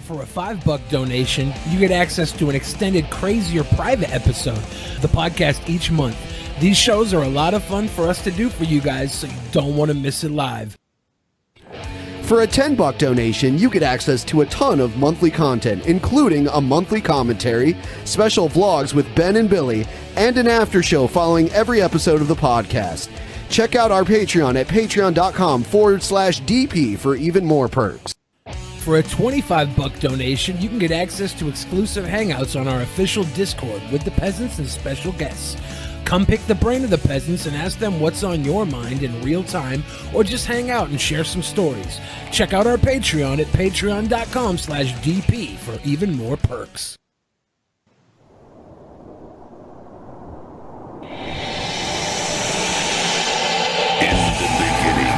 For a $5 donation, you get access to an extended, crazier private episode of the podcast each month. These shows are a lot of fun for us to do for you guys, so you don't want to miss it live. For a $10 donation, you get access to a ton of monthly content, including a monthly commentary, special vlogs with Ben and Billy, and an after show following every episode of the podcast. Check out our Patreon at patreon.com/DP for even more perks. For a $25 donation, you can get access to exclusive hangouts on our official Discord with the peasants and special guests. Come pick the brain of the peasants and ask them what's on your mind in real time, or just hang out and share some stories. Check out our Patreon at patreon.com/DP for even more perks. In the beginning,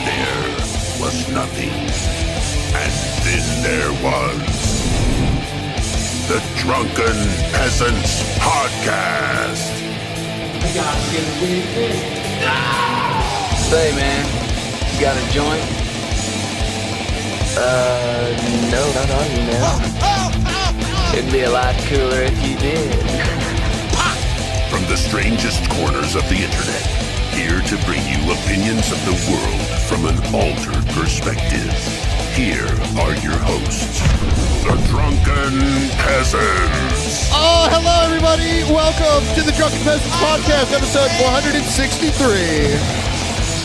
there was nothing. And then there was the Drunken Peasants Podcast. Say, man, you got a joint? No, not on you, man. It'd be a lot cooler if you did. From the strangest corners of the internet, here to bring you opinions of the world from an altered perspective. Here are your hosts, the Drunken Peasants. Oh, hello, everybody. Welcome to the Drunken Peasants Podcast, episode 463.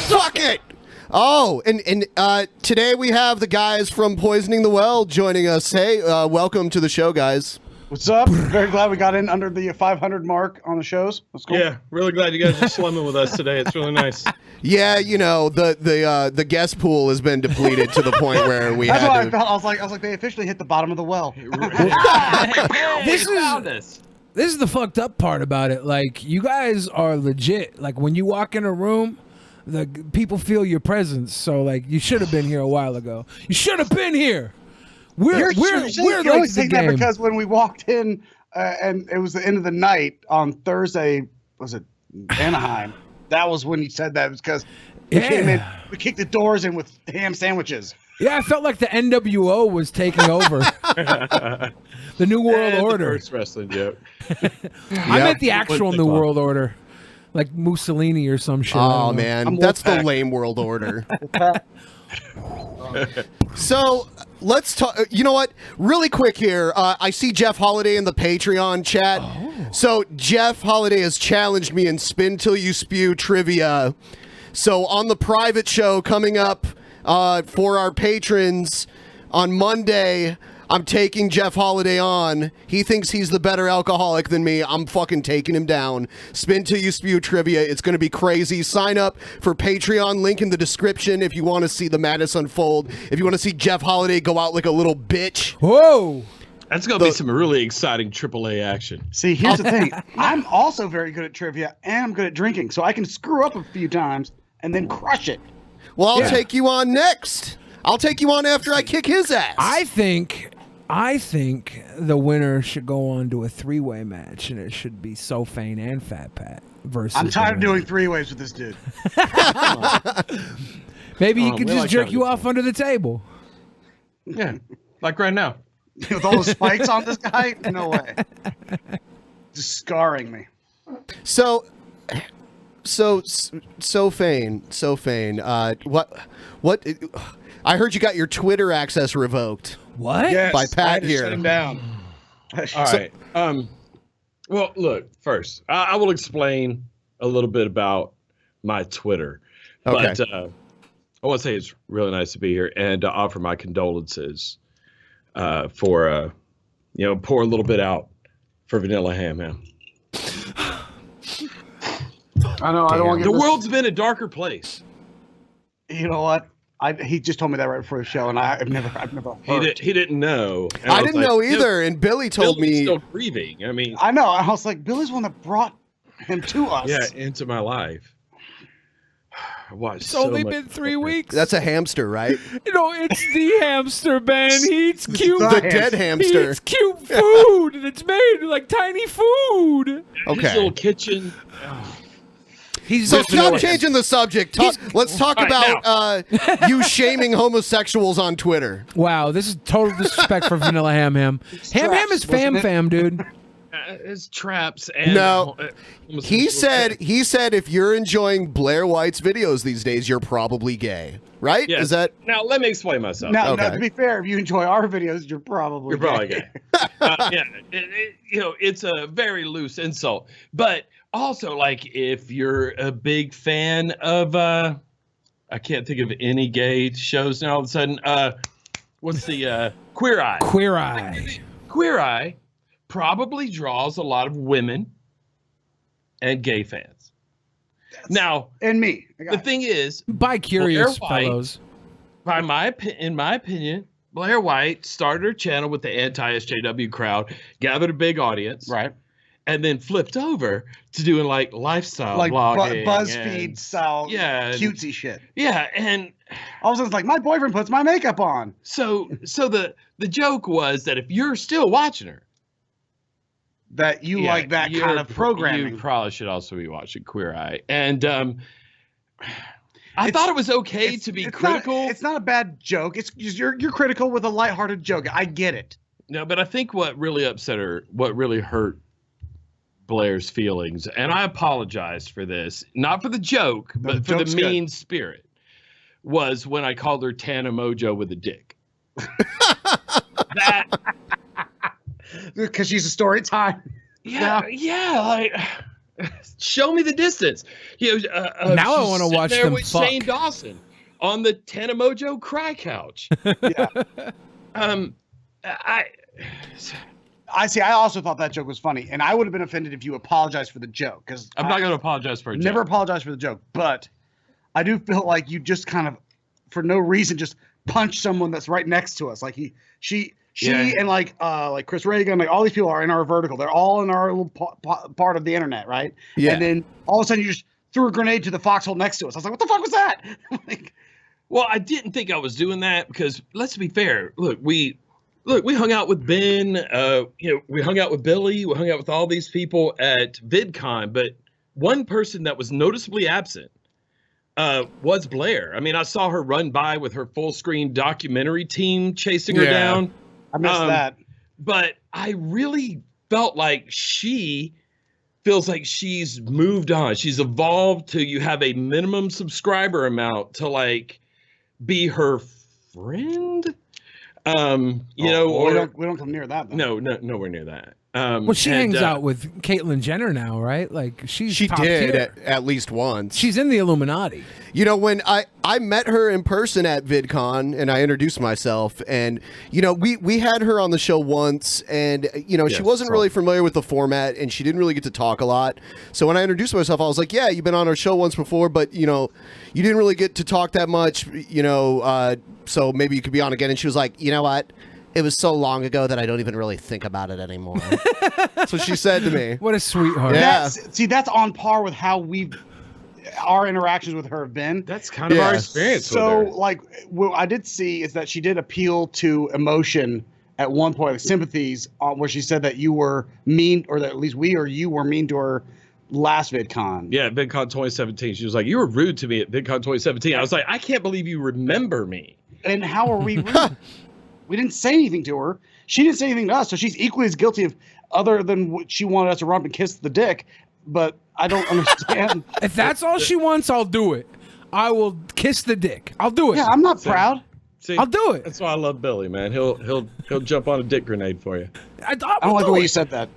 Fuck it. Oh, and today we have the guys from Poisoning the Well joining us. Hey, welcome to the show, guys. What's up? Very glad we got in under the 500 mark on the shows. That's cool. Yeah, really glad you guys are slumming with us today. It's really nice. Yeah, you know, the guest pool has been depleted to the point where we That's had what to... I felt. I was like, they officially hit the bottom of the well. This is the fucked up part about it. Like, you guys are legit. Like, when you walk in a room, the people feel your presence. So, like, you should have been here a while ago. You should have been here. We're you like always the think that game. because when we walked in and it was the end of the night on Thursday, was it Anaheim? That was when you said that. It was because we came in, we kicked the doors in with ham sandwiches. Yeah, I felt like the NWO was taking over. The New World Order. The first wrestling joke. I meant the actual New World Order. Like Mussolini or some shit. Oh, man. That's the lame world order. So let's talk. You know what? Really quick here. I see Jeff Holiday in the Patreon chat. Oh. So Jeff Holiday has challenged me in Spin Till You Spew trivia. So on the private show coming up for our patrons on Monday, I'm taking Jeff Holiday on. He thinks he's the better alcoholic than me. I'm fucking taking him down. Spin Till You Spew trivia. It's going to be crazy. Sign up for Patreon. Link in the description if you want to see the madness unfold. If you want to see Jeff Holiday go out like a little bitch. Whoa. That's going to be some really exciting AAA action. See, here's the thing. I'm also very good at trivia and I'm good at drinking. So I can screw up a few times and then crush it. Well, I'll take you on next. I'll take you on after I kick his ass. I think the winner should go on to a three-way match, and it should be SoFain and PhatPat versus. I'm tired of doing three-ways with this dude. Maybe he could just jerk you off under the table. Yeah, like right now. With all the spikes on this guy? No way. Just scarring me. So SoFain. What? I heard you got your Twitter access revoked. What? Yes, by Pat here. Shut him down. All right. Well, look. First, I will explain a little bit about my Twitter. Okay. But I want to say it's really nice to be here and to offer my condolences for pour a little bit out for Vanilla Ham. I know. I don't want to get the world's been a darker place. You know what? He just told me that right before the show, and I've never heard. He didn't know. And I didn't know either, and Billy told Billy's me. Still grieving. I mean, I know. I was like, Billy's one that brought him to us. Yeah, into my life. I watched It's only been 3 weeks. That's a hamster, right? You know, it's the hamster, Ben. He eats cute. The dead hamster. He eats cute food, and it's made like tiny food. Okay. His little kitchen. So stop changing the subject. Let's talk about you shaming homosexuals on Twitter. Wow, this is total disrespect for Vanilla Ham Ham. Ham Ham is fam, dude. It's traps and no. He said if you're enjoying Blair White's videos these days, you're probably gay, right? Yes. Is that now? Let me explain myself. Now, to be fair, if you enjoy our videos, you're probably gay. Yeah, it's a very loose insult, but also like if you're a big fan of I can't think of any gay shows now. All of a sudden, what's the Queer Eye? Queer Eye. Queer Eye probably draws a lot of women and gay fans. Now, and me. The thing is, bi-curious fellows. In my opinion, Blair White started her channel with the anti-SJW crowd, gathered a big audience, right, and then flipped over to doing like lifestyle like blogging, BuzzFeed style, cutesy shit. Yeah, and all of a sudden it's like my boyfriend puts my makeup on. So the joke was that if you're still watching her, that you like that kind of programming. You probably should also be watching Queer Eye. And I thought it was okay to be critical. It's not a bad joke. It's just you're critical with a lighthearted joke. I get it. No, but I think what really upset her, what really hurt Blair's feelings, and I apologized for this, not for the joke, but for the mean spirit, was when I called her Tana Mojo with a dick. That... Because she's a story time. Yeah, like show me the distance. Now I want to watch them with fuck. Shane Dawson on the Tana Mojo cry couch. Yeah. I see. I also thought that joke was funny, and I would have been offended if you apologized for the joke. Because I'm not going to apologize for a joke. Never apologize for the joke, but I do feel like you just kind of, for no reason, just punch someone that's right next to us. Like she and like Chris Reagan, like all these people are in our vertical. They're all in our little part of the internet, right? Yeah. And then all of a sudden you just threw a grenade to the foxhole next to us. I was like, what the fuck was that? Well, I didn't think I was doing that because let's be fair. Look, we hung out with Ben. We hung out with Billy. We hung out with all these people at VidCon. But one person that was noticeably absent was Blair. I mean, I saw her run by with her full screen documentary team chasing her down. I missed that. But I really felt like she feels like she's moved on. She's evolved to you have a minimum subscriber amount to like be her friend. We don't come near that. Though. No, nowhere near that. Well, she hangs out with Caitlyn Jenner now, right? Like she top did tier. at least once. She's in the Illuminati. You know, when I met her in person at VidCon and I introduced myself, and we had her on the show once, and she wasn't really familiar with the format and she didn't really get to talk a lot. So when I introduced myself, I was like, "Yeah, you've been on our show once before, but you didn't really get to talk that much, so maybe you could be on again." And she was like, "You know what? It was so long ago that I don't even really think about it anymore." That's what she said to me. What a sweetheart. Yeah. That's on par with how our interactions with her have been. That's kind of our experience with her. Like, what I did see is that she did appeal to emotion at one point, like sympathies, where she said that you were mean, or that at least we or you were mean to her last VidCon. Yeah, VidCon 2017. She was like, "You were rude to me at VidCon 2017." I was like, "I can't believe you remember me." And how are we rude? We didn't say anything to her. She didn't say anything to us, so she's equally as guilty of, other than what she wanted us to run up and kiss the dick. But I don't understand. If that's all she wants, I'll do it. I will kiss the dick. I'll do it. Yeah, I'm not proud. See, I'll do it. That's why I love Billy, man. He'll jump on a dick grenade for you. I don't like the way you said that.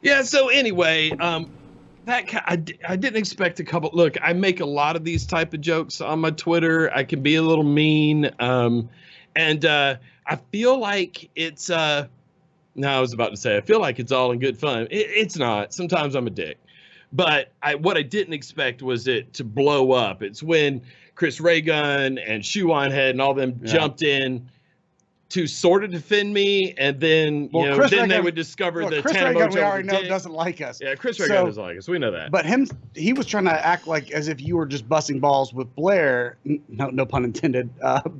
Yeah. So anyway, I didn't expect a couple. Look, I make a lot of these type of jokes on my Twitter. I can be a little mean, and I feel like it's. No, I was about to say I feel like it's all in good fun. It's not. Sometimes I'm a dick, but what I didn't expect was it to blow up. It's when Chris Reagan and Shoe Head and all them jumped in to sort of defend me, and then they would discover that Chris Tana Reagan, Mojo we already know, dick. doesn't like us. Yeah, Chris Reagan doesn't like us. We know that. But he was trying to act like as if you were just busting balls with Blair. No pun intended.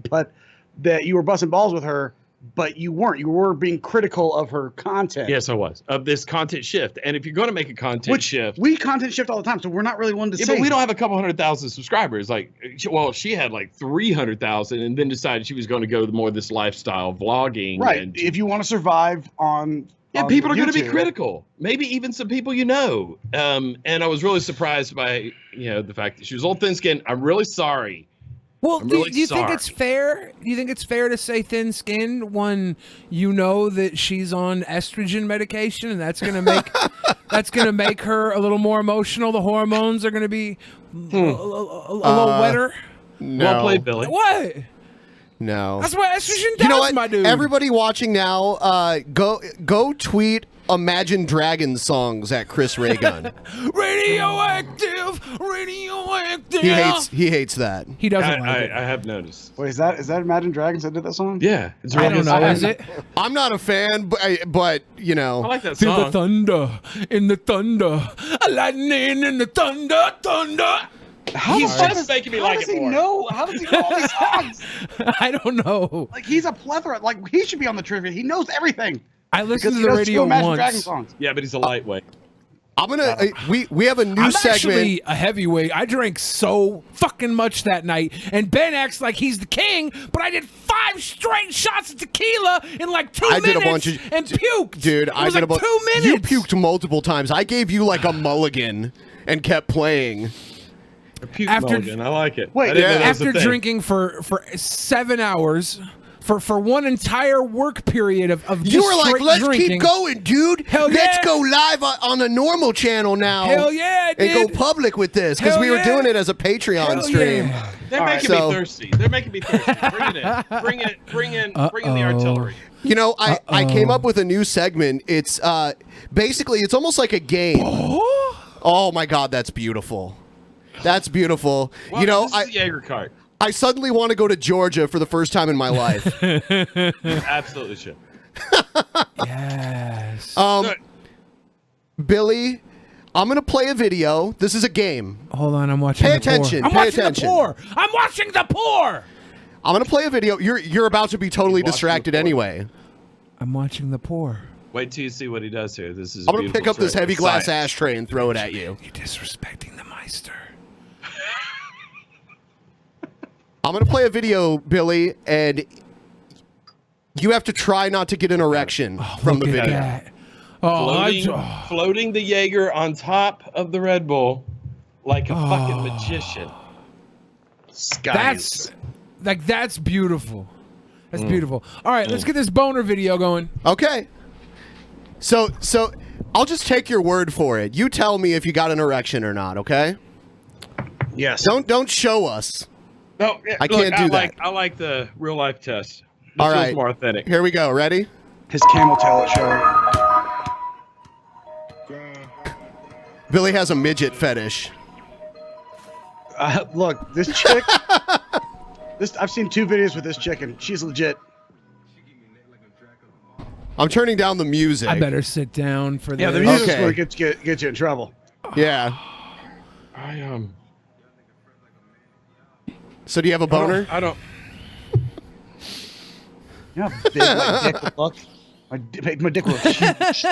But that you were busting balls with her but you weren't. You were being critical of her content. Yes, I was. Of this content shift. And if you're going to make a content shift. We content shift all the time, so we're not really one to say. But we don't have a couple 100,000 subscribers. Like, well, she had like 300,000 and then decided she was going to go more of this lifestyle vlogging. Right. And if you want to survive on. Yeah, on people are going to be YouTube. critical. Maybe even some people you know. And I was really surprised by, the fact that she was all thin-skinned. I'm really sorry. Well, I'm do really you think sorry. it's fair? Do you think it's fair to say thin-skinned when you know that she's on estrogen medication and that's going to make her a little more emotional? The hormones are going to be a little wetter. No. Well played, Billy. What? No. That's what estrogen does, You know what? my dude. Everybody watching now, go tweet Imagine Dragons songs at Chris Ray Gunn. Radioactive. He hates that. He doesn't like it. I have noticed. Wait, is that Imagine Dragons that did that song? Yeah. It's I don't know. Is it? I'm not a fan, but I like that Feel the song. thunder in the thunder, lightning in the thunder. He's just making me like it more. How does he know all these songs? I don't know. Like, he's a plethora. Like, he should be on the trivia. He knows everything. I listened Because to he the knows radio two Imagine Dragon once. songs. Yeah, but he's a lightweight. I'm gonna. We have a new I'm segment. actually a heavyweight. I drank so fucking much that night, and Ben acts like he's the king, but I did 5 straight shots of tequila in like 2 minutes did a bunch of and puked. Dude, it I was did like about 2 minutes. You puked multiple times. I gave you like a mulligan and kept playing. A puke After- mulligan. I like it. Wait, I didn't know that was a After thing. drinking for 7 hours. For one entire work period of just You were like, straight let's drinking. keep going, dude. Hell Let's yeah. go live on the normal channel now. Hell yeah, I And go did. public with this because Hell we were yeah. doing it as a Patreon Hell stream. yeah. They're making so- me thirsty. They're making me thirsty. Bring it in. Bring in the artillery. You know, I came up with a new segment. It's basically it's almost like a game. Oh my God, that's beautiful. That's beautiful. Well, you know, this is the Jaeger cart. I suddenly want to go to Georgia for the first time in my life. Absolutely should. Yes. Look, Billy, I'm gonna play a video. This is a game. Hold on, I'm watching Pay the pour. attention. I'm Pay watching attention. the pour. I'm watching the pour. I'm gonna play a video. You're about to be totally Watch the distracted pour. anyway. I'm watching the pour. wait till you see what he does here. This is. I'm gonna pick up this heavy glass science. ashtray and throw it at you. You're disrespecting the Meister. I'm gonna play a video, Billy, and you have to try not to get an erection from the Look at video. that. Oh, Floating the Jaeger on top of the Red Bull like a fucking magician. that's beautiful. That's beautiful. All right, let's get this boner video going. Okay. So I'll just take your word for it. You tell me if you got an erection or not, okay? Yes. Don't show us. No, yeah, I can't do that. I like the real life test. This All feels right. more authentic. Here we go. Ready? His camel tail show. Billy has a midget fetish. Look, this chick. I've seen 2 videos with this chick, and she's legit. I'm turning down the music. I better sit down for this. Yeah, the music's Okay. going to get you in trouble. Yeah. I So do you have a boner? I don't. You know how big my dick would look? My dick would look huge.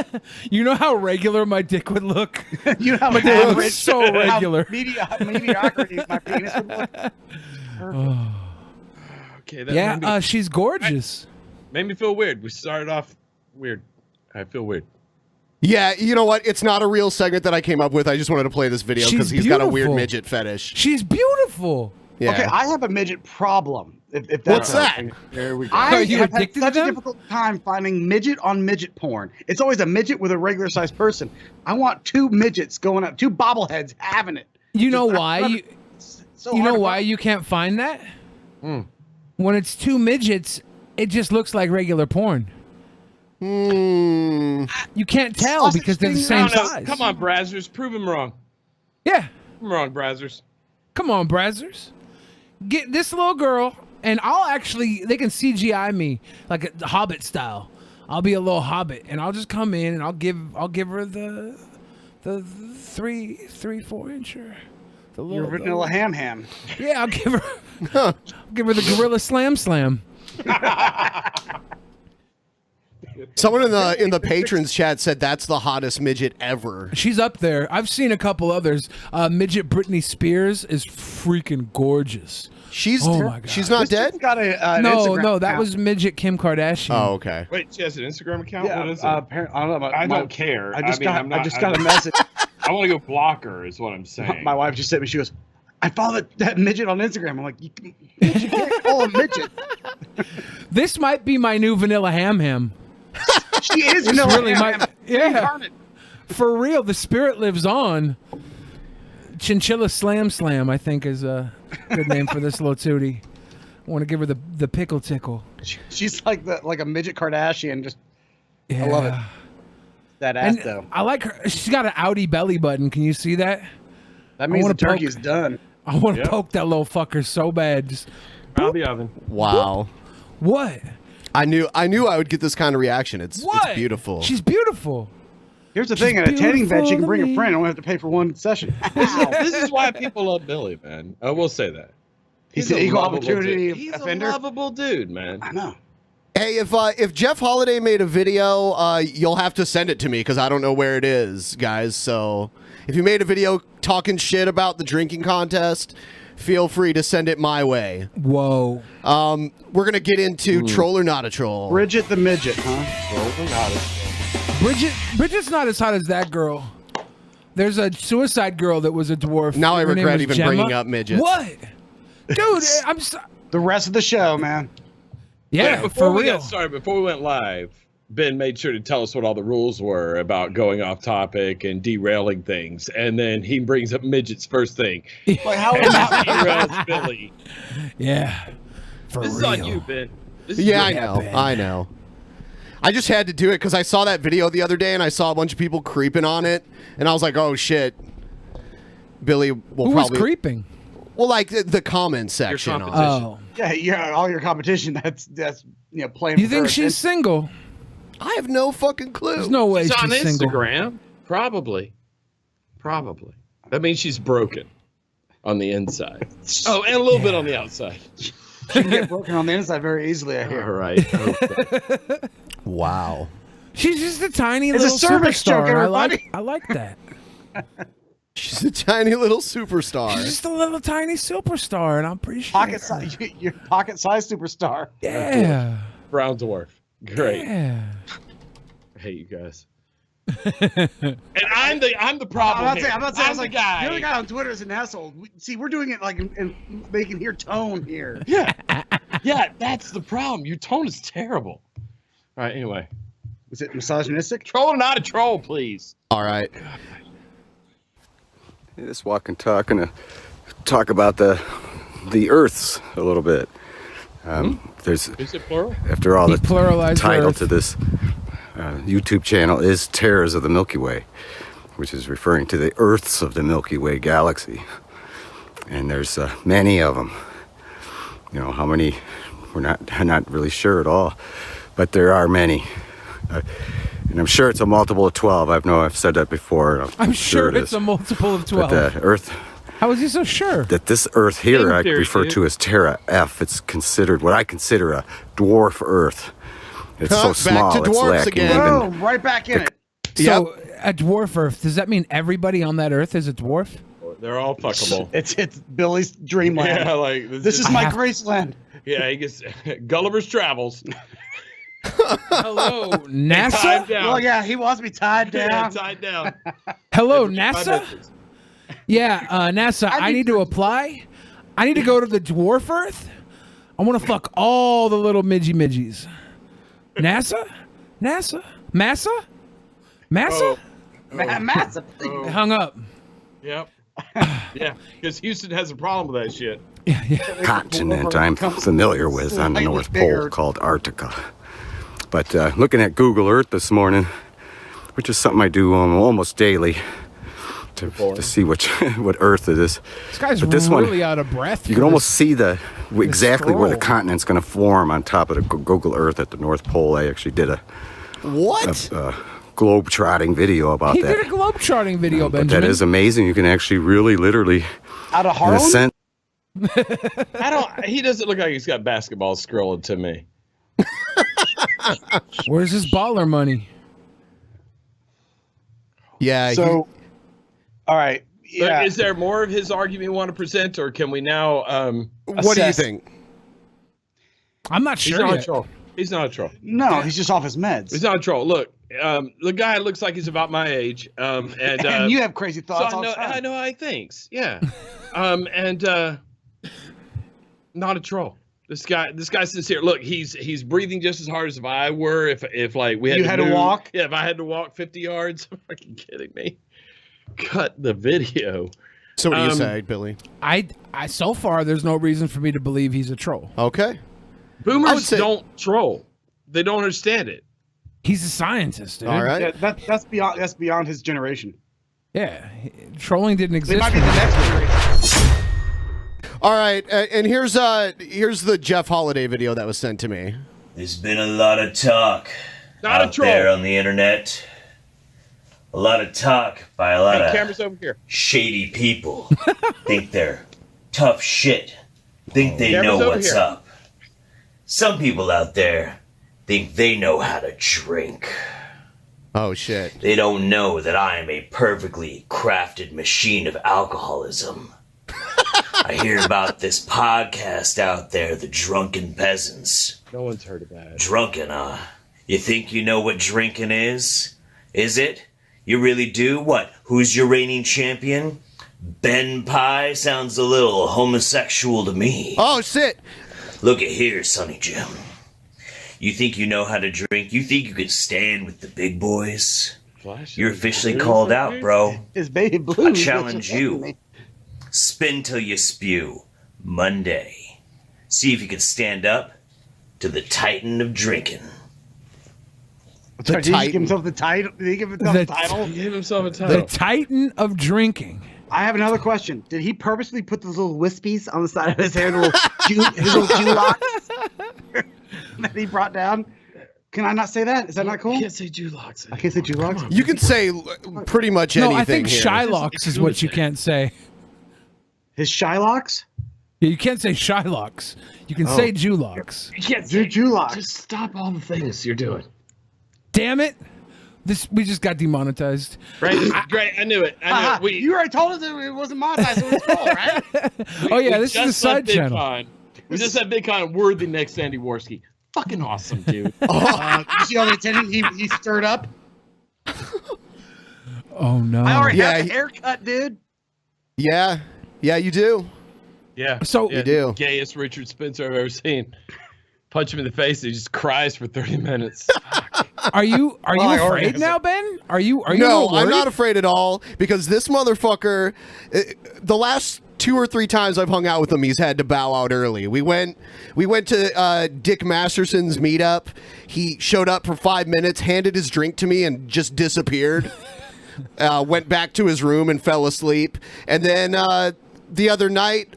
You know how regular my dick would look? You know how My dick looks average, so how regular. mediocrity my penis would look. Okay, that Yeah, she's gorgeous. made me feel weird. We started off weird. I feel weird. Yeah, you know what? It's not a real segment that I came up with. I just wanted to play this video She's because he's got a weird beautiful. midget fetish. She's beautiful. Yeah. Okay, I have a midget problem. If What's that's that? There we go. I Are you have had addicted to such a them? difficult time finding midget on midget porn. It's always a midget with a regular sized person. I want 2 midgets going up, 2 bobbleheads having it. You know Just- why? It's so You hard know to why find. you can't find that? When it's 2 midgets, it just looks like regular porn. You can't tell Sausage because they're the fingers. same No, size. come on, Brazzers. Prove him wrong. Yeah. I'm wrong, Brazzers. Come on, Brazzers. Get this little girl, and they can CGI me like a Hobbit style. I'll be a little Hobbit, and I'll just come in and I'll give her the 3-4 incher. The You're little, vanilla ham. Yeah, I'll give her the Gorilla Slam. Someone in the patrons chat said that's the hottest midget ever. She's up there. I've seen a couple others. Midget Britney Spears is freaking gorgeous. She's oh my God. She's not dead? Got an No, Instagram no, that account. was midget Kim Kardashian. Oh, okay. Wait, she has an Instagram account? Yeah, What is it? I don't know. I don't care. I just I'm got a message. I want to go block her, is what I'm saying. My wife just sent me. She goes, "I follow that midget on Instagram." I'm like, "You can't call a midget." This might be my new Vanilla Ham. She is This Vanilla really Ham. might. Yeah, Incarnate. for real. The spirit lives on. Chinchilla Slam Slam, I think, is a good name for this little tootie. I want to give her the pickle tickle. She's like a midget Kardashian. Just Yeah. I love it. That ass And though. I like her. She's got an outie belly button. Can you see that? That means wanna the turkey poke- is done. I want to Yeah. poke that little fucker so bad. Just Out of the oven. Wow. what? I knew I would get this kind of reaction. It's What? beautiful. She's beautiful. Here's the She's thing: at a tanning bed, she beautiful can bring to a me. friend. I don't have to pay for one session. This is why people love Billy, man. I will say that. He's an a equal lovable opportunity dude. He's offender. a lovable dude, man. I know. Hey, if Jeff Holiday made a video, you'll have to send it to me because I don't know where it is, guys. So if you made a video talking shit about the drinking contest, feel free to send it my way. Whoa. We're gonna get into troll or not a troll. Bridget the midget, huh? Bridget's not as hot as that girl. There's a Suicide Girl that was a dwarf. Now I Her name regret was even Gemma. bringing up midgets. What? Dude, I'm so... The rest of the show, man. Yeah, Before for we real. got started, before we went live, Ben made sure to tell us what all the rules were about going off topic and derailing things, and then he brings up midgets first thing. Like how And derails Billy. Yeah. For This is real. on you, Ben. This is Yeah, I your- know. Ben. I know. I just had to do it because I saw that video the other day and I saw a bunch of people creeping on it, and I was like, "Oh shit." Billy will Who was probably creeping? well, like the comment section. On it. competition. Oh. yeah, all your competition. That's playing. You for think first. she's single? I have no fucking clue. There's no way She's she's on single. Instagram. Probably. That means she's broken on the inside. Oh, and a little bit on the outside. She can get broken on the inside very easily. I All hear. right. Wow. She's just a tiny It's a little cervix superstar. joke, and everybody. I like that. She's a tiny little superstar. She's just a little tiny superstar, and I'm pretty sure. Pocket size, your pocket size superstar. Yeah. Brown dwarf. Great. Yeah. I hate you guys. And I'm the problem. I'm here. not saying. I was the like, guy. the other guy on Twitter is an asshole. See, we're doing it like they can hear tone here. Yeah. Yeah, that's the problem. Your tone is terrible. All right, anyway. Was it misogynistic? Troll or not a troll, please. All right. This walk and talk and talk about the Earths a little bit. There's Is it plural? after all He the pluralized title Earth. to this YouTube channel is Terrors of the Milky Way, which is referring to the Earths of the Milky Way galaxy. And there's many of them. You know how many? We're not really sure at all, but there are many. And I'm sure it's a multiple of 12. I've said that before. I'm sure it it's is. a multiple of 12. But Earth, How is he so sure? that this Earth here Game I theory, refer dude. to as Terra F. It's considered what I consider a dwarf Earth. It's Huh, so back small. to It's dwarfs lacking again. even. Boom! Right back in it. So, a dwarf Earth, does that mean everybody on that Earth is a dwarf? They're all fuckable. It's Billy's dreamland. Yeah, like This is my have- Graceland. Yeah, he gets Gulliver's Travels. Hello, Tied NASA? down. Oh yeah, he wants me tied Yeah, down. tied down. Hello, My NASA? bitches. Yeah, NASA, I need to apply. I need to go to the dwarf Earth. I want to fuck all the little midgies. NASA? NASA? Massa? Massa? Massive. It hung up. Yep. Yeah, because Houston has a problem with that shit. Continent I'm familiar with on the Slightly North Pole bigger. called Antarctica. But looking at Google Earth this morning, which is something I do almost daily to see what Earth it is. This guy's But this one, really out of breath. You for can almost this. see exactly where the stroll. continent's going to form on top of the Google Earth at the North Pole. I actually did a What? globe-trotting video about He that. did a globe-trotting video, But Benjamin. that is amazing. You can actually really, literally, Out of in a Harlem. sense, He doesn't look like he's got basketball scrolling to me. Where's his baller money? Yeah. So, all right. Yeah. Is there more of his argument you want to present, or can we now? What do you assess? think? I'm not He's sure not a yet. troll. He's not a troll. No, he's just off his meds. He's not a troll. Look, the guy looks like he's about my age, and you have crazy thoughts. so all the time. I know how he thinks. Yeah, not a troll. This guy's sincere. Look, he's breathing just as hard as if I were. If like we had You to had to move. walk? Yeah, if I had to walk 50 yards. Are you fucking kidding me? Cut the video. So what do you say, Billy? I so far there's no reason for me to believe he's a troll. Okay. Boomers don't troll. They don't understand it. He's a scientist, dude. All right. Yeah, that's beyond his generation. Yeah, trolling didn't They exist. might be the next generation. All right. And here's the Jeff Holiday video that was sent to me. There's been a lot of talk Not a out troll. there on the internet. A lot of talk by a lot Hey, of cameras over here. shady people. Think they're tough shit. Think they Cameras know over what's here. up. Some people out there think they know how to drink. Oh shit. They don't know that I am a perfectly crafted machine of alcoholism. I hear about this podcast out there, the Drunken Peasants. No one's heard of that. Drunken, You think you know what drinking is? Is it? You really do? What? Who's your reigning champion? Ben Pie sounds a little homosexual to me. Oh shit. Look at here, Sonny Jim. You think you know how to drink? You think you can stand with the big boys? You're officially called out, bro. His baby blue. I challenge you. Spin till you spew. Monday. See if you can stand up to the Titan of drinking. Did he give himself the title? Did he give himself The the title? He gave himself a The title. Titan of drinking. I have another question. Did he purposely put those little wispies on the side of his hair, his little Jew locks that he brought down? Can I not say that? Is that not cool? You can't say Jew locks. I can't say Jew locks. You can say pretty much anything No, I think here. Shylocks is what you can't say. His Shylocks? Yeah, you can't say Shylocks. You can say Jewlocks. You can't say Jew locks. Just stop all the things you're doing. Damn it! We just got demonetized. Right? Great. I knew it. I knew it. You already told us that it wasn't monetized, so it's cool, right? Oh yeah, we this is the just let side channel. VidCon- We just had VidCon. We're the next Andy Worski. Fucking awesome, dude. You see all the attention he stirred up? Oh no! I already Yeah, have a haircut, dude. Yeah. Yeah, you do. Yeah. So- yeah, You do. Gayest Richard Spencer I've ever seen. Punch him in the face. He just cries for 30 minutes. Are you I afraid organized now, it. Ben? Are you? No, a little I'm worried? not afraid at all because this motherfucker, the last 2 or 3 times I've hung out with him, he's had to bow out early. We went to Dick Masterson's meetup. He showed up for 5 minutes, handed his drink to me, and just disappeared. Went back to his room and fell asleep. And then the other night,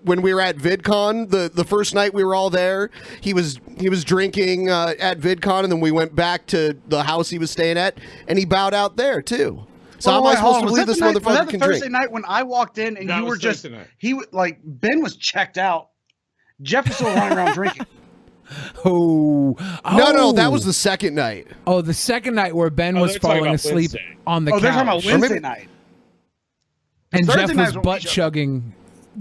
when we were at VidCon, the first night we were all there, he was drinking at VidCon, and then we went back to the house he was staying at, and he bowed out there too. So how am I supposed to believe this Was motherfucker that can the Thursday drink? night when I walked in and That you were was just Thursday night. Ben was checked out. Jeff was still running around drinking. Oh, No, that was the second night. Oh, the second night where Ben was they're talking falling about asleep Wednesday. on the Oh, they're couch, talking about Wednesday night. and Thursday Jeff night was is when we butt showed- chugging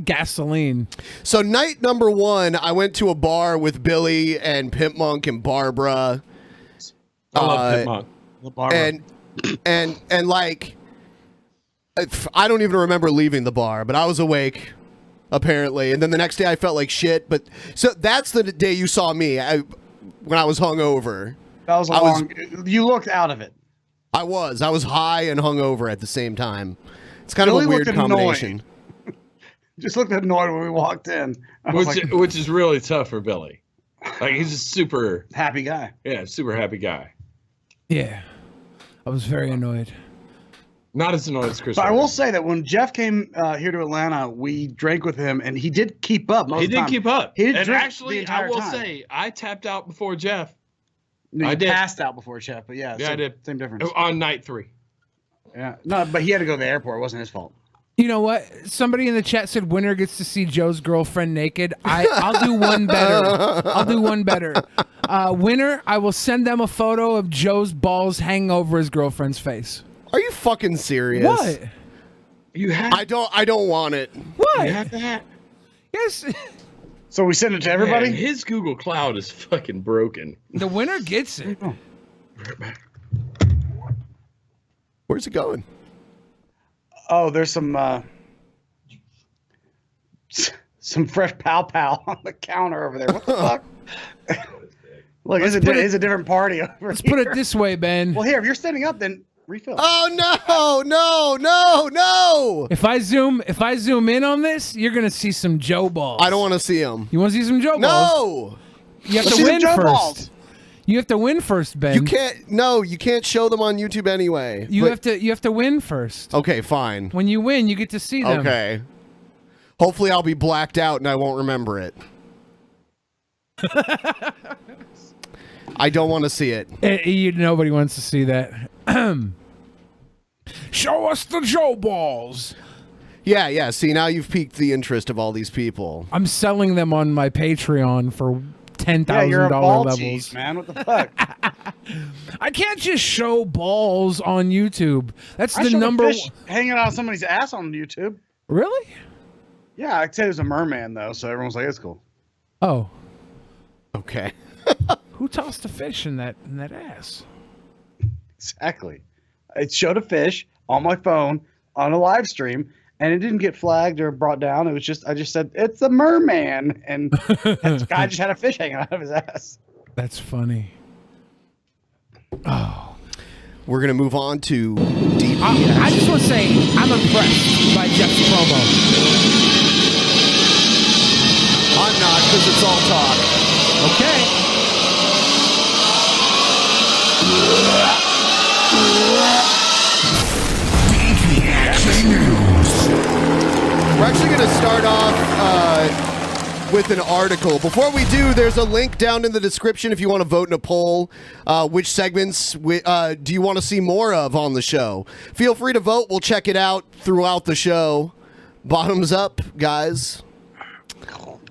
gasoline. So night number 1, I went to a bar with Billy and Pimp Monk and Barbara. I love Pit Monk. and like I don't even remember leaving the bar, but I was awake apparently, and then the next day I felt like shit. But so that's the day you saw me when I was hungover. That was you looked out of it. I was high and hungover at the same time. It's kind Billy of a weird looked annoyed. combination. Just looked annoyed when we walked in. I was like, Which is really tough for Billy. Like, he's a super happy guy. happy guy. Yeah, I was very annoyed. Not as annoyed as Chris. But I Rock. will say that when Jeff came here to Atlanta, we drank with him, and he did keep up. Most He of the did time. keep up. He did and drink the actually, entire I will time. say, I tapped out before Jeff. No, I you did. passed out before Jeff, but yeah, Yeah, I did. Same difference. On night 3. Yeah, no, but he had to go to the airport. It wasn't his fault. You know what? Somebody in the chat said winner gets to see Joe's girlfriend naked. I'll do one better. I'll do one better. Winner, I will send them a photo of Joe's balls hanging over his girlfriend's face. Are you fucking serious? What? You have. I don't want it. What? You have that. Yes. So we send it to everybody? Man, his Google Cloud is fucking broken. The winner gets it. Right back. Where's it going? Oh, there's some fresh pow pow on the counter over there. What the fuck? Look, it's a different party over Let's here. put it this way, Ben. Well, here, if you're standing up, then refill. Oh no! If I zoom in on this, you're gonna see some Joe balls. I don't want to see them. You want to see some Joe balls? No! You have Let's to see win some Joe first. balls. You have to win first, Ben. You can't. No, you can't show them on YouTube anyway. You have to win first. Okay, fine. When you win, you get to see them. Okay. Hopefully, I'll be blacked out and I won't remember it. I don't want to see it. Nobody wants to see that. Show us the Joe balls. Yeah. See, now you've piqued the interest of all these people. I'm selling them on my Patreon for $10,000 Yeah, you're a ball levels. cheese, man. What the fuck? I can't just show balls on YouTube. That's I the showed a number. fish hanging out of somebody's ass on YouTube. Really? Yeah, I'd say it was a merman though, so everyone's like, it's cool. Oh, Okay. who tossed a fish in that ass? Exactly. It showed a fish on my phone on a live stream, and it didn't get flagged or brought down. It was just I just said it's a merman, and this guy just had a fish hanging out of his ass. That's funny. Oh, We're gonna move on to DP. I just want to say I'm impressed by Jeff's promo. I'm not, because it's all talk. Okay. We're actually going to start off with an article. Before we do, there's a link down in the description if you want to vote in a poll. Which segments do you want to see more of on the show? Feel free to vote. We'll check it out throughout the show. Bottoms up, guys.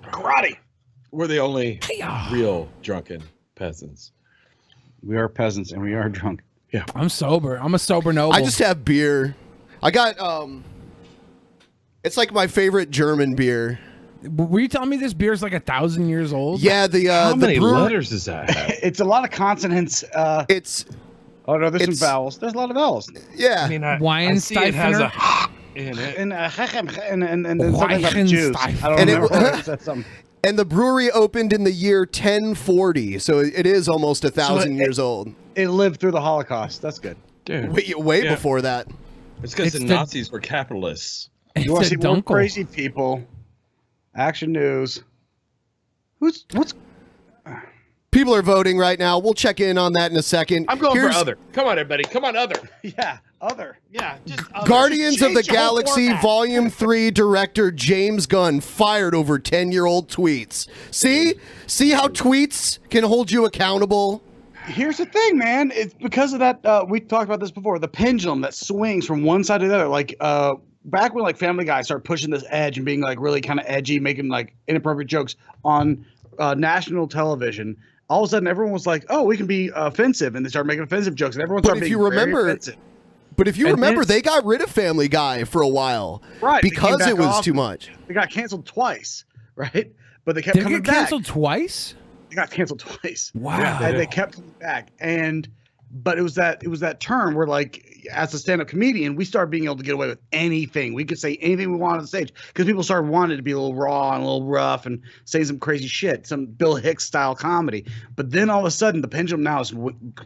Karate. We're the only real drunken peasants. We are peasants and we are drunk. Yeah. I'm sober. I'm a sober noble. I just have beer. I got it's like my favorite German beer. Were you telling me this beer is like 1,000 years old? Yeah, How the many brewer- letters does that have? It's a lot of consonants. It's Oh no, there's some it's- vowels. There's a lot of vowels. yeah. I mean, I Wine see it has a in it. And then something about the Jews. I don't And it- remember what it said something. And the brewery opened in the year 1040, so it is almost 1,000 years old. It lived through the Holocaust. That's good. Dude, Way Yeah. before that. it's because It's the the- Nazis were capitalists. It's You want a to see more dunkel. crazy people? Action News. What's People are voting right now. We'll check in on that in a second. I'm going Here's for other. Come on, everybody. Come on, other. yeah, other. Yeah, just other. Guardians of the Change the whole Galaxy format. Volume 3 director James Gunn fired over 10-year-old tweets. See how tweets can hold you accountable? Here's the thing, man. It's because of that. We talked about this before. The pendulum that swings from one side to the other. Like back when like Family Guy started pushing this edge and being like really kind of edgy, making like inappropriate jokes on national television. All of a sudden, everyone was like, "Oh, we can be offensive," and they started making offensive jokes, and everyone started if being you very remember- offensive. But if you And remember, this- they got rid of Family Guy for a while. Right, they came Because back it was off. too much. They got canceled twice, right? But they kept Did it coming get back. canceled twice? They got canceled twice. Wow. Yeah, and they kept coming back. But it was that term where, like, as a stand-up comedian, we started being able to get away with anything. We could say anything we wanted on stage because people started wanting to be a little raw and a little rough and say some crazy shit, some Bill Hicks style comedy. But then all of a sudden, the pendulum now is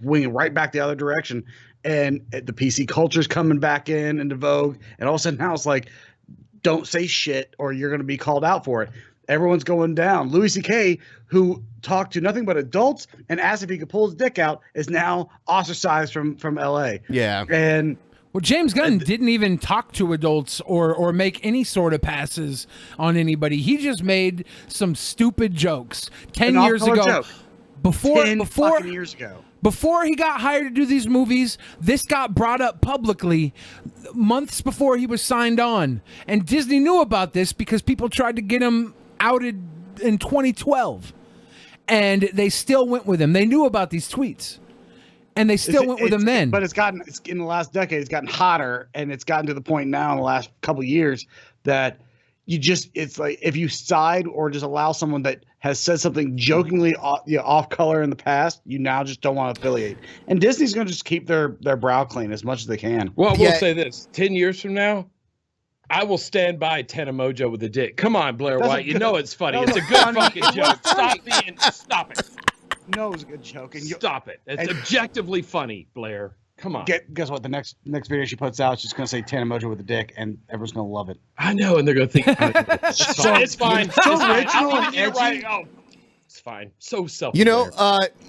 winging right back the other direction, and the PC culture is coming back into vogue. And all of a sudden now it's like, don't say shit or you're going to be called out for it. Everyone's going down. Louis C.K., who talked to nothing but adults and asked if he could pull his dick out, is now ostracized from L.A. Yeah. And Well, James Gunn didn't even talk to adults or make any sort of passes on anybody. He just made some stupid jokes 10 An years off-color ago. joke. 10 fucking years ago. Before he got hired to do these movies, this got brought up publicly months before he was signed on. And Disney knew about this because people tried to get him outed in 2012. and they still went with him. They knew about these tweets, and they still went with him then. But it's in the last decade, it's gotten hotter, and it's gotten to the point now in the last couple of years that it's like if you side or just allow someone that has said something jokingly off color in the past, you now just don't want to affiliate. And Disney's going to just keep their brow clean as much as they can. Well, we'll say this: 10 years from now, I will stand by Tana Mojo with a dick. Come on, Blair White. You know it's funny. It's a good fucking joke. Stop it. No, it was a good joke. And Stop it. It's objectively funny, Blair. Come on. Guess what? The next video she puts out, she's going to say Tana Mojo with a dick, and everyone's going to love it. I know, and they're going to think it's fine. So original and edgy. It's fine. So self. You know,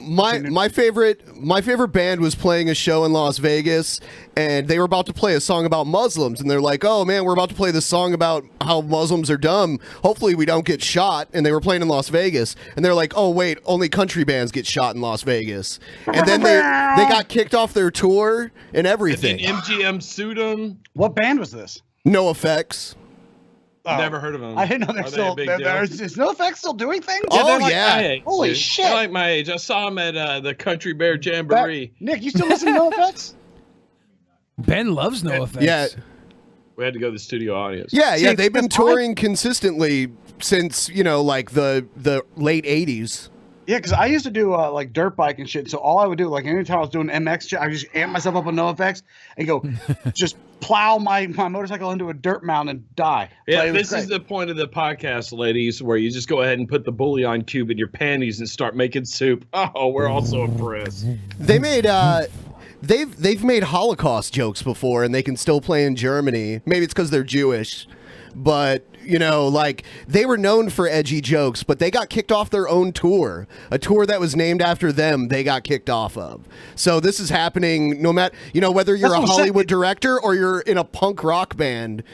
my favorite band was playing a show in Las Vegas, and they were about to play a song about Muslims, and they're like, "Oh man, we're about to play this song about how Muslims are dumb. Hopefully, we don't get shot." And they were playing in Las Vegas, and they're like, "Oh wait, only country bands get shot in Las Vegas." And then they got kicked off their tour and everything. And then MGM sued them. What band was this? No Effects. Never heard of them. I didn't know they're still. Is No Effects still doing things? Holy shit! They're like my age. I saw them at the Country Bear Jamboree. Nick, you still listen to No Effects? Ben loves No Effects. Yeah. We had to go to the studio audience. Yeah. They've been touring consistently since like the late '80s. Yeah, because I used to do like dirt bike and shit. So all I would do, like anytime I was doing MX shit, I would just amp myself up on No Effects and go just plow my motorcycle into a dirt mound and die. Yeah, this is the point of the podcast, ladies, where you just go ahead and put the bouillon cube in your panties and start making soup. Oh, we're all so impressed. They made they've made Holocaust jokes before, and they can still play in Germany. Maybe it's because they're Jewish, but like they were known for edgy jokes, but they got kicked off their own tour, a tour that was named after them. They got kicked off of. So this is happening no matter whether you're a Hollywood director or you're in a punk rock band.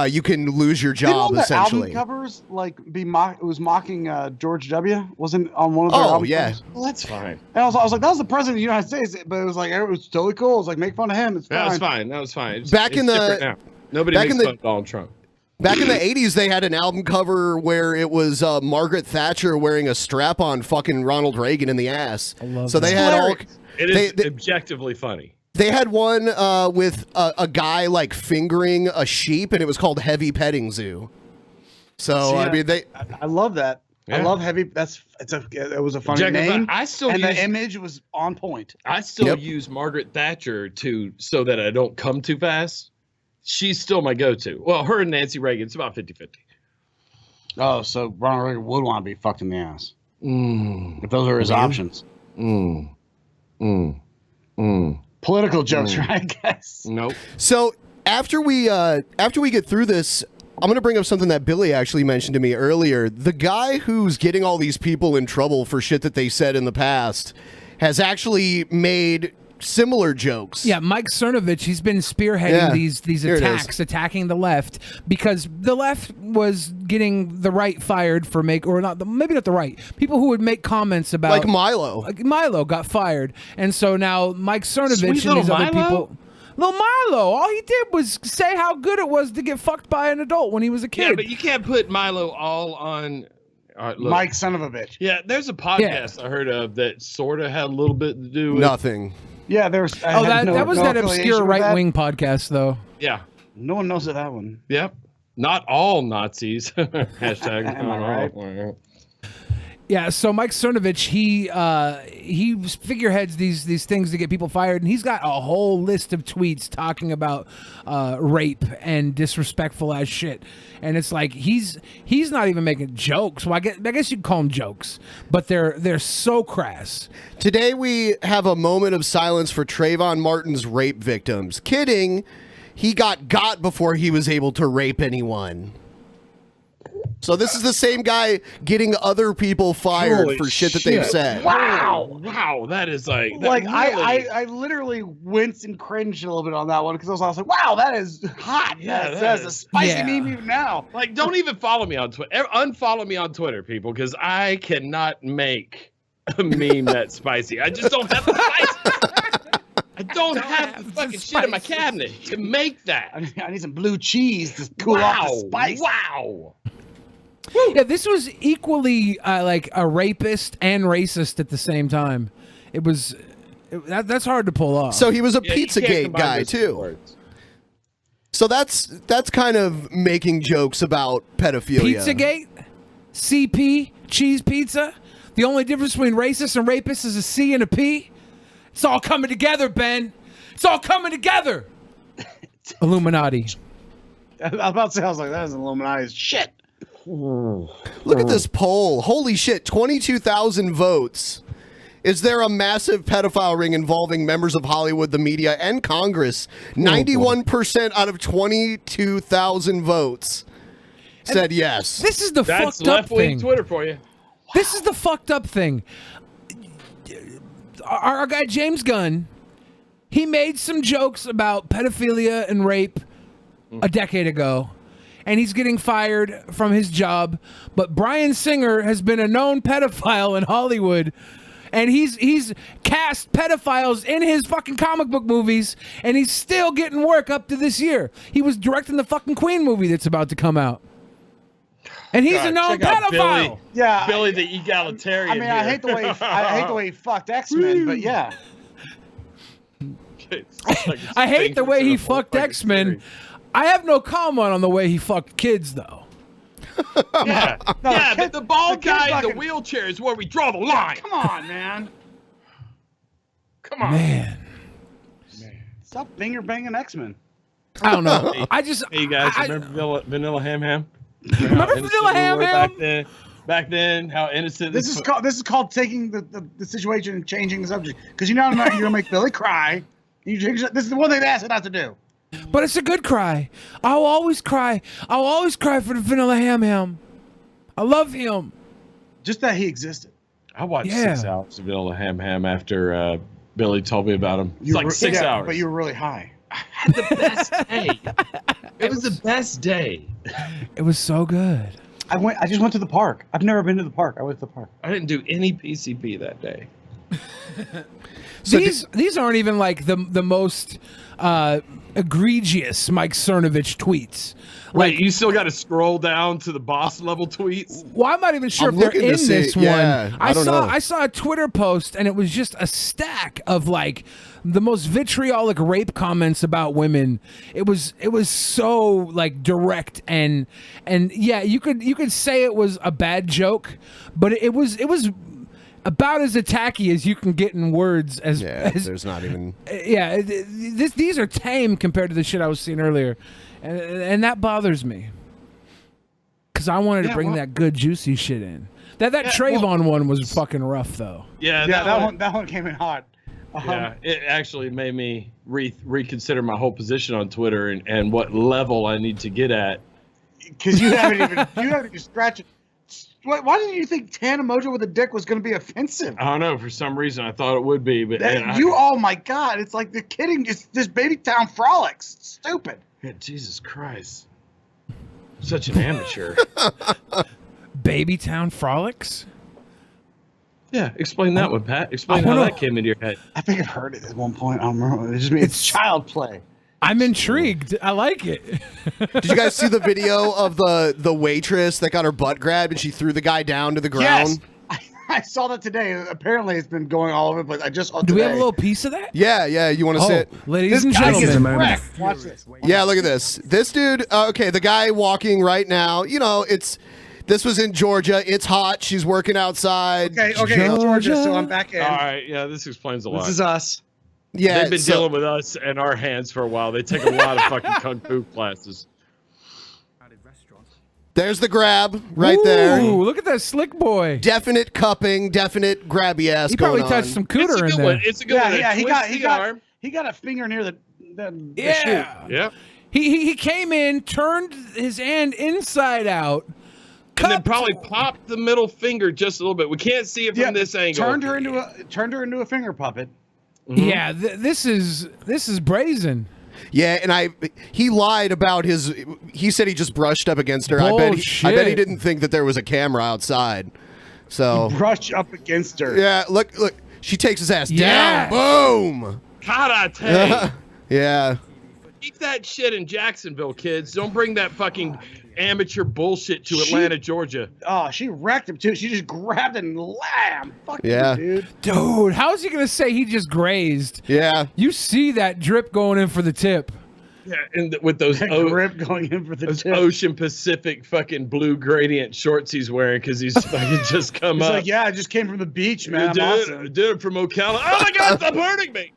You can lose your job essentially. Album covers it was mocking George W. Wasn't on one of their album covers? Well, that's fine. And I was like, that was the president of the United States, but it was like it was totally cool. It was like make fun of him. It's fine. That was fine. It's different now. Nobody makes fun of Donald Trump. Back in the 80s, they had an album cover where it was Margaret Thatcher wearing a strap-on fucking Ronald Reagan in the ass. I love so that. they had all. It is objectively funny. They had one with a guy like fingering a sheep, and it was called Heavy Petting Zoo. So I love that. Yeah. I love Heavy. It was a funny name. The image was on point. I still use Margaret Thatcher so that I don't come too fast. She's still my go-to. Well, her and Nancy Reagan, it's about 50-50. Oh, so Ronald Reagan would want to be fucked in the ass. If those are his options. Political jokes, right? I guess. Nope. So after we get through this, I'm going to bring up something that Billy actually mentioned to me earlier. The guy who's getting all these people in trouble for shit that they said in the past has actually made similar jokes. Yeah, Mike Cernovich, he's been spearheading these attacks, attacking the left, because the left was getting the right fired for maybe not the right. People who would make comments about like Milo. Milo got fired. And so now Mike Cernovich and these other people. Little Milo, all he did was say how good it was to get fucked by an adult when he was a kid. Yeah, but you can't put Milo all on Mike, son of a bitch. Yeah, there's a podcast I heard of that sort of had a little bit to do with nothing. Yeah, there's. That was that obscure right-wing podcast, though. Yeah, no one knows of that one. Yep, not all Nazis. Hashtag. Am I right? Yeah, so Mike Cernovich, he figureheads these things to get people fired, and he's got a whole list of tweets talking about rape and disrespectful as shit. And it's like he's not even making jokes. Well, I guess you'd call them jokes, but they're so crass. Today we have a moment of silence for Trayvon Martin's rape victims. Kidding, he got before he was able to rape anyone. So this is the same guy getting other people fired for shit that they've said. Wow, that is like really... I literally winced and cringed a little bit on that one because I was like, wow, that is hot. Yeah, that's a spicy meme even now. Like, don't even follow me on Twitter. Unfollow me on Twitter, people, because I cannot make a meme that's spicy. I just don't have the spice. I don't have the fucking shit in my cabinet to make that. I need some blue cheese to cool off the spice. Wow. Yeah, this was equally like a rapist and racist at the same time. That's hard to pull off. So he was a Yeah, you can't Pizzagate combine guy those too. words. So that's kind of making jokes about pedophilia. Pizzagate, CP, cheese pizza. The only difference between racist and rapist is a C and a P. It's all coming together, Ben. It's all coming together. Illuminati. I was about to say, I was like, that is Illuminati shit. Look at this poll. Holy shit, 22,000 votes. Is there a massive pedophile ring involving members of Hollywood, the media, and Congress? 91% out of 22,000 votes said yes. This is the That's fucked up left-wing thing. Twitter for you. This is the fucked up thing. Our guy James Gunn, he made some jokes about pedophilia and rape a decade ago, and he's getting fired from his job. But Bryan Singer has been a known pedophile in Hollywood, and he's cast pedophiles in his fucking comic book movies, and he's still getting work up to this year. He was directing the fucking Queen movie that's about to come out. And he's a known check out pedophile. Yeah, Billy the egalitarian. I mean, I hate the way he fucked X-Men, but yeah. I hate the way he fucked X-Men. I have no comment on the way he fucked kids, though. Yeah, No, yeah, the kid- but the bald the kid guy in the fucking- wheelchair is where we draw the line. Come on, man. Come on. Man, Stop finger banging X-Men. I don't know. I just Hey, you guys, I- remember Vanilla Ham Ham? Remember Vanilla Ham Ham? Back then, how innocent This is called taking the situation and changing the subject. Because you know you're gonna make Billy cry. This is the one thing they asked him not to do. But it's a good cry. I'll always cry. I'll always cry for the Vanilla Ham Ham. I love him. Just that he existed. I watched Yeah. 6 hours of Vanilla Ham Ham after Billy told me about him. It's You like were- 6 yeah, hours. but you were really high. had the best day. It was the best day. It was so good. I just went to the park. I've never been to the park. I went to the park. I didn't do any PCP that day. So these aren't even like the most egregious Mike Cernovich tweets. Like you still got to scroll down to the boss level tweets. Well, I'm not even sure I'm if they're looking to in see- this yeah, one. I don't know. I saw a Twitter post, and it was just a stack of like the most vitriolic rape comments about women. It was so like direct and yeah, you could say it was a bad joke, but it was about as attacky as you can get in words. There's not even. Yeah, these are tame compared to the shit I was seeing earlier, and that bothers me because I wanted to bring that good juicy shit in. That Trayvon one was fucking rough though. Yeah, that one came in hot. Yeah, it actually made me reconsider my whole position on Twitter and what level I need to get at. Because you haven't even scratched it. Why did you think Tana Mojo with a dick was going to be offensive? I don't know. For some reason, I thought it would be, but oh my god! It's like the kidding. It's this Baby Town Frolics. It's stupid. Yeah, Jesus Christ! Such an amateur. Baby Town Frolics. Yeah, explain that one, Pat. Explain how that came into your head. I think I've heard it at one point. I don't remember. It's child play. I'm intrigued. I like it. Did you guys see the video of the waitress that got her butt grabbed and she threw the guy down to the ground? Yes, I saw that today. Apparently, it's been going all over, but I just saw it Do we have a today. little piece of that? Yeah. You want to see it? Ladies and This guy gets gentlemen. wrecked. Watch this. Yeah, look at this. This dude. Okay, the guy walking right now. You know, this was in Georgia. It's hot. She's working outside. Okay, Georgia. So I'm back in. All right, yeah, this explains a lot. This is us. Yeah, They've been dealing with us and our hands for a while. They take a lot of fucking kung fu classes. There's the grab right there. Ooh, look at that slick boy. Definite cupping, definite grabby ass. He probably going touched on. some It's cooter a in good there. one. It's a good one. Yeah, Arm. he got a finger near the Yeah. Yeah. He came in, turned his hand inside out, And then cupped- probably popped the middle finger just a little bit. We can't see it from this angle. Turned her into a finger puppet. Yeah, this is brazen. Yeah, and he lied about his. He said he just brushed up against her. I bet he Bullshit. didn't think that there was a camera outside. So Brush up against her. yeah, look, she takes his ass Yes. down. Boom. Karate. Yeah. Keep that shit in Jacksonville, kids. Don't bring that fucking amateur bullshit to Atlanta, Georgia. Oh, she wrecked him too. She just grabbed it and lamb. Fuck Yeah. you, dude. Dude, how is he gonna say he just grazed? Yeah. You see that drip going in for the tip. Yeah, and with those grip going in for the those tip. Ocean Pacific fucking blue gradient shorts he's wearing because he's fucking just come He's up. like, yeah, I just came from the beach, man. I'm Dude, awesome. dude from Ocala. Oh my God, stop hurting me.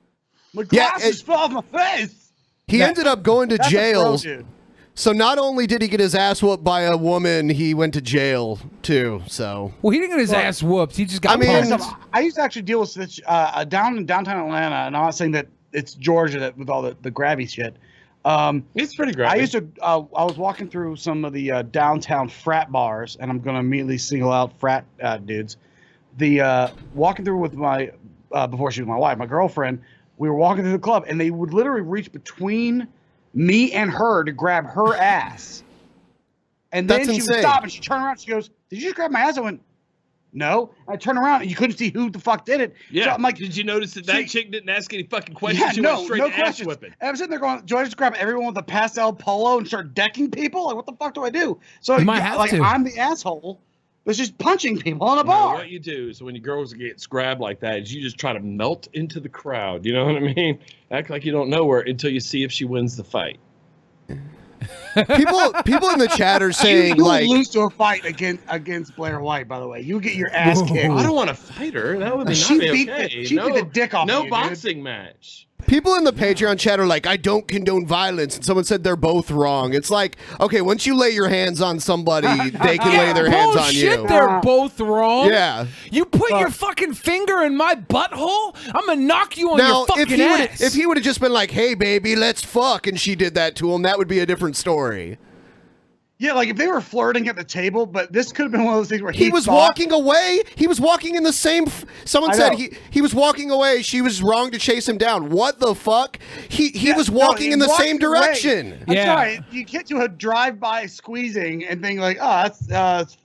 My glasses fell off my face. He ended up going to That's a pro, jail. dude. So not only did he get his ass whooped by a woman, he went to jail too. So Well, he didn't get his ass whooped. He just got punked. I used to actually deal with this down in downtown Atlanta, and I'm not saying that it's Georgia that with all the grabby shit. It's pretty grabby. I used to. I was walking through some of the downtown frat bars, and I'm going to immediately single out frat dudes. The walking through with my before she was my wife, my girlfriend. We were walking through the club, and they would literally reach between me and her to grab her ass. And then That's she would insane. stop, and she turned around. She goes, "Did you just grab my ass?" I went, "No." I turned around, and you couldn't see who the fuck did it. Yeah. So I'm like, did you notice that she- chick didn't ask any fucking questions? yeah, She no, went straight no to ass questions. whipping. And I'm sitting there going, do I just grab everyone with a pastel polo and start decking people? Like, what the fuck do I do? So, You might have like, to. I'm the asshole that's just punching people in a No, bar. what you do is when your girls get grabbed like that, is you just try to melt into the crowd. You know what I mean? Act like you don't know her until you see if she wins the fight. people in the chat are saying you like, lose to a fight against Blair White, by the way. You get your ass kicked. I don't want to fight her. That would be She not be beat okay. the- she beat the dick off No of you, dude. boxing match. people in the Patreon chat are like, I don't condone violence, and someone said they're both wrong. It's like, okay, once you lay your hands on somebody, they can lay their hands on Bullshit, you. they're both wrong. Yeah. You put your fucking finger in my butthole, I'm gonna knock you on Now, your fucking ass. if he would have just been like, "Hey, baby, let's fuck," and she did that to him, that would be a different story. Yeah, like if they were flirting at the table, but this could have been one of those things where He was thought- walking away. He was walking in the same. Someone I said know. he was walking away. She was wrong to chase him down. What the fuck? He was walking in the same direction. I'm sorry. You get to a drive-by squeezing and think like, oh,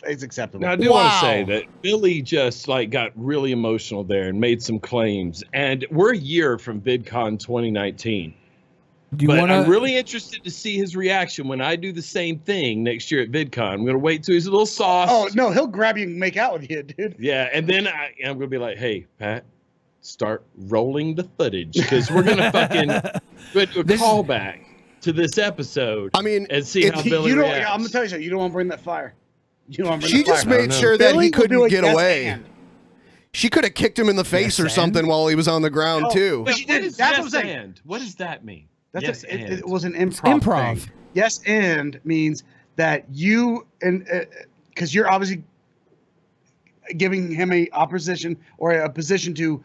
it's acceptable. Now, I do want to say that Billy just like got really emotional there and made some claims, and we're a year from VidCon 2019. Do you But wanna- I'm really interested to see his reaction when I do the same thing next year at VidCon. I'm going to wait till he's a little soft. Oh no, he'll grab you and make out with you, dude. Yeah, and then I'm going to be like, hey, Pat, start rolling the footage because we're going to fucking do a callback to this episode. I mean, and see how Billy you don't. reacts. I'm gonna tell you something. You don't want to bring that fire. You don't want to bring She the fire. just made sure that Billy he will do couldn't a get yes away. and. She could have kicked him in the face or something while he was on the ground too. But she What didn't. is That's yes what I'm saying. and? What does that mean? That's yes, it was an improv. Thing. Yes, and means that you and because you're obviously giving him a opposition or a position to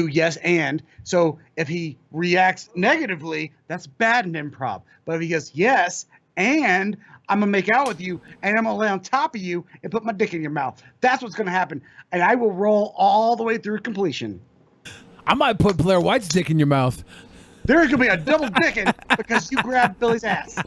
yes and. So if he reacts negatively, that's bad in improv. But if he goes yes and I'm gonna make out with you and I'm gonna lay on top of you and put my dick in your mouth, that's what's gonna happen, and I will roll all the way through completion. I might put Blair White's dick in your mouth. There's gonna be a double dicking because you grabbed Billy's ass.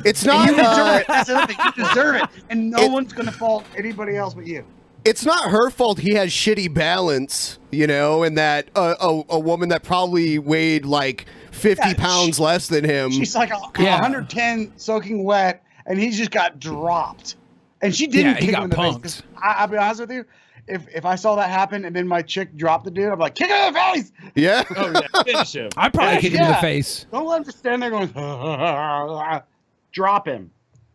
It's not. You deserve it. That's the other thing. You deserve it, and no one's gonna fault anybody else but you. It's not her fault he has shitty balance, you know, and that a woman that probably weighed like 50 pounds less than him. She's like 110 soaking wet, and he just got dropped. And she didn't kick him in the face. 'Cause I'll be honest with you. If I saw that happen and then my chick dropped the dude, I'm like, kick him in the face. Yeah. Oh yeah, finish him. I'd probably kick him in the face. Don't let him just stand there going. Drop him.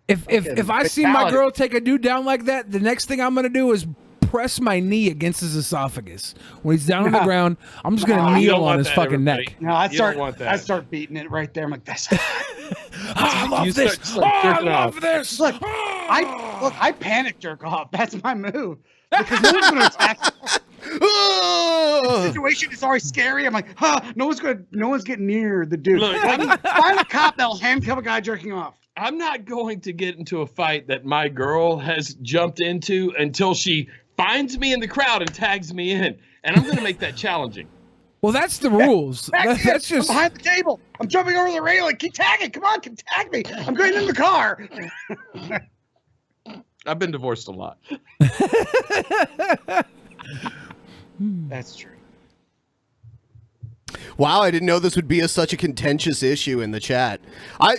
If I see my girl take a dude down like that, the next thing I'm gonna do is press my knee against his esophagus. When he's down on the ground, I'm just gonna kneel on his fucking neck. No, I start beating it right there. I'm like, that's. I love this. I love this. Look, I panic jerk off. That's my move. Because no one's gonna attack. The situation is already scary. I'm like, no one's getting near the dude. Look, Find a cop that'll handcuff a guy jerking off. I'm not going to get into a fight that my girl has jumped into until she finds me in the crowd and tags me in, and I'm going to make that challenging. Well, that's the rules. That's just I'm behind the table. I'm jumping over the railing. Keep tagging. Come on, tag me. I'm going in the car. I've been divorced a lot. That's true. Wow, I didn't know this would be such a contentious issue in the chat.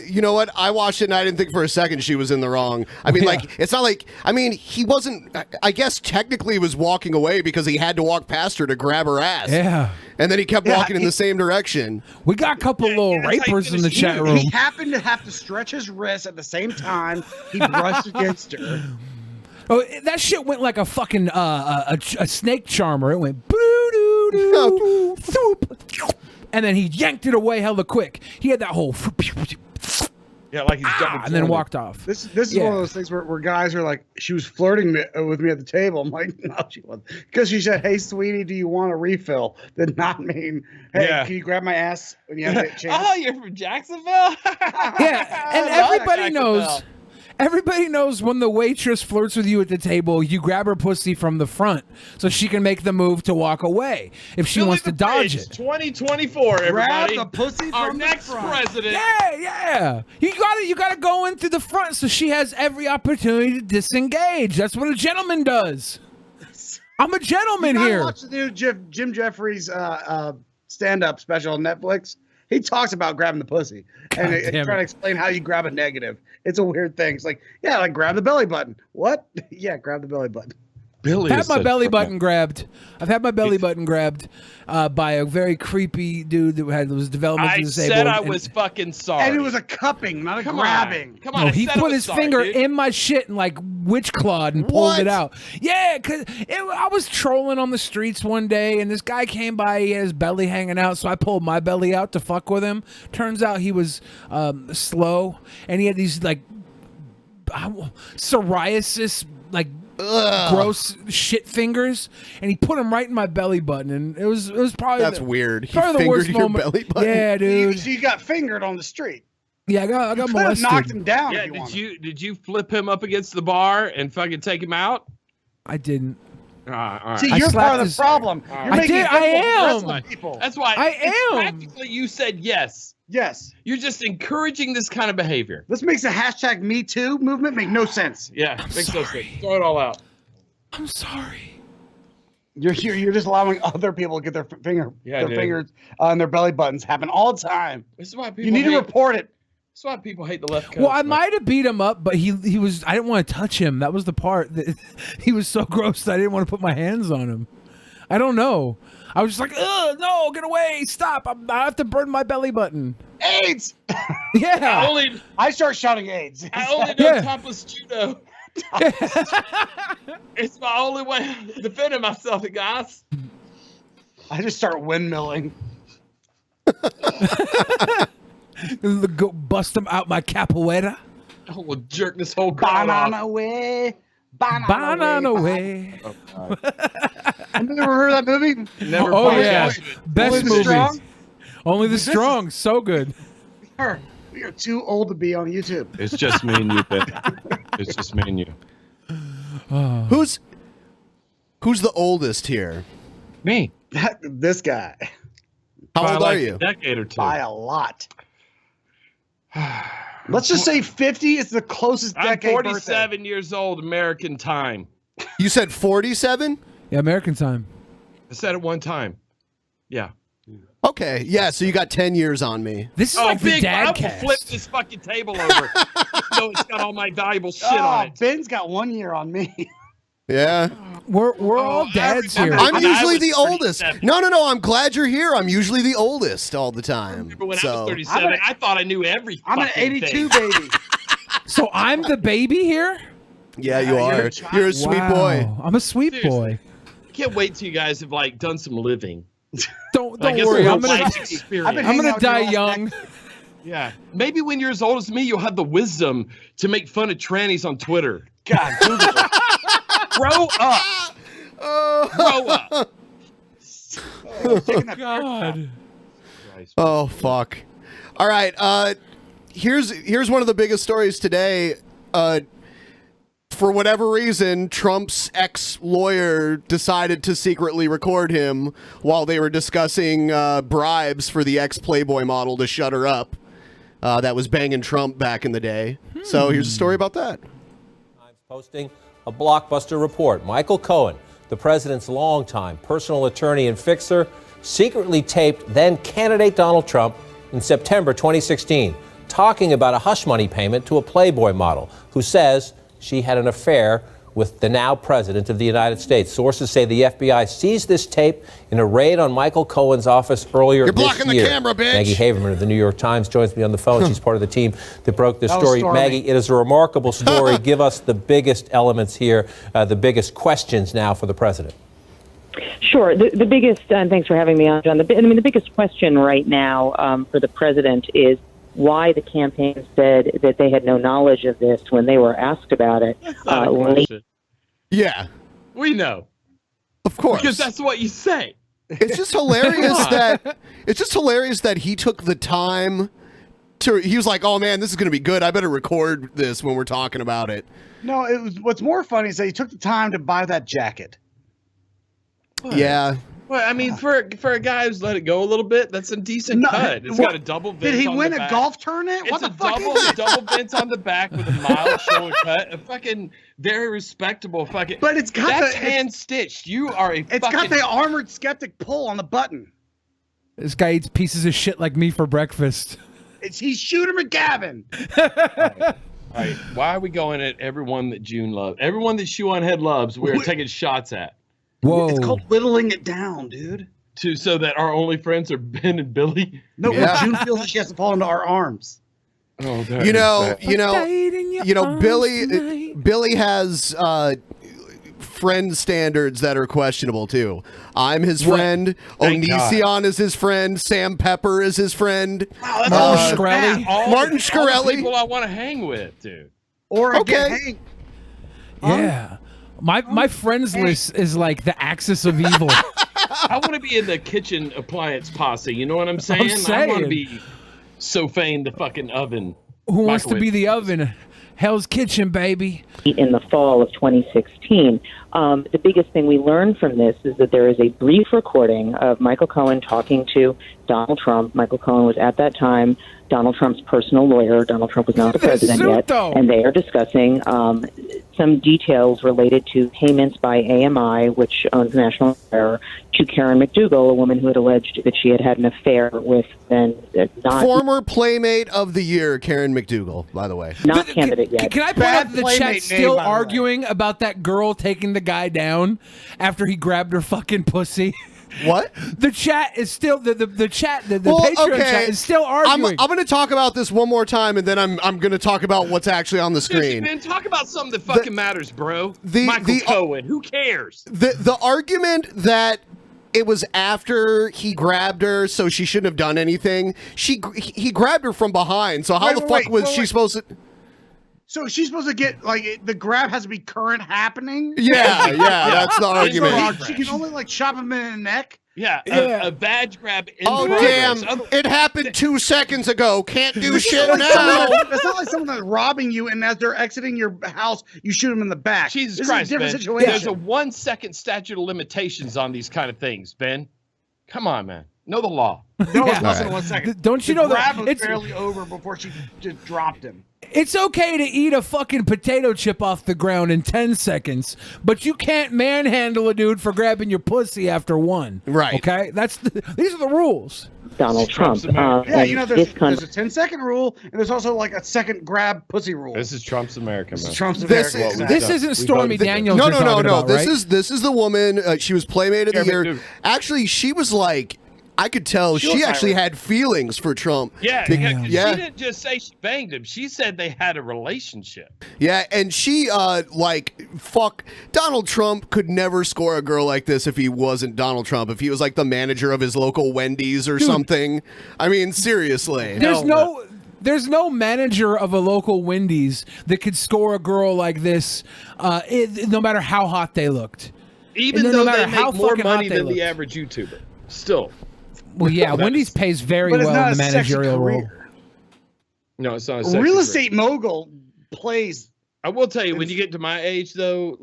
You know what? I watched it and I didn't think for a second she was in the wrong. I mean, like, it's not like, I mean, he wasn't, I guess technically he was walking away because he had to walk past her to grab her ass. Yeah. And then he kept walking in the same direction. We got a couple little rapers in the chat room. He happened to have to stretch his wrist at the same time he brushed against her. Oh, that shit went like a fucking a snake charmer. It went boo-doo-doo, thoop, and then he yanked it away hella quick. He had that whole yeah, like he's double and then walked off. This is one of those things where guys are like, she was flirting with me at the table. I'm like, no, she wasn't, because she said, "Hey, sweetie, do you want a refill?" Did not mean, "Hey, can you grab my ass when you have a chance?" Oh, you're from Jacksonville? Yeah, and everybody knows. Everybody knows when the waitress flirts with you at the table, you grab her pussy from the front so she can make the move to walk away if she wants to dodge it. 2024, everybody. Grab the pussy Our from next the front. president. Yeah. You gotta go in through the front so she has every opportunity to disengage. That's what a gentleman does. I'm a gentleman here. Watch the new Jim Jeffries stand-up special on Netflix. He talks about grabbing the pussy and trying to explain how you grab a negative. It's a weird thing. It's like, yeah, like grab the belly button. What? Yeah, grab the belly button. I've had my belly button grabbed. I've had my belly button grabbed by a very creepy dude that was developmentally disabled. I said I was fucking sorry. And it was a cupping, not a grabbing. Come on. No, he put his finger in my shit and like witch clawed and pulled it out. Yeah, because I was trolling on the streets one day and this guy came by. He had his belly hanging out, so I pulled my belly out to fuck with him. Turns out he was slow and he had these like psoriasis, like gross shit fingers, and he put them right in my belly button, and it was probably weird. He probably the fingered worst your moment. belly button? Yeah, dude. So you got fingered on the street. Yeah, I got You could have molested. knocked him down. Yeah, if you wanted. did you flip him up against the bar and fucking take him out? I didn't. All right. See, I you're slapped part of his- the problem. You're I making did. it I difficult for am. wrestling people. That's why practically you said yes. Yes. You're just encouraging this kind of behavior. This makes the hashtag Me Too movement make no sense. Yeah, makes no sense. Throw it all out. I'm sorry. You're just allowing other people to get their dude. fingers on their belly buttons happen all the time. This is why people You need to report it. That's why people hate the left coast. Well, I might have beat him up, but he was. I didn't want to touch him. That was the part that he was so gross that I didn't want to put my hands on him. I don't know. I was just like, ugh, no, get away, stop! I have to burn my belly button. AIDS. Yeah. I start shouting AIDS. I only know topless judo. It's my only way of defending myself, guys. I just start windmilling. Go bust him out my capoeira. I will jerk this whole crowd Banana off. way. Banana way. I've never heard of that movie. Never Oh watched yeah, it. best Only the movie. Strong? Only the strong. So good. We are too old to be on YouTube. It's just me and you, Ben. It's just me and you. Who's the oldest here? Me. This guy. How old like are you? A decade or two. By a lot. Let's just say 50 is the closest I'm decade 47 years old, American time. You said 47? Yeah, American time. I said it one time. Yeah. Okay, yeah, so you got 10 years on me. This is like the big! I dad will cast. flip this fucking table over. So it's got all my valuable shit birthday. on it. Ben's got 1 year on me. Yeah. We're all dads here. I'm And I usually was the oldest. 37. No, I'm glad you're here. I'm usually the oldest all the time. But when I So was 37, I thought I knew every I'm an fucking 82 thing. baby. So I'm the baby here. yeah, you you're are. a child. You're a sweet boy. Wow, I'm a sweet Seriously. boy. I can't wait till you guys have like done some living. Don't Like, it's worry. a I'm gonna life experience. I've been I'm gonna hanging out die with you all young. Yeah. Maybe when you're as old as me, you'll have the wisdom to make fun of trannies on Twitter. God, Google it. Grow up. Grow up. Taking that God. Oh fuck. All right, here's one of the biggest stories today. For whatever reason, Trump's ex-lawyer decided to secretly record him while they were discussing bribes for the ex-Playboy model to shut her up. That was banging Trump back in the day. So here's a story about that. Posting a blockbuster report. Michael Cohen, the president's longtime personal attorney and fixer, secretly taped then candidate Donald Trump in September 2016, talking about a hush money payment to a Playboy model who says she had an affair with the now president of the United States. Sources say the FBI seized this tape in a raid on Michael Cohen's office earlier this year. You're blocking the camera, bitch. Maggie Haberman of the New York Times joins me on the phone. She's part of the team that broke this story. Maggie, it is a remarkable story. Give us the biggest elements here, the biggest questions now for the president. Sure. The biggest, and thanks for having me on, John. The biggest question right now for the president is why the campaign said that they had no knowledge of this when they were asked about it. Yeah. We know. Of course. Because that's what you say. It's just hilarious that he took the time he was like, oh man, this is going to be good. I better record this when we're talking about it. No, what's more funny is that he took the time to buy that jacket. What? Yeah. Well, I mean, for a guy who's let it go a little bit, that's a decent cut. It's got a double vent. Did he on win the a back. golf tournament? It's What the a fuck double, is it? double vent on the back with a mild shoulder cut. A fucking very respectable fucking. But it's got that's the hand stitched. You are a. It's got the armored skeptic pull on the button. This guy eats pieces of shit like me for breakfast. He's Shooter McGavin. All right. Why are we going at everyone that June loves? Everyone that Shoe on Head loves, we're taking shots at. Whoa. It's called whittling it down, dude. So that our only friends are Ben and Billy. No, June feels like she has to fall into our arms. Oh, Billy has friend standards that are questionable too. I'm his friend. Onision is his friend. Sam Pepper is his friend. Wow, that's Martin Shkreli. All the people I want to hang with, dude. Or get hanged. Yeah. My friends list is like the axis of evil. I want to be in the kitchen appliance posse. You know what I'm saying? I want to be SoFain the fucking oven. Who wants to be the oven? Hell's Kitchen, baby. In the fall of 2016, the biggest thing we learned from this is that there is a brief recording of Michael Cohen talking to Donald Trump. Michael Cohen was at that time Donald Trump's personal lawyer. Donald Trump was not the president yet. And they are discussing some details related to payments by AMI, which owns National Affair, to Karen McDougal, a woman who had alleged that she had had an affair with former Playmate of the Year, Karen McDougal, by the way. Not candidate yet. Can I point out that the chat's still arguing about that girl taking the guy down after he grabbed her fucking pussy? What? The chat is still the Patreon chat is still arguing. I'm going to talk about this one more time, and then I'm going to talk about what's actually on the screen. Man, talk about something that fucking matters, bro. Michael Cohen, who cares? The argument that it was after he grabbed her, so she shouldn't have done anything. He grabbed her from behind, so how the fuck was she supposed to? So she's supposed to get, the grab has to be current happening? Yeah, that's the argument. She can only, chop him in the neck? Yeah, a badge grab in progress. Damn, it happened 2 seconds ago. Can't do shit now. It's not like someone that's robbing you, and as they're exiting your house, you shoot them in the back. Jesus is Christ, a different Ben. situation. There's a 1 second statute of limitations on these kind of things, Ben. Come on, man. Know the law. No, it wasn't 1 second. Don't you know that grab was barely over before she just dropped him. It's okay to eat a fucking potato chip off the ground in 10 seconds, but you can't manhandle a dude for grabbing your pussy after one. Right. Okay? These are the rules. Donald Trump. There's a 10-second rule, and there's also a second grab pussy rule. This is Trump's America, man. This is Trump's America. This isn't Stormy Daniels. No. About, This right? is the woman. She was Playmate of the Year. Actually, she was I could tell she actually had feelings for Trump. Yeah. She didn't just say she banged him. She said they had a relationship. Yeah, and she, fuck, Donald Trump could never score a girl like this if he wasn't Donald Trump. If he was the manager of his local Wendy's or something. I mean, seriously. There's no manager of a local Wendy's that could score a girl like this, no matter how hot they looked. Even though they make more money than the average YouTuber. Still. Well, yeah, Wendy's pays very well in the managerial role. No, it's not a sexy real career. estate mogul plays. I will tell you, when you get to my age, though,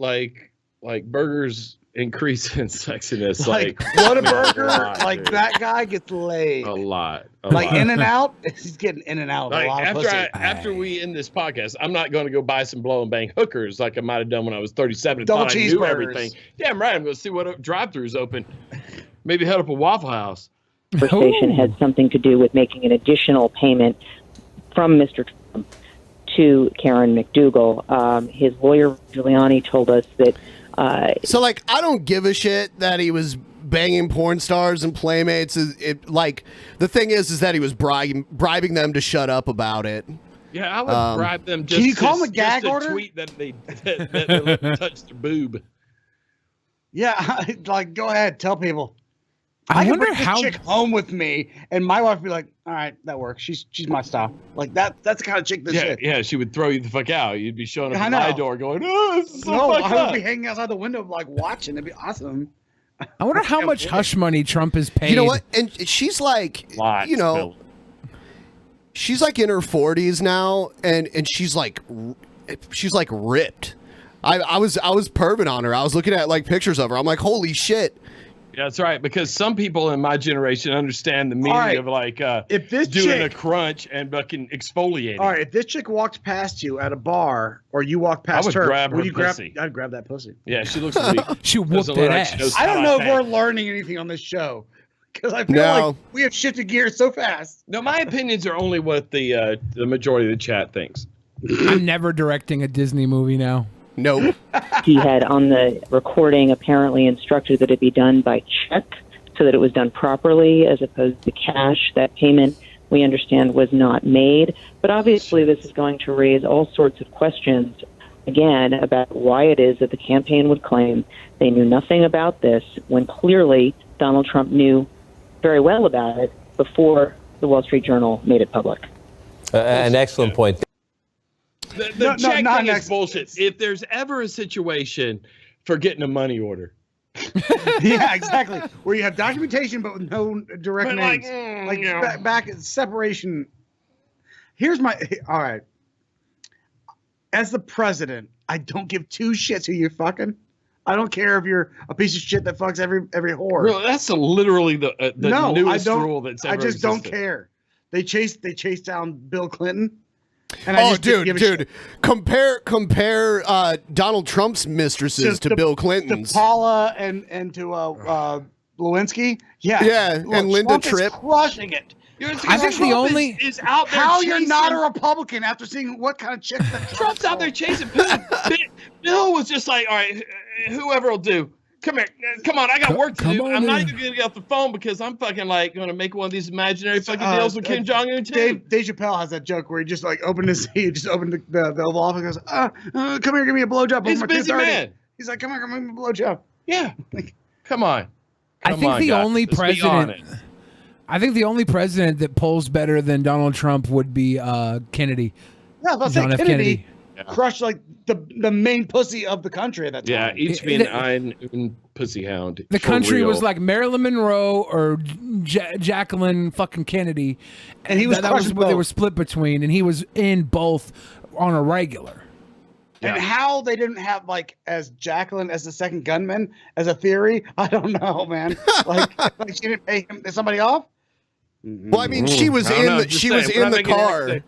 burgers increase in sexiness. Whataburger, that guy gets laid. A lot. In-N-Out, he's getting in and out of a lot of pussy. After we end this podcast, I'm not going to go buy some blow and bang hookers like I might have done when I was 37 and Double thought I knew cheeseburgers. everything. Damn right, I'm going to see what drive-throughs open. Maybe head up a Waffle House. Conversation had something to do with making an additional payment from Mr. Trump to Karen McDougal. His lawyer, Giuliani, told us that... So, like, I don't give a shit that he was banging porn stars and playmates. The thing is that he was bribing them to shut up about it. Yeah, I would bribe them just, can you call him a just gag to order? tweet that they touched their boob. Yeah, like, go ahead, tell people. I can wonder bring this how chick home with me, and my wife would be like, "All right, that works. She's my style." Like that's the kind of chick this is. Yeah, she would throw you the fuck out. You'd be showing up I at know. my door going, "Oh, this is so No, fucked I up." would be hanging outside the window, like watching. It'd be awesome. I wonder how much hush money Trump has paid. You know what? And she's like, Lots, you know, Bill. she's like in her 40s now, and she's like ripped. I was perving on her. I was looking at like pictures of her. I'm like, holy shit. Yeah, that's right. Because some people in my generation understand the meaning right. of like If this doing chick- a crunch and fucking exfoliating. All right, if this chick walked past you at a bar, or you walk past would her, grab her would you pussy. I'd grab that pussy. Yeah, she looks weak. She whooped Doesn't look that like ass. she knows I don't how know to if we're think. learning anything on this show because I feel No. like we have shifted gears so fast. No, my opinions are only what the majority of the chat thinks. I'm never directing a Disney movie now. Nope. He had on the recording apparently instructed that it be done by check so that it was done properly as opposed to cash. That payment, we understand, was not made. But obviously this is going to raise all sorts of questions, again, about why it is that the campaign would claim they knew nothing about this when clearly Donald Trump knew very well about it before the Wall Street Journal made it public. An excellent point. The check not thing is next- bullshit. If there's ever a situation for getting a money order, Yeah, exactly. Where you have documentation but with no direct But like, names. Like, you know. back at separation. Here's my all right. As the president, I don't give two shits who you're fucking. I don't care if you're a piece of shit that fucks every whore. really, that's literally the No, newest I don't. rule that's ever I just don't existed. care. They chased down Bill Clinton. And I Oh, just didn't give a dude! shit. Compare Donald Trump's mistresses to Bill Clinton's. To Paula and to Lewinsky. Yeah, Yeah, and Linda Trump Tripp. is crushing it. I think the only is out there. How you're not a chasing- Republican after seeing what kind of chick that Trump's out there chasing. Bill was just like, all right, whoever will do. Come here, come on. I got work to come do. on I'm not in. even gonna get off the phone because I'm fucking like going to make one of these imaginary fucking deals with Kim Jong Un too. Dave Chappelle has that joke where he just like opened the Oval Office and goes, come here, give me a blowjob. He's over a my busy 2:30. man. He's like, come here, give me a blowjob. Yeah, come on. I Come think on, the guys. only Let's be on president. it. I think the only president that polls better than Donald Trump would be Kennedy. Yeah, I was about to John say F. Kennedy Kennedy. crushed like the main pussy of the country at that time. Yeah, ich bin ein Pussyhound. The For country real. was like Marilyn Monroe or Jacqueline fucking Kennedy, And he was that was crushing what they both. were split between, and he was in both on a regular. And how they didn't have like as Jacqueline as the second gunman as a theory, I don't know, man. Like she didn't pay him somebody off. Well, I mean, she was I don't know, in just she was saying, we're in not the making an car. accident.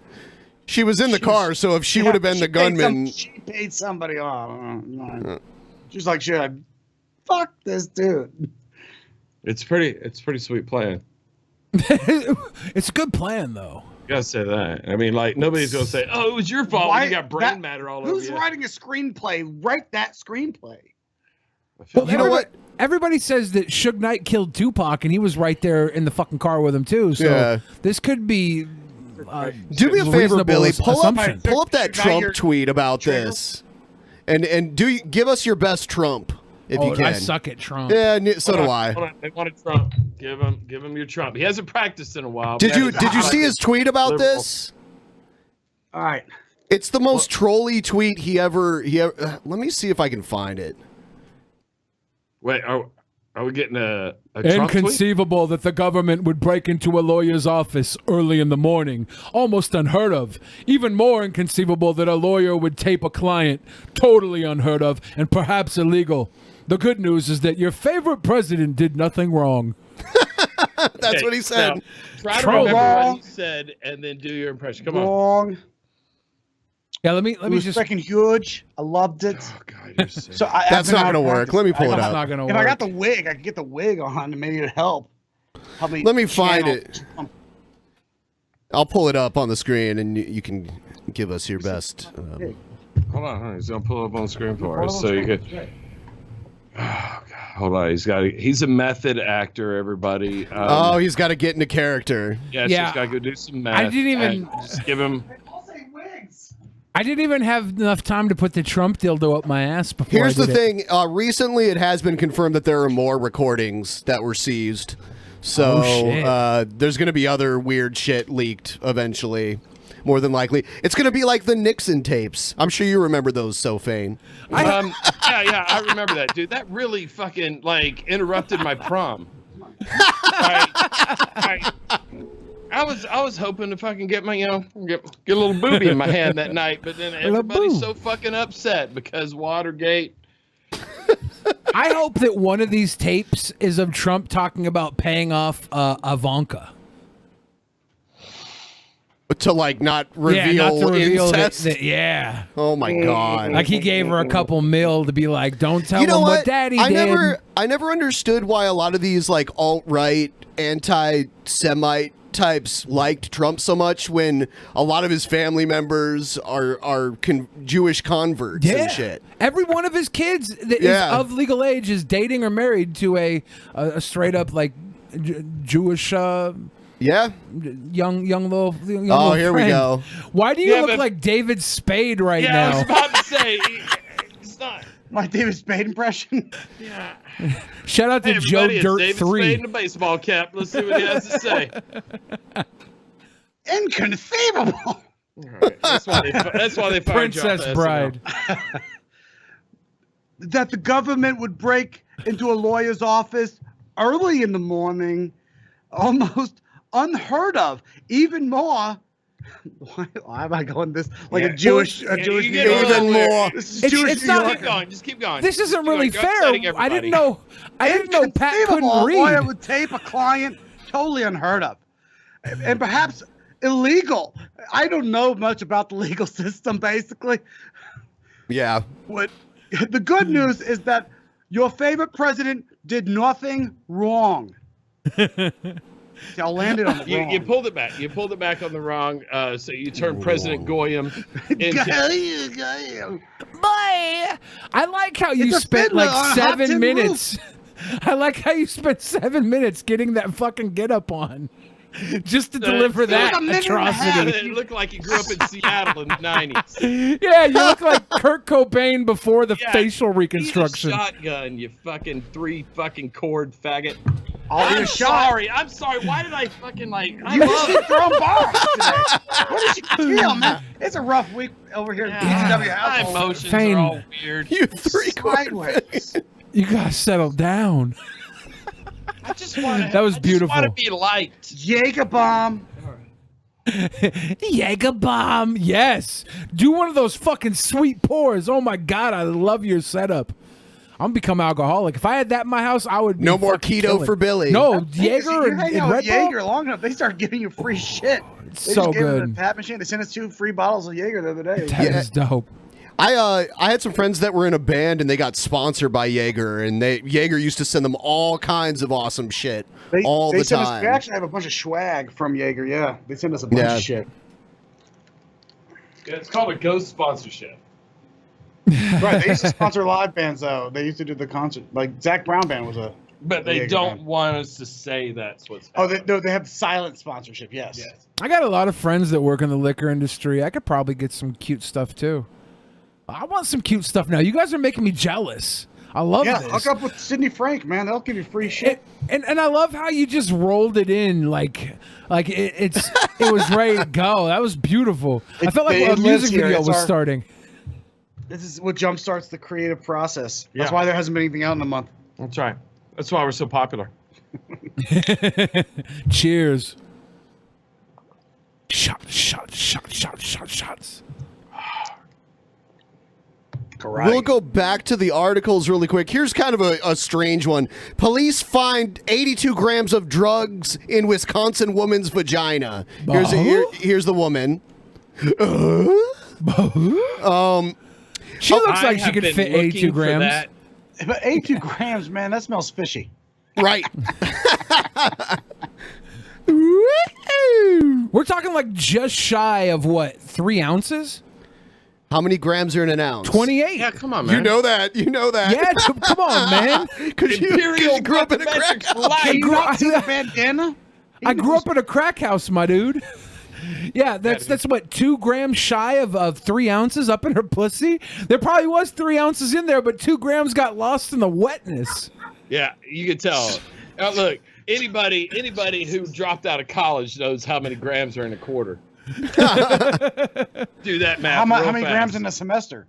She was in the car, so if she would have been the gunman, She paid somebody off. She's like, shit, fuck this dude. It's pretty sweet plan. It's a good plan, though. You gotta say that. I mean, like nobody's gonna say, "Oh, it was your fault. Why- You got brain matter all over Who's you." writing a screenplay? Write that screenplay. Well, you know what? Everybody says that Suge Knight killed Tupac, and he was right there in the fucking car with him too. So Yeah. this could be. do me a favor, reasonable Billy. Pull up assumption. that Now Trump you're- tweet about this, and give us your best Trump if you can. I suck at Trump. Yeah, so do Hold I. on. They wanted Trump. Give him your Trump. He hasn't practiced in a while. Did but you that's- see his tweet about Liberal. this? All right. It's the most trolly tweet he ever. Let me see if I can find it. Wait, are we getting a Trump tweet? Inconceivable that the government would break into a lawyer's office early in the morning. Almost unheard of. Even more inconceivable that a lawyer would tape a client. Totally unheard of and perhaps illegal. The good news is that your favorite president did nothing wrong. That's Okay, what he said. now, try to Troll. remember what he said and then do your impression. Come on. Wrong. Yeah, let me It was just. freaking huge. I loved it. Oh God, you're sick. So That's not gonna work. Let me pull it That's up. not gonna If work. I got the wig, I could get the wig on, and maybe it'd help. Let me find it. I'll pull it up on the screen, and you can give us your best. Hold on, he's gonna pull up on the screen for us, so you could. Oh, God. Hold on, he's a method actor, everybody. He's got to get into character. Yeah, so he's got to go do some math. I didn't even just give him. I didn't even have enough time to put the Trump dildo up my ass before. Here's I the did thing. Recently, it has been confirmed that there are more recordings that were seized. So there's going to be other weird shit leaked eventually. More than likely, it's going to be like the Nixon tapes. I'm sure you remember those, SoFain. Yeah, I remember that, dude. That really fucking like interrupted my prom. I was hoping to fucking get my get a little booby in my hand that night, but then everybody's so fucking upset because Watergate. I hope that one of these tapes is of Trump talking about paying off Ivanka. To like not reveal incest. Yeah. Oh my God. Like he gave her a couple mil to be like, don't tell him what daddy I did. I never understood why a lot of these like alt-right, anti-Semite types liked Trump so much when a lot of his family members are Jewish converts and shit. Every one of his kids that is of legal age is dating or married to a straight up like Jewish young little here we go. Why do you look like David Spade right now? I was about to say it's not my David Spade impression. Yeah. Shout out to Joe Dirt David 3. Spade in a baseball cap. Let's see what he has to say. Inconceivable. Right. That's why they fired Princess John Bride. That the government would break into a lawyer's office early in the morning, almost unheard of. Even more. Why am I going this like a Jewish New Yorker? Even more. This is Jewish it's New not- Yorker. Keep going. Just keep going. This isn't really Go fair. exciting I everybody. didn't know Pat couldn't A lawyer read. would tape a client, totally unheard of, and perhaps illegal. I don't know much about the legal system, basically. Yeah. What the good news is that your favorite president did nothing wrong. Y'all landed on the wrong. You pulled it back. You pulled it back on the wrong. So you turned President Goyam into. Boy, I like how you It's a spent fiddler like on a hot 7 tin minutes. I like how you spent 7 minutes getting that fucking get up on. Just to deliver that a minute and a half. atrocity. It looked like you grew up in Seattle in the 90s. Yeah, you look like Kurt Cobain before the facial reconstruction. Eat a shotgun, you fucking 3 fucking cord faggot. I'm sorry. I'm sorry. Why did I fucking like? You keep throwing bombs today. What did you feel, man? It's a rough week over here at the PCW My household. emotions Fane. are all weird. You three Sideways. You gotta settle down. I just want to. That was beautiful. I just want to be liked. Jaeger bomb. Jaeger bomb, yes. Do one of those fucking sweet pours. Oh my god, I love your setup. I'm gonna become alcoholic. If I had that in my house, I would. No more keto for Billy. No, See, Jaeger you and hang out with Red Bull. Jaeger long enough, they start giving you free shit. They so just gave us good. a tap machine. They sent us 2 free bottles of Jaeger the other day. That is dope. I had some friends that were in a band and they got sponsored by Jaeger, and Jaeger used to send them all kinds of awesome shit all the send time. we actually have a bunch of swag from Jaeger. Yeah, they send us a bunch of shit. Yeah, it's called a ghost sponsorship. Right, they used to sponsor live bands though. They used to do the concert. Like Zach Brown band was a. But they Jaeger don't band. want us to say that's what's. Oh, they have silent sponsorship. Yes. I got a lot of friends that work in the liquor industry. I could probably get some cute stuff too. I want some cute stuff now. You guys are making me jealous. I love Yeah, this. hook up with Sidney Frank, man. They'll give you free shit. And I love how you just rolled it in like it was ready to go. That was beautiful. I felt like It a lives music here. video It's was our- starting. This is what jumpstarts the creative process. That's Yeah. why there hasn't been anything out in a month. That's right. That's why we're so popular. Cheers. Shots. We'll go back to the articles really quick. Here's kind of a strange one. Police find 82 grams of drugs in Wisconsin woman's vagina. Here's the woman. She looks like she could fit 82 grams. That. But 82 grams, man, that smells fishy. Right. We're talking like just shy of what, 3 ounces? How many grams are in an ounce? 28. Yeah, come on, man. You know that. Yeah, come on, man. Because you grew up in a crack house. Bandana? I grew up in a crack house, my dude. Yeah, that's what, 2 grams shy of 3 ounces up in her pussy? There probably was 3 ounces in there, but 2 grams got lost in the wetness. Yeah, you can tell. Look, anybody who dropped out of college knows how many grams are in a quarter. Do that math. How many fast. grams in a semester?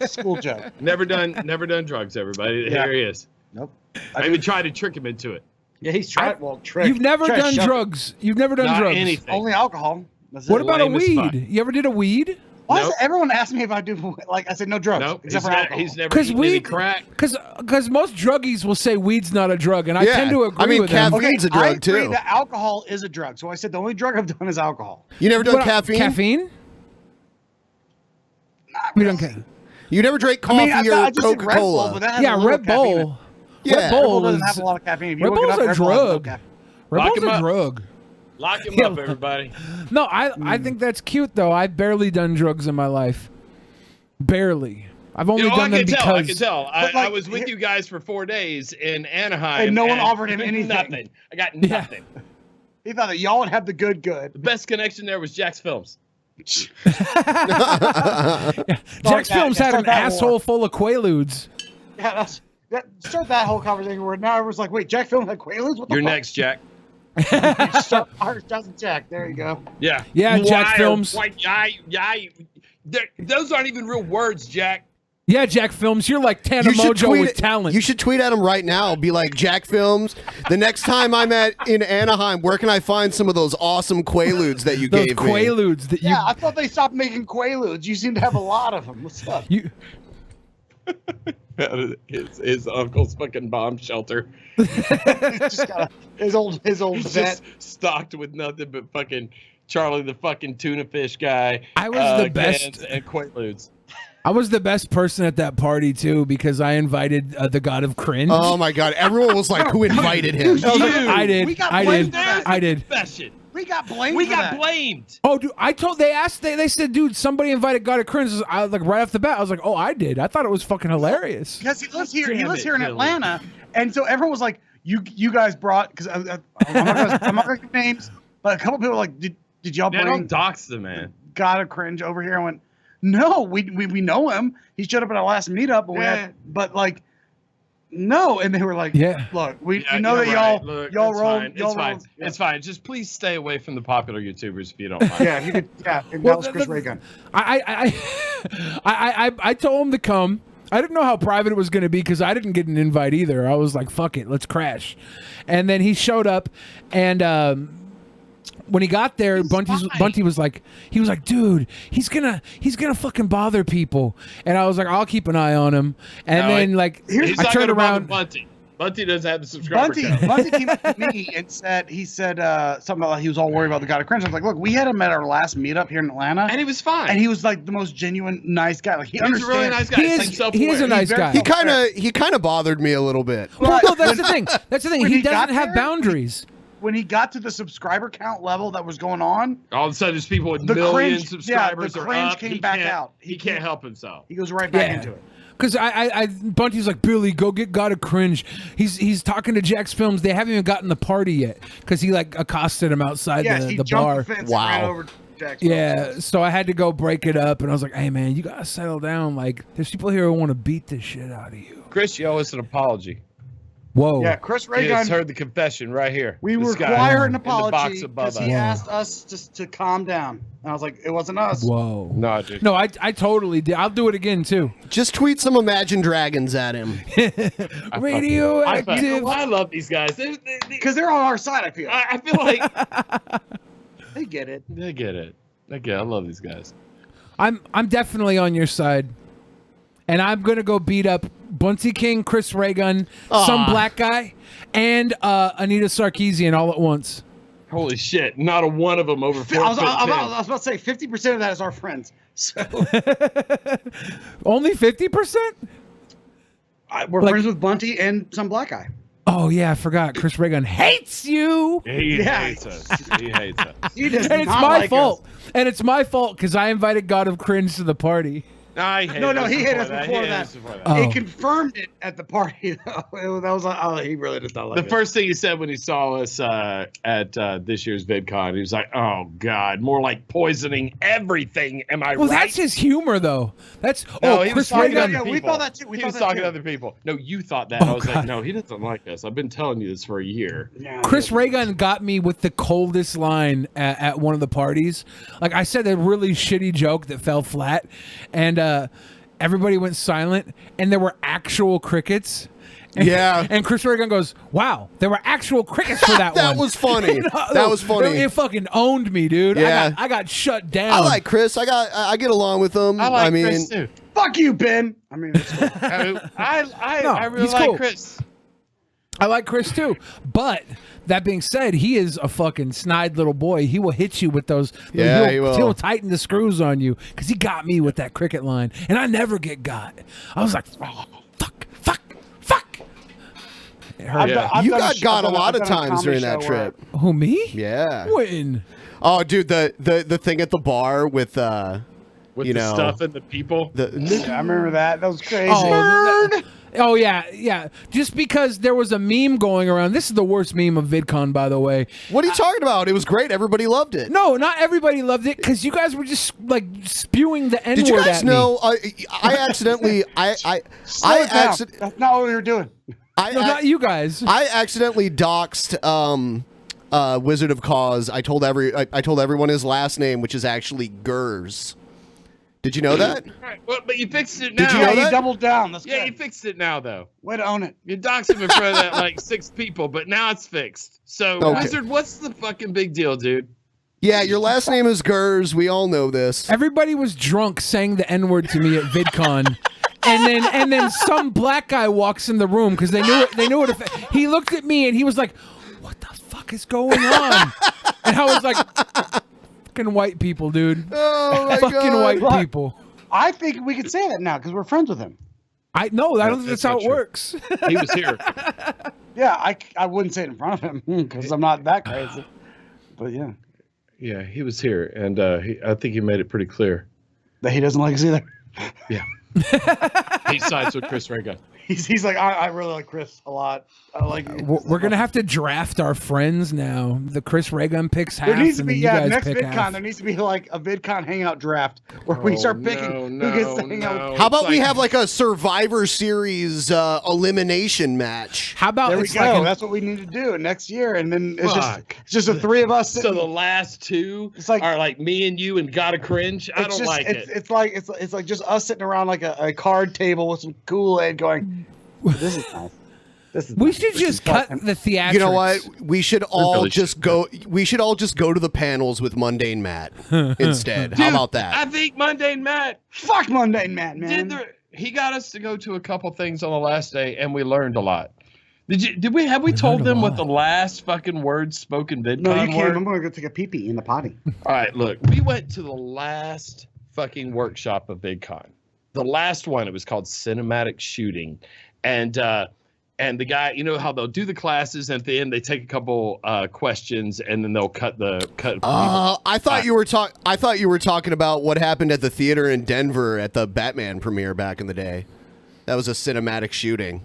School joke. Never done drugs, everybody. Yeah. Here he is. Nope. I even tried to trick him into it. Yeah, he's tried. Trick. You've never done drugs. You've never done Not drugs. anything. Only alcohol. That's What it. about a Lame as fuck. weed? You ever did a weed? Why Nope. does everyone ask me if I do? Like I said, no drugs Nope. except for alcohol. He's never Because eaten any weed, crack. because most druggies will say weed's not a drug, and I Yeah. tend to agree I mean, with them. caffeine's a drug, I agree too. that alcohol is a drug. So I said the only drug I've done is alcohol. You never done What, caffeine? Caffeine? We don't care. You never drank coffee I or just said Red Bull, Coca-Cola? but that has a Yeah, little Red caffeine in it. Bull. Yeah. Red Red Bull Bull doesn't is have a lot of caffeine. If you Red look it Bull's up, a Red Bull has no drug. caffeine. Red Lock Bull's him a up. drug. Lock him Yeah. up, everybody. No, I think that's cute though. I've barely done drugs in my life. Barely. I've only I done them can because tell. I can tell. But, I was with you guys for 4 days in Anaheim, And no one offered him anything. Nothing. I got nothing. He thought that y'all would have the good. The best connection there was Jack's Films. Jack's Films had an asshole full of Quaaludes. Yeah, start that whole conversation where now everyone's like, wait, Jack Film had Quaaludes? What the You're fuck? next, Jack. Johnson Jack. There you go. Yeah. Yeah, Jack Films. Those aren't even real words, Jack. Yeah, Jack Films. You're like Tana Mojo with talent. You should tweet at him right now. Be like, Jack Films, the next time I'm in Anaheim, where can I find some of those awesome Quaaludes that you Those gave me? Quaaludes that you. Yeah, I thought they stopped making Quaaludes. You seem to have a lot of them. What's up? You. His uncle's fucking bomb shelter. He's just got his old He's vet. just stocked with nothing but fucking Charlie the fucking tuna fish guy. I was the cans best. and Quaaludes. I was the best person at that party too because I invited the God of Cringe. Oh my God! Everyone was like, "Who invited him?" I did. We got I blamed did. for that. I did. Confession. We got blamed. We for got that. blamed. Oh, dude! They said, dude, somebody invited God of Cringe. I was like, right off the bat, I was like, oh, I did. I thought it was fucking hilarious. Because he lives here. He Damn lives it, here in Billy. Atlanta, and so everyone was like, "You guys brought." Because I'm not gonna give names, but a couple people were like, "Did y'all Man, bring don't dox the man. God of Cringe over here?" I went, "No, we know him. He showed up at our last meetup, but like, no." And they were like, Yeah. look, we Yeah, know that you're y'all right. Look, y'all it's roll. fine. Y'all It's fine. roll- It's fine. Just please stay away from the popular YouTubers if you don't mind. Yeah, if you could. Yeah, and Well, that was Chris Reagan. I told him to come. I didn't know how private it was going to be because I didn't get an invite either. I was like, fuck it, let's crash. And then he showed up, and when he got there, Bunty was like, dude, he's gonna fucking bother people. And I was like, I'll keep an eye on him. And No, then like He's I not turned gonna bother around. Bunty. Bunty doesn't have the subscriber count. Bunty came up to me and said something about he was all worried about the God of Cringe. I was like, look, we had him at our last meetup here in Atlanta, And he was fine. and he was like the most genuine, nice guy. Like he He's a really understands. nice guy. He He's is- like self-aware. he is a nice He's very guy. He kind of bothered me a little bit. Well, no, that's the thing. That's the thing. When He he got doesn't have there, boundaries. When he got to the subscriber count level that was going on, All of a sudden, there's people with The million cringe- subscribers yeah, the are cringe up. came He back can't- out. He can't help himself. he goes right back Yeah. into it. Because Bunty's like, Billy, go get God of Cringe. He's talking to Jack's Films. They haven't even gotten the party yet because he like accosted him outside Yes, he the jumped bar. the fence Wow. and ran over to Jack's Yeah, so I had to go break it up, and I was like, hey man, you gotta settle down. Like, there's people here who want to beat the shit out of you. Chris, you owe us an apology. Whoa. Yeah, Chris You just Reagan. heard the confession right here. We This guy require an in the box apology above because he us. asked us just to calm down. And I was like, it wasn't us. Whoa. No, dude. No, I totally did. I'll do it again too. Just tweet some Imagine Dragons at him. Radioactive. I love these guys. Because they're on our side, I feel. I feel like They get it. they get it. I love these guys. I'm definitely on your side, and I'm gonna go beat up Bunty King, Chris Reagan, some black guy, and Anita Sarkeesian all at once. Holy shit! Not a one of them over 4 I was foot 10. about to say 50% of that is our friends. So Only 50%? we're friends with Bunty and some black guy. Oh yeah, I forgot. Chris Reagan hates you. He hates us. He hates us. He does And it's not my like fault. us. And it's my fault because I invited God of Cringe to the party. I hate No, us he hit us that. before He hit that. us before that. Oh. He confirmed it at the party, though. That was like, oh, he really does not like The us. first thing he said when he saw us at this year's VidCon, he was like, "Oh God, more like poisoning everything." Am I Well, right? that's his humor, though. That's No, he was Chris talking to Reagan. other we people. thought that too. We He thought was that talking too. to other people. No, you thought that. I was God. like, no, he doesn't like us. I've been telling you this for a year. Yeah, Chris yeah. Reagan got me with the coldest line at one of the parties. Like I said a really shitty joke that fell flat, and everybody went silent, and there were actual crickets. And, Yeah. And Chris Reagan goes, "Wow, there were actual crickets for that one." That was funny. That was funny. It fucking owned me, dude. Yeah. I got shut down. I like Chris. I get along with him. I like mean, Chris too. Fuck you, Ben. I mean, it's cool. I really he's like cool. Chris. I like Chris too. But that being said, he is a fucking snide little boy. He will hit you with those. Yeah, he will. He'll tighten the screws on you because he got me with that cricket line, and I never get got. I was like, oh, fuck. It hurt. I've you done got got a lot of I've done times comedy during that show where- trip. Who, me? Yeah. When? Oh, dude, the thing at the bar with With you the know, stuff and the people. Yeah, I remember that. That was crazy. Oh yeah. Just because there was a meme going around. This is the worst meme of VidCon, by the way. What are you talking about? It was great. Everybody loved it. No, not everybody loved it because you guys were just like spewing the N-word Did you guys at me. know? I accidentally. Slow it down. That's not what we were doing. No, not you guys. I accidentally doxed Wizard of Cause. I told everyone his last name, which is actually Gers. Did you know that? Right, well, but you fixed it now. Did you know Yeah, that? you doubled down. That's Yeah, good. you fixed it now, though. Way to own it. You doxed him in front of that like 6 people, but now it's fixed. So, Okay. Wizard, what's the fucking big deal, dude? Yeah, your last name is Gers. We all know this. Everybody was drunk saying the N-word to me at VidCon. And then some black guy walks in the room because they knew it. He looked at me and he was like, "What the fuck is going on?" And I was like, "Fucking white people, dude. Oh my Fucking God. white people." I think we could say that now because we're friends with him. I don't think that's how not it true. works. He was here. Yeah, I wouldn't say it in front of him because I'm not that crazy. But yeah, Yeah, he was here, and I think he made it pretty clear. that he doesn't like us either. Yeah. He sides with Chris Reagan. He's like, I really like Chris a lot. I like. We're gonna have to draft our friends now. The Chris Reagan picks half, There needs to and be then you guys next pick VidCon. half. There needs to be like a VidCon hangout draft where we start picking who gets to hang out. How about we like- have like a Survivor Series elimination match? How about There we it's go. like That's what we need to do next year, and then it's Fuck. just the three of us. So Sitting, the last two It's like- are like me and you and Gotta Cringe. I don't like it. It's like just us sitting around like a card table with some Kool-Aid going. This is nice. This is we nice. should This just is cut fucking- the theatrics. You know what? We should all really just should. go. We should all just go to the panels with Mundane Matt instead. How Dude, about that? I think Mundane Matt Fuck Mundane Matt, man. he got us to go to a couple things on the last day, and we learned a lot. Have we told them what the last fucking words spoken VidCon No, you can't. were? I'm gonna go take a pee-pee in the potty. All right, look, we went to the last fucking workshop of VidCon. The last one, it was called Cinematic Shooting. And the guy, you know how they'll do the classes, and at the end they take a couple questions, and then they'll cut. I thought you were talking about what happened at the theater in Denver at the Batman premiere back in the day. That was a cinematic shooting.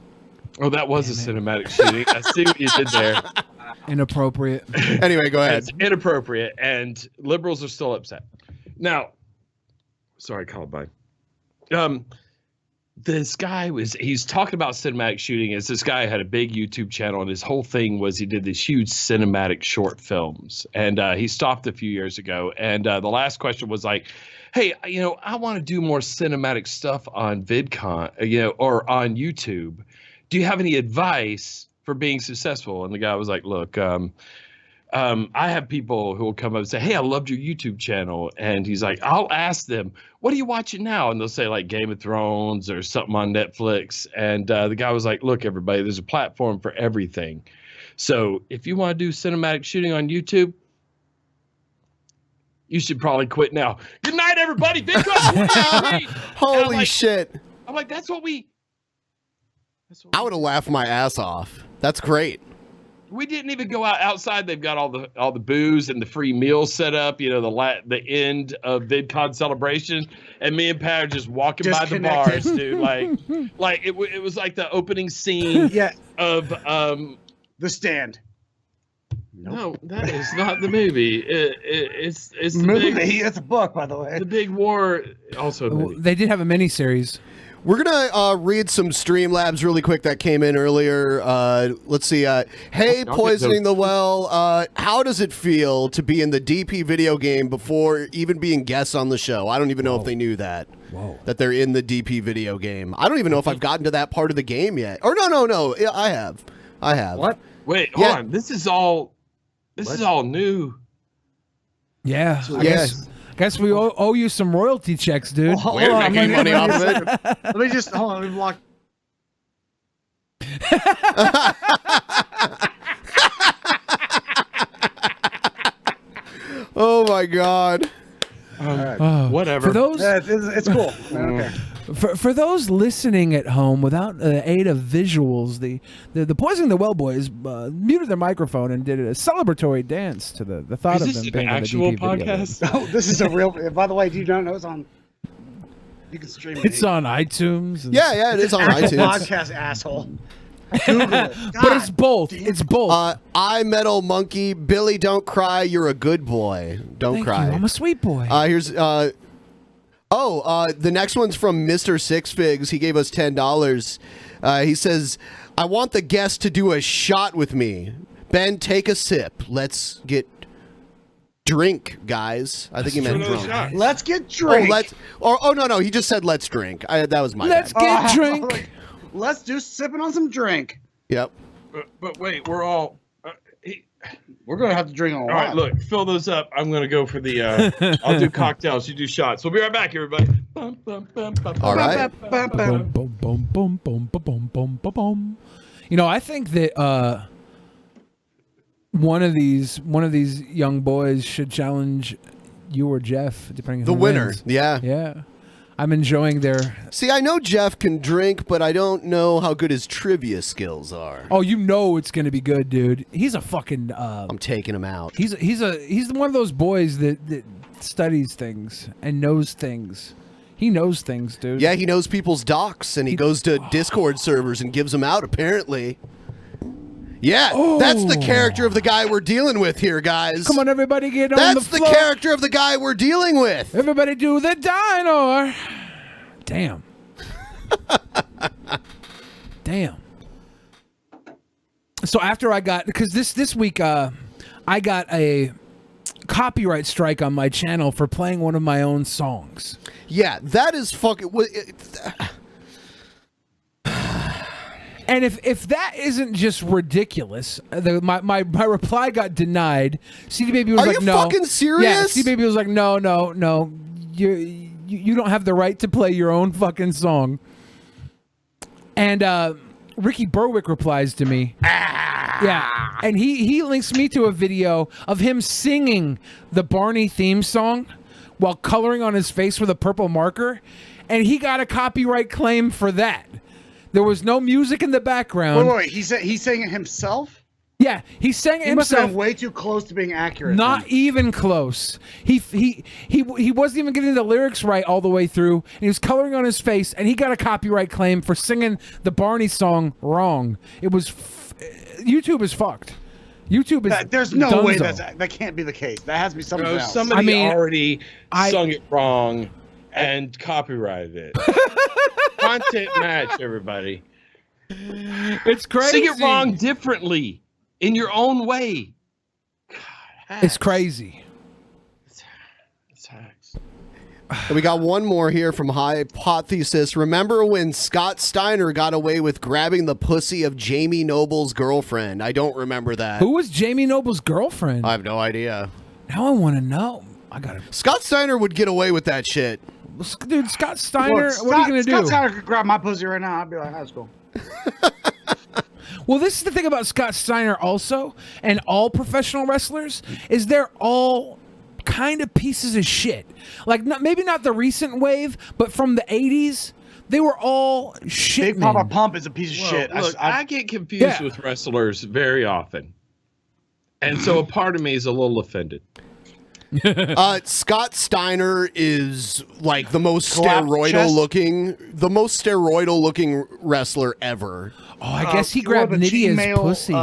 Oh, that was a cinematic shooting. I see what you did there. Inappropriate. Anyway, go ahead. It's inappropriate, and liberals are still upset. Now, sorry, Columbine. This guy he's talking about cinematic shooting. Is this guy had a big YouTube channel, and his whole thing was he did these huge cinematic short films, and he stopped a few years ago. And the last question was like, hey, I want to do more cinematic stuff on VidCon, or on YouTube. Do you have any advice for being successful? And the guy was like, look, I have people who will come up and say, "Hey, I loved your YouTube channel," and he's like, I'll ask them, "What are you watching now?" And they'll say like Game of Thrones or something on Netflix. And the guy was like, "Look, everybody, there's a platform for everything. So if you want to do cinematic shooting on YouTube, you should probably quit now. Good night, everybody. Big Holy shit! I'm like, that's what we. I would have laughed my ass off. That's great. We didn't even go outside. They've got all the booze and the free meals set up. You know, the end of VidCon celebration, and me and Pat are just walking by the bars, dude. Like it was like the opening scene of The Stand. No, that is not the movie. It's the movie. Big, It's a book, by the way. The Big War. Also, a movie. They did have a miniseries. We're gonna read some Streamlabs really quick that came in earlier. Let's see. Hey, Poisoning the Well. How does it feel to be in the DP video game before even being guests on the show? I don't even know if they knew that. That they're in the DP video game. I don't even know if I've gotten to that part of the game yet. Or no. Yeah, I have. What? Wait, hold on. This is all new. Yeah. Guess we owe you some royalty checks, dude. We're making money off of it. Let me just hold on. Let me block. Oh my god. Whatever. For those, it's cool. Okay. For those listening at home without the aid of visuals, the Poisoning the Well boys muted their microphone and did a celebratory dance to the thought of them being on the DP podcast. Oh, this is a real. By the way, do you not know it's on? You can stream it. It's on iTunes. Yeah, it is on iTunes. Podcast asshole. Google it. But it's both. It's both. I Metal Monkey, Billy, don't cry. You're a good boy. Don't Thank cry. you. I'm a sweet boy. Here's the next one's from Mr. Six Figs. He gave us $10. He says, "I want the guest to do a shot with me. Ben, take a sip. Let's get drink, guys." I think he meant drunk. Let's get drink. No. He just said let's drink. That was my Let's bad. get drink. Let's do sipping on some drink. Yep. But wait, we're all. We're gonna have to drink a lot. All right, look, fill those up. I'm gonna go for the. I'll do cocktails. You do shots. We'll be right back, everybody. All right. Boom, boom, boom, boom, boom, boom, boom, boom, boom. You know, I think that one of these young boys should challenge you or Jeff, depending on The who winner. wins. Yeah. I'm enjoying their. See, I know Jeff can drink, but I don't know how good his trivia skills are. Oh, you know it's gonna be good, dude. He's a fucking. I'm taking him out. He's one of those boys that studies things and knows things. He knows things, dude. Yeah, he knows people's docs, and he goes to Discord servers and gives them out, apparently. Yeah, that's the character of the guy we're dealing with here, guys. Come on, everybody, get on That's the floor. the character of the guy we're dealing with. Everybody do the dino. Damn. Damn. So after I got, because this week I got a copyright strike on my channel for playing one of my own songs. Yeah, that is fucking. And if that isn't just ridiculous, my reply got denied. CD Baby was Are like, you "No." fucking serious? Yeah, CD Baby was like, "No. You don't have the right to play your own fucking song." And Ricky Berwick replies to me. Yeah, and he links me to a video of him singing the Barney theme song while coloring on his face with a purple marker, and he got a copyright claim for that. There was no music in the background. Wait. He sang it himself? Yeah, he sang it He must have himself. been way too close to being accurate. Not even close. He wasn't even getting the lyrics right all the way through, and he was coloring on his face, and he got a copyright claim for singing the Barney song wrong. It was YouTube is fucked. YouTube is. There's no way dunzo. that can't be the case. That has to be something else. Somebody already sung it wrong and copyrighted it. Content match, everybody. It's crazy. Sing it wrong differently in your own way. God, it's crazy. It's hacks. And we got one more here from Hypothesis. Remember when Scott Steiner got away with grabbing the pussy of Jamie Noble's girlfriend? I don't remember that. Who was Jamie Noble's girlfriend? I have no idea. Now I want to know. Scott Steiner would get away with that shit. Dude, Scott Steiner, what are you going to do? Scott Steiner could grab my pussy right now. I'd be like, that's cool. Well, this is the thing about Scott Steiner also, and all professional wrestlers, is they're all kind of pieces of shit. Like, maybe not the recent wave, but from the 80s, they were all shit. Big Papa Pump is a piece of shit. Look, I get confused with wrestlers very often. And so a part of me is a little offended. Scott Steiner is like the most steroidal looking wrestler ever. Oh, I guess he grabbed Nydia's pussy.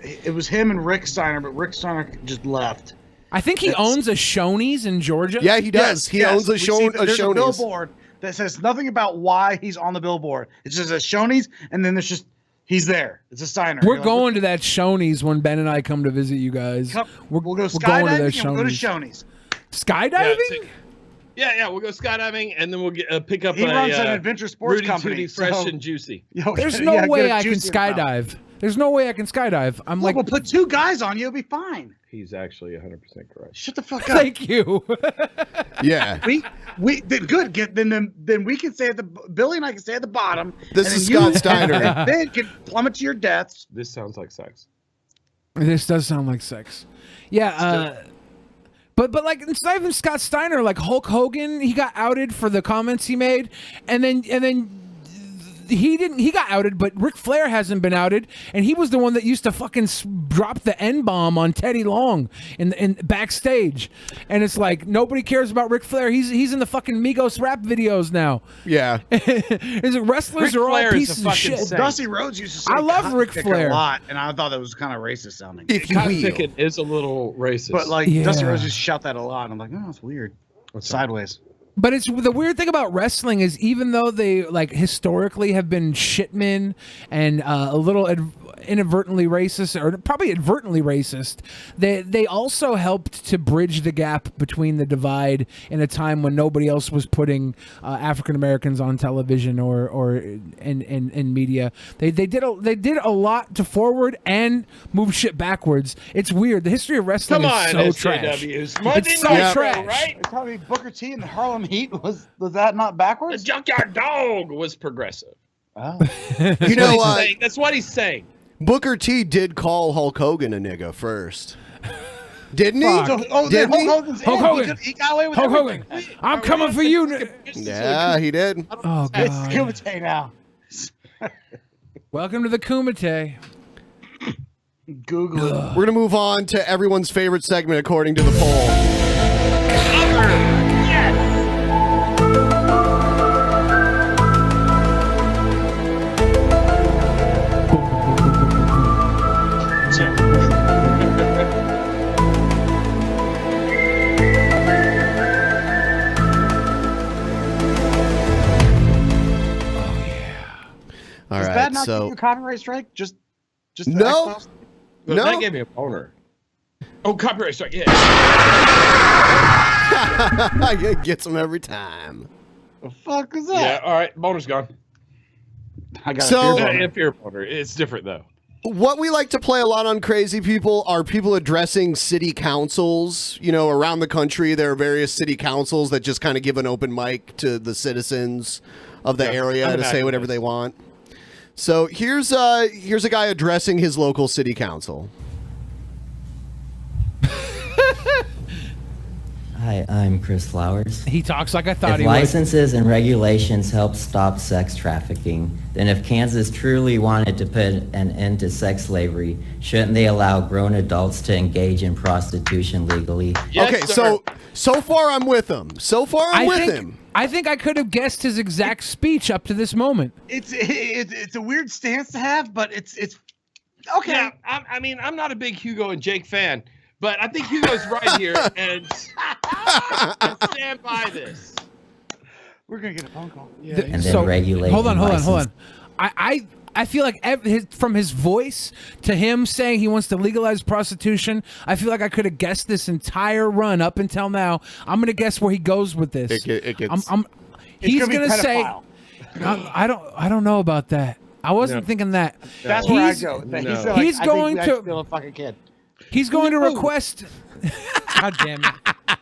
It was him and Rick Steiner, but Rick Steiner just left. I think he owns a Shoney's in Georgia. Yeah, he does. He owns a Shoney's. There's a billboard that says nothing about why he's on the billboard. It's just a Shoney's, and then there's just he's there. It's a Steiner. We're going to that Shoney's when Ben and I come to visit you guys. We'll go skydiving and we'll go to Shoney's. Skydiving? Yeah, we'll go skydiving and then we'll pick up he runs an adventure sports Rudy company. Tooty Fresh and Juicy. There's no way I can skydive. There's no way I can skydive. I'm like, we'll put two guys on you. It'll be fine. He's actually 100% correct. Shut the fuck up. Thank you. Yeah. We then good. Then we can stay at the Billy and I can stay at the bottom. This is Scott Steiner. Then can plummet to your deaths. This sounds like sex. This does sound like sex. Yeah. But like it's not even Scott Steiner. Like Hulk Hogan, he got outed for the comments he made, and then he didn't. He got outed, but Ric Flair hasn't been outed, and he was the one that used to fucking drop the N-bomb on Teddy Long in backstage, and it's like nobody cares about Ric Flair. He's in the fucking Migos rap videos now. Yeah, wrestlers are all pieces of shit. Dusty Rhodes used to say I love Ric Flair a lot, and I thought that was kind of racist sounding. Cotton picking is a little racist, but like Dusty Rhodes just shout that a lot. And I'm like, oh, that's weird. Sideways. But it's the weird thing about wrestling is even though they like historically have been shitmen and a little inadvertently racist or probably advertently racist, they also helped to bridge the gap between the divide in a time when nobody else was putting African Americans on television or in media. They did a lot to forward and move shit backwards. It's weird. The history of wrestling is so trash. It's so trash. Right? It's probably Booker T and the Harlem Heat was that not backwards? The Junkyard Dog was progressive. Oh, you know that's what he's saying. Booker T did call Hulk Hogan a nigga first. Didn't he? Didn't he? Hulk Hogan. He got away with Hulk Hogan. I'm coming for you. Yeah, he did. Oh, God. It's Kumite now. Welcome to the Kumite. Google it. We're going to move on to everyone's favorite segment according to the poll. All Does right, that not so give you a copyright strike? Just no, no. That gave me a boner. Oh, copyright strike! Yeah. It gets them every time. The fuck is that? Yeah. All right, boner's gone. I got a fear boner. It's different though. What we like to play a lot on Crazy People are people addressing city councils. You know, around the country, there are various city councils that just kind of give an open mic to the citizens of the area to say whatever they want. So here's a guy addressing his local city council. Hi, I'm Chris Flowers. He talks like I thought if he would. licenses and regulations help stop sex trafficking, then if Kansas truly wanted to put an end to sex slavery, shouldn't they allow grown adults to engage in prostitution legally? Yes, okay, sir. So far I'm with him. I think I could have guessed his exact speech up to this moment. It's a weird stance to have, but it's okay. Yeah, I mean, I'm not a big Hugo and Jake fan, but I think Hugo's right here, and I stand by this. We're gonna get a phone call. Yeah, and then regulate. Hold on. I I feel like from his voice to him saying he wants to legalize prostitution, I feel like I could have guessed this entire run up until now. I'm gonna guess where he goes with this. He's gonna say, I don't know about that. I wasn't thinking that. That's where I go. He's going to steal a fucking kid. He's going to request. God damn it.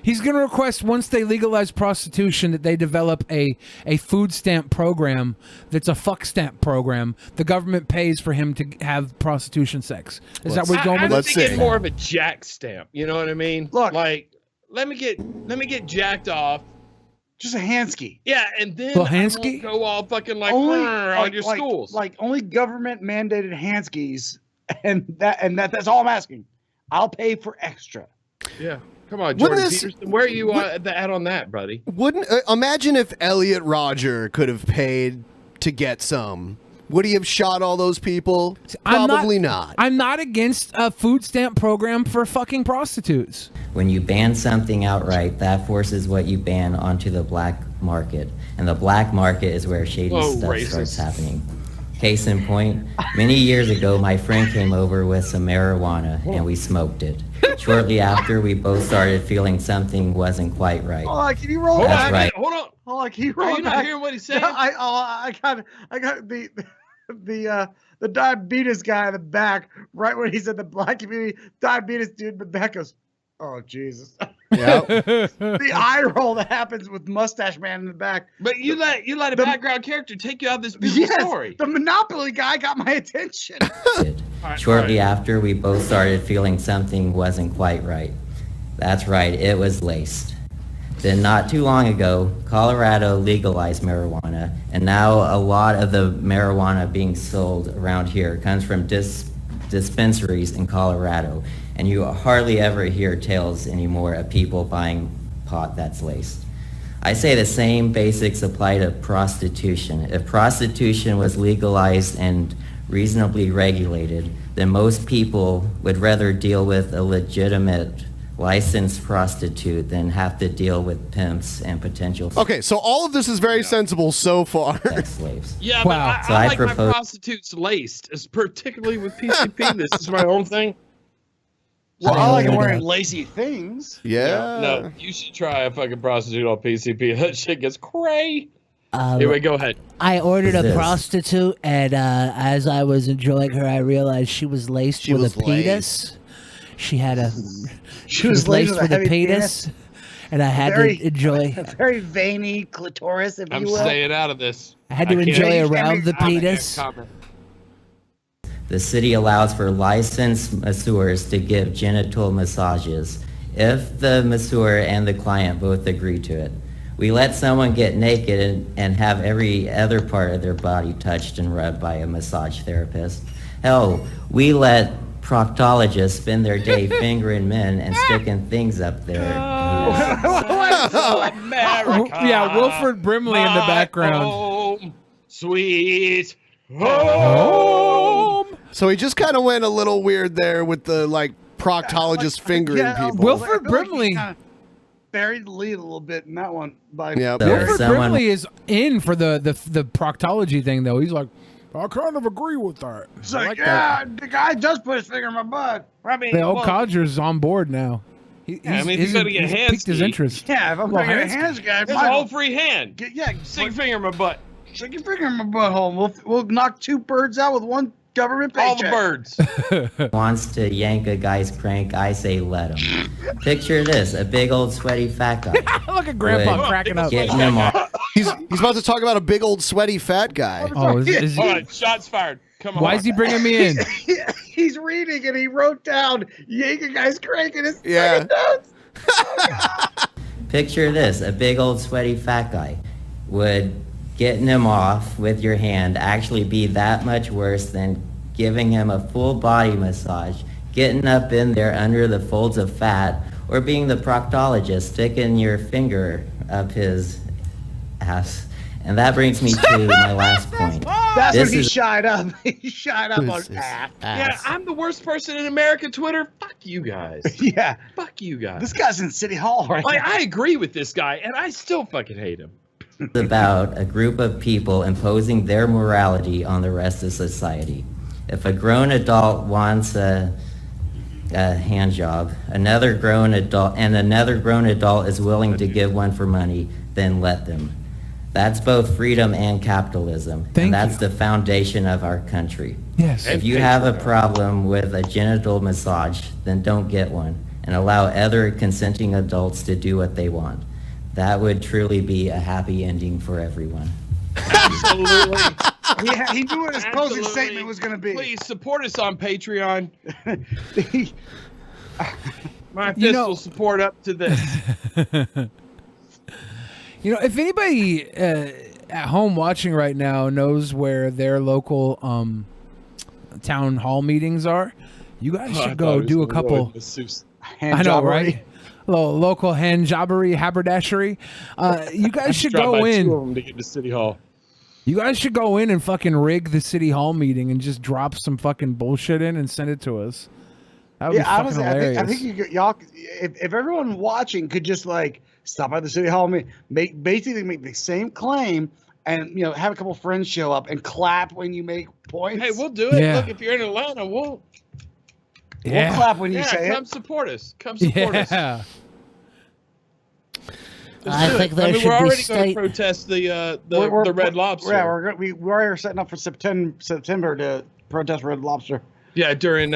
He's going to request once they legalize prostitution that they develop a food stamp program that's a fuck stamp program. The government pays for him to have prostitution sex. Is that where he's going with it? Let's get more of a jack stamp. You know what I mean? Look, like let me get jacked off. Just a handsky. Yeah, and then well, I won't go all fucking like on your schools. Like only government mandated handskis, and that's all I'm asking. I'll pay for extra. Yeah. Come on, Jordan Peterson. Where are you at on that, buddy? Wouldn't imagine if Elliot Rodger could have paid to get some. Would he have shot all those people? Probably not. I'm not against a food stamp program for fucking prostitutes. When you ban something outright, that forces what you ban onto the black market. And the black market is where shady stuff starts happening. Case in point, many years ago, my friend came over with some marijuana and we smoked it. Shortly after, we both started feeling something wasn't quite right. Oh, can you roll That's back? right. Hold on. Oh, can you roll Are you back? not hearing what he's saying? I got the diabetes guy in the back right when he said the black community diabetes dude in the back goes, oh Jesus. Yeah. The eye roll that happens with Mustache Man in the back. But you let a background character take you out of this beautiful story. The Monopoly guy got my attention. Shortly after, we both started feeling something wasn't quite right. That's right, it was laced. Then not too long ago, Colorado legalized marijuana, and now a lot of the marijuana being sold around here comes from dispensaries in Colorado, and you hardly ever hear tales anymore of people buying pot that's laced. I say the same basics apply to prostitution. If prostitution was legalized and reasonably regulated, then most people would rather deal with a legitimate licensed prostitute than have to deal with pimps and potential Okay, so all of this is very sensible so far. sex slaves. Yeah, Wow. but So I I like my propose- prostitutes laced, particularly with PCP. This is my own thing. Well, I like wearing lacy things. Yeah. No, you should try a fucking prostitute on PCP. That shit gets cray. Anyway, go ahead. I ordered a This. prostitute, and as I was enjoying her, I realized she was laced She with was a penis. She had a. She was laced with with a a heavy penis, and I had to enjoy. A very veiny clitoris, if I'm you will. staying out of this. I had to can't- enjoy can't around make the comment. penis. The city allows for licensed masseurs to give genital massages if the masseur and the client both agree to it. We let someone get naked and have every other part of their body touched and rubbed by a massage therapist. Hell, we let proctologists spend their day fingering men and sticking things up their America, Yeah, Wilford Brimley in the my background. home, sweet home. So he just kind of went a little weird there with the like proctologist fingering people. Wilford Brimley. Buried the lead a little bit in that one. By Yeah. So Wilford someone- Brimley is in for the proctology thing, though. He's like, I kind of agree with that. It's I like, like yeah, the guy does put his finger in my butt. I mean, that. The old well, codger's on board now. Yeah, I mean, if you're gonna get he's piqued his handsy- interest. yeah, if I'm Well, gonna get a hands- hands guy, There's a whole free hand. Stick your finger in my butt. Stick your finger in my butthole. We'll knock two birds out with one government All paycheck. the birds. wants to yank a guy's crank, I say let him. Picture this, a big old sweaty fat guy. Look at Grandpa Would cracking up. Getting him off. He's about to talk about a big old sweaty fat guy. Oh, is All he, right, shots fired. Come on. why is he bringing me in? He's reading and he wrote down yank a guy's crank in his Yeah. notes. Picture this, a big old sweaty fat guy. Would getting him off with your hand actually be that much worse than giving him a full body massage, getting up in there under the folds of fat, or being the proctologist sticking your finger up his ass? And that brings me to my last point. That's This when he is- shied up. He shied up on This is ass. Yeah, I'm the worst person in America. Twitter. Fuck you guys. Yeah. Fuck you guys. This guy's in City Hall right Like, now. I agree with this guy, and I still fucking hate him. about a group of people imposing their morality on the rest of society. If a grown adult wants a hand job, another grown adult is willing to give one for money, then let them. That's both freedom and capitalism, and that's the foundation of our country. Yes. If you have a problem with a genital massage, then don't get one, and allow other consenting adults to do what they want. That would truly be a happy ending for everyone. Absolutely. He knew what his closing statement was going to be. Please support us on Patreon. My fist will support up to this. If anybody at home watching right now knows where their local town hall meetings are, you guys should go do a couple. I know, right? Local hand jobbery, haberdashery. You guys should go in. 2 of them to get to City Hall. You guys should go in and fucking rig the City Hall meeting and just drop some fucking bullshit in and send it to us. That would be fucking honestly, hilarious. I think y'all, if everyone watching could just stop by the City Hall meeting, basically make the same claim, and have a couple friends show up and clap when you make points. Hey, we'll do it. Yeah. Look, if you're in Atlanta, we'll clap when you say come it. support us. Come support us. Yeah. I think there should we're be already going to protest the Red Lobster. Yeah, we already setting up for September to protest Red Lobster. Yeah, during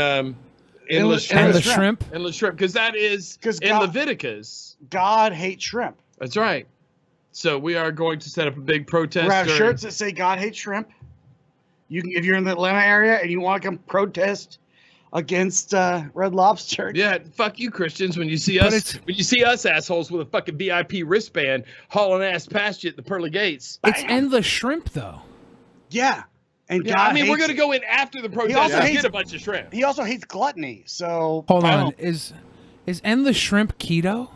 endless shrimp, because that is in Leviticus. God hates shrimp. That's right. So we are going to set up a big protest. We have shirts that say God hates shrimp. You can, if you're in the Atlanta area and you want to come protest against Red Lobster. Yeah, fuck you, Christians. When you see us assholes with a fucking VIP wristband hauling ass past you at the pearly gates. It's endless shrimp, though. Yeah. And yeah, God we're going to go in after the protest and get a bunch of shrimp. He also hates gluttony. So hold on, is endless shrimp keto?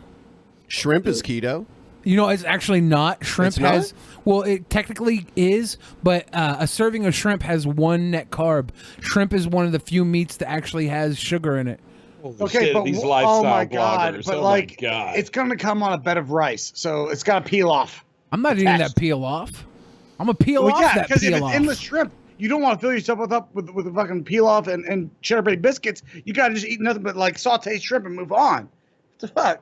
Shrimp is keto. It's actually not. Shrimp has well, it technically is, but a serving of shrimp has 1 net carb. Shrimp is one of the few meats that actually has sugar in it. Okay, but these lifestyle my God, bloggers. but my God. it's going to come on a bed of rice, so it's got to peel off. I'm not eating that peel off. I'm gonna peel off that because if peel it's off. endless shrimp, you don't want to fill yourself up with a fucking peel off and cheddar bay biscuits. You got to just eat nothing but sauteed shrimp and move on. What the fuck?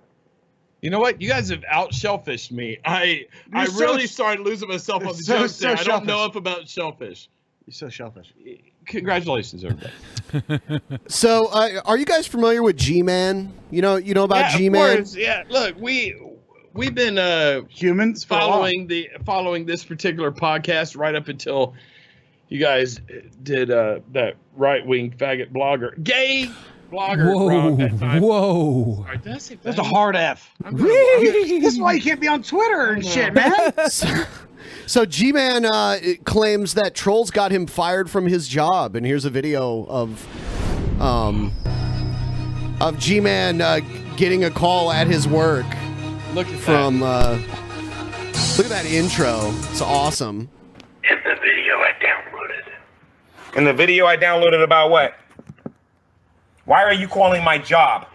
You know what? You guys have out shellfished me. I really started losing myself on the jokes there. I don't know enough about shellfish. You're so shellfish. Congratulations, everybody. So, are you guys familiar with G-Man? You know about G-Man? Yeah. Look, we've been humans following this particular podcast right up until you guys did that right-wing faggot blogger, gay blogger. Whoa. Right, did I say that's a hard F. This is why you can't be on Twitter and shit, man. So G-Man claims that trolls got him fired from his job, and here's a video of G-Man getting a call at his work. Look at from look at that intro. It's awesome. In the video I downloaded about what? Why are you calling my job?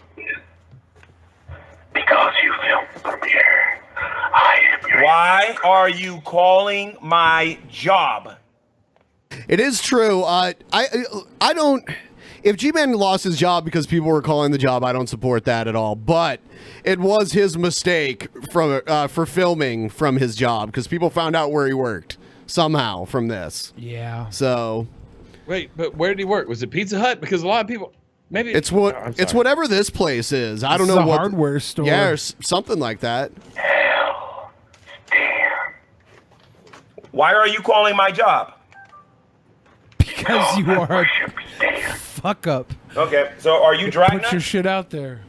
Because you filmed the premiere. I am your Why are you calling my job? It is true. I don't. If G-Man lost his job because people were calling the job, I don't support that at all. But it was his mistake for filming from his job because people found out where he worked somehow from this. Yeah. So. Wait, but where did he work? Was it Pizza Hut? Because a lot of people. Maybe it's whatever this place is. I don't know what hardware store. Yeah, or something like that. Hell, damn. Why are you calling my job? Because you are a fuck up. Okay, so are you Dragnet? Put your shit out there.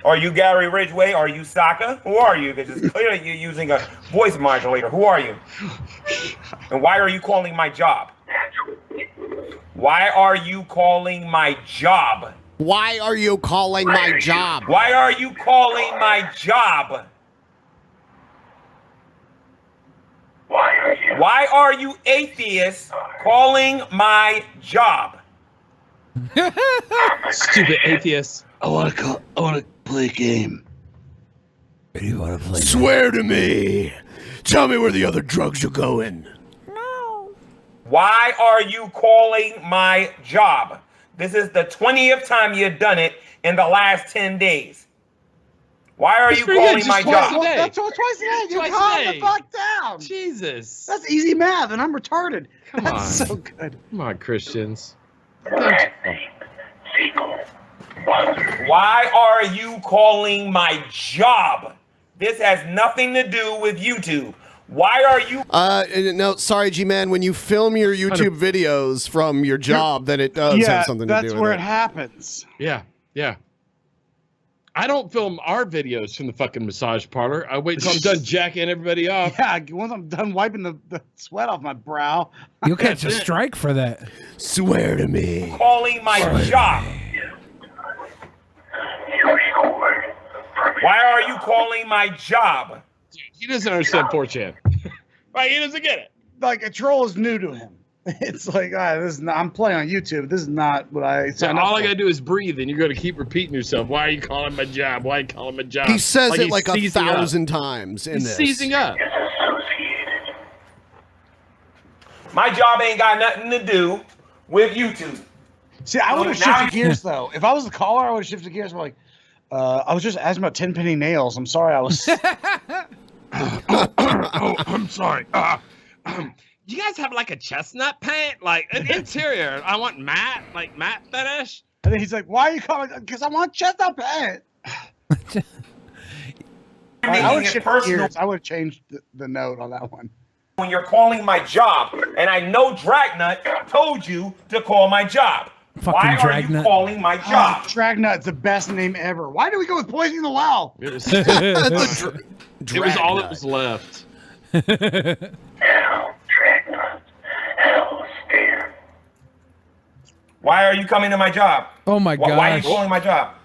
Are you Gary Ridgway? Are you Sokka? Who are you? Because it's clearly you're using a voice modulator. Who are you? And why are you calling my job? Why are you calling my job? Why are you calling my job? Why are you calling my job? Why are you atheists calling my job? Stupid atheists. I want to play a game. You want to play? Swear to me. Tell me where the other drugs are going. Why are you calling my job? This is the 20th time you've done it in the last 10 days. Why are you calling my job? That's twice a day. You Twice a calm day. the fuck down. Jesus. That's easy math, and I'm retarded. Come That's on. so good. Come on, Christians. Why are you calling my job? This has nothing to do with YouTube. Why are you? No, sorry, G-Man. When you film your YouTube videos from your job, then it does have something to do with it. That's where it happens. Yeah, yeah. I don't film our videos from the fucking massage parlor. I wait till I'm done jacking everybody off. Yeah, once I'm done wiping the sweat off my brow. You'll catch a strike for that. Swear to me. Calling my job. Why are you calling my job? He doesn't understand 4chan. Right, he doesn't get it. Like, a troll is new to him. It's like, this is not, I'm playing on YouTube. This is not what I So signed up all I for. gotta do is breathe, and you're gonna keep repeating yourself. Why are you calling my job? Why are you calling my job? He says it he's like seizing up. 1,000 times in He's this. seizing up. My job ain't got nothing to do with YouTube. See, I would have Now shifted gears, though. If I was the caller, I would have shifted gears. I'm like, I was just asking about 10-penny nails. I'm sorry, I was... I'm sorry. You guys have like a chestnut paint, like an interior. I want matte, like matte finish. And then he's like, why are you calling? Because I want chestnut paint. I would shift gears. I would have changed the note on that one. When you're calling my job, and I know Dragnut told you to call my job. Why are you calling my job? Dragnut's the best name ever. Why do we go with poisoning the well? It was, it was all that was left. Why are you coming to my job? Oh my god. Why are you calling my job?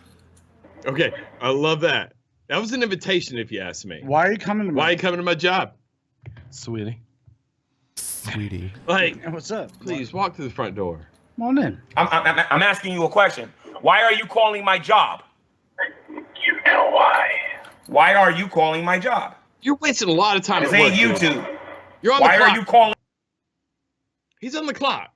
Okay, I love that. That was an invitation, if you ask me. Why are you coming to my Why are you coming to my job, sweetie? Like, what's up? Please walk through the front door. Come on in. I'm asking you a question. Why are you calling my job? You know why. Why are you calling my job? You're wasting a lot of time. This at ain't work, dude. YouTube. You're on Why the clock. are you calling? He's on the clock.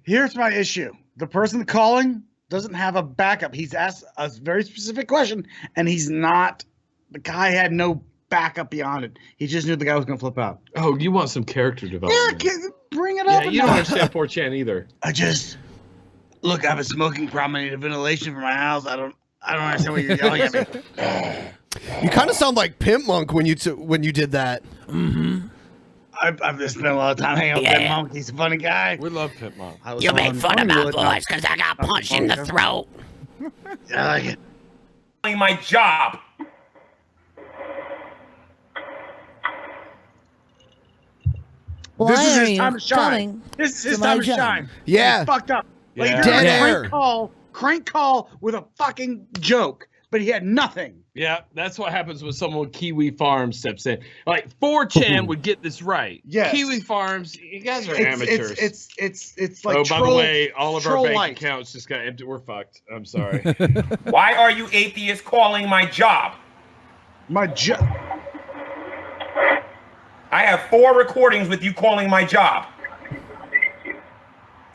Here's my issue. The person calling doesn't have a backup. He's asked a very specific question, and he's not. The guy had no backup beyond it. He just knew the guy was going to flip out. Oh, you want some character development? Yeah, bring it up. Yeah, you don't understand 4chan either. Look, I have a smoking problem. I need a ventilation for my house. I don't understand what you're yelling at me. You kind of sound like Pimp Monk when you did that. Mm-hmm. I've just spent a lot of time hanging out with Pimp Monk. He's a funny guy. We love Pimp Monk. You make fun of my voice because I got punched in the throat. I like it. Calling my job. This is his time to shine. This is his time to shine. Yeah. He's fucked up. Like, Yeah. Dead air. Crank call with a fucking joke, but he had nothing. Yeah, that's what happens when someone with Kiwi Farms steps in. Like 4chan would get this right. Yes. Kiwi Farms, you guys are amateurs. It's like oh, troll, by the way, all of our bank light. accounts just got empty. We're fucked. I'm sorry. Why are you atheists calling my job? My job. I have 4 recordings with you calling my job.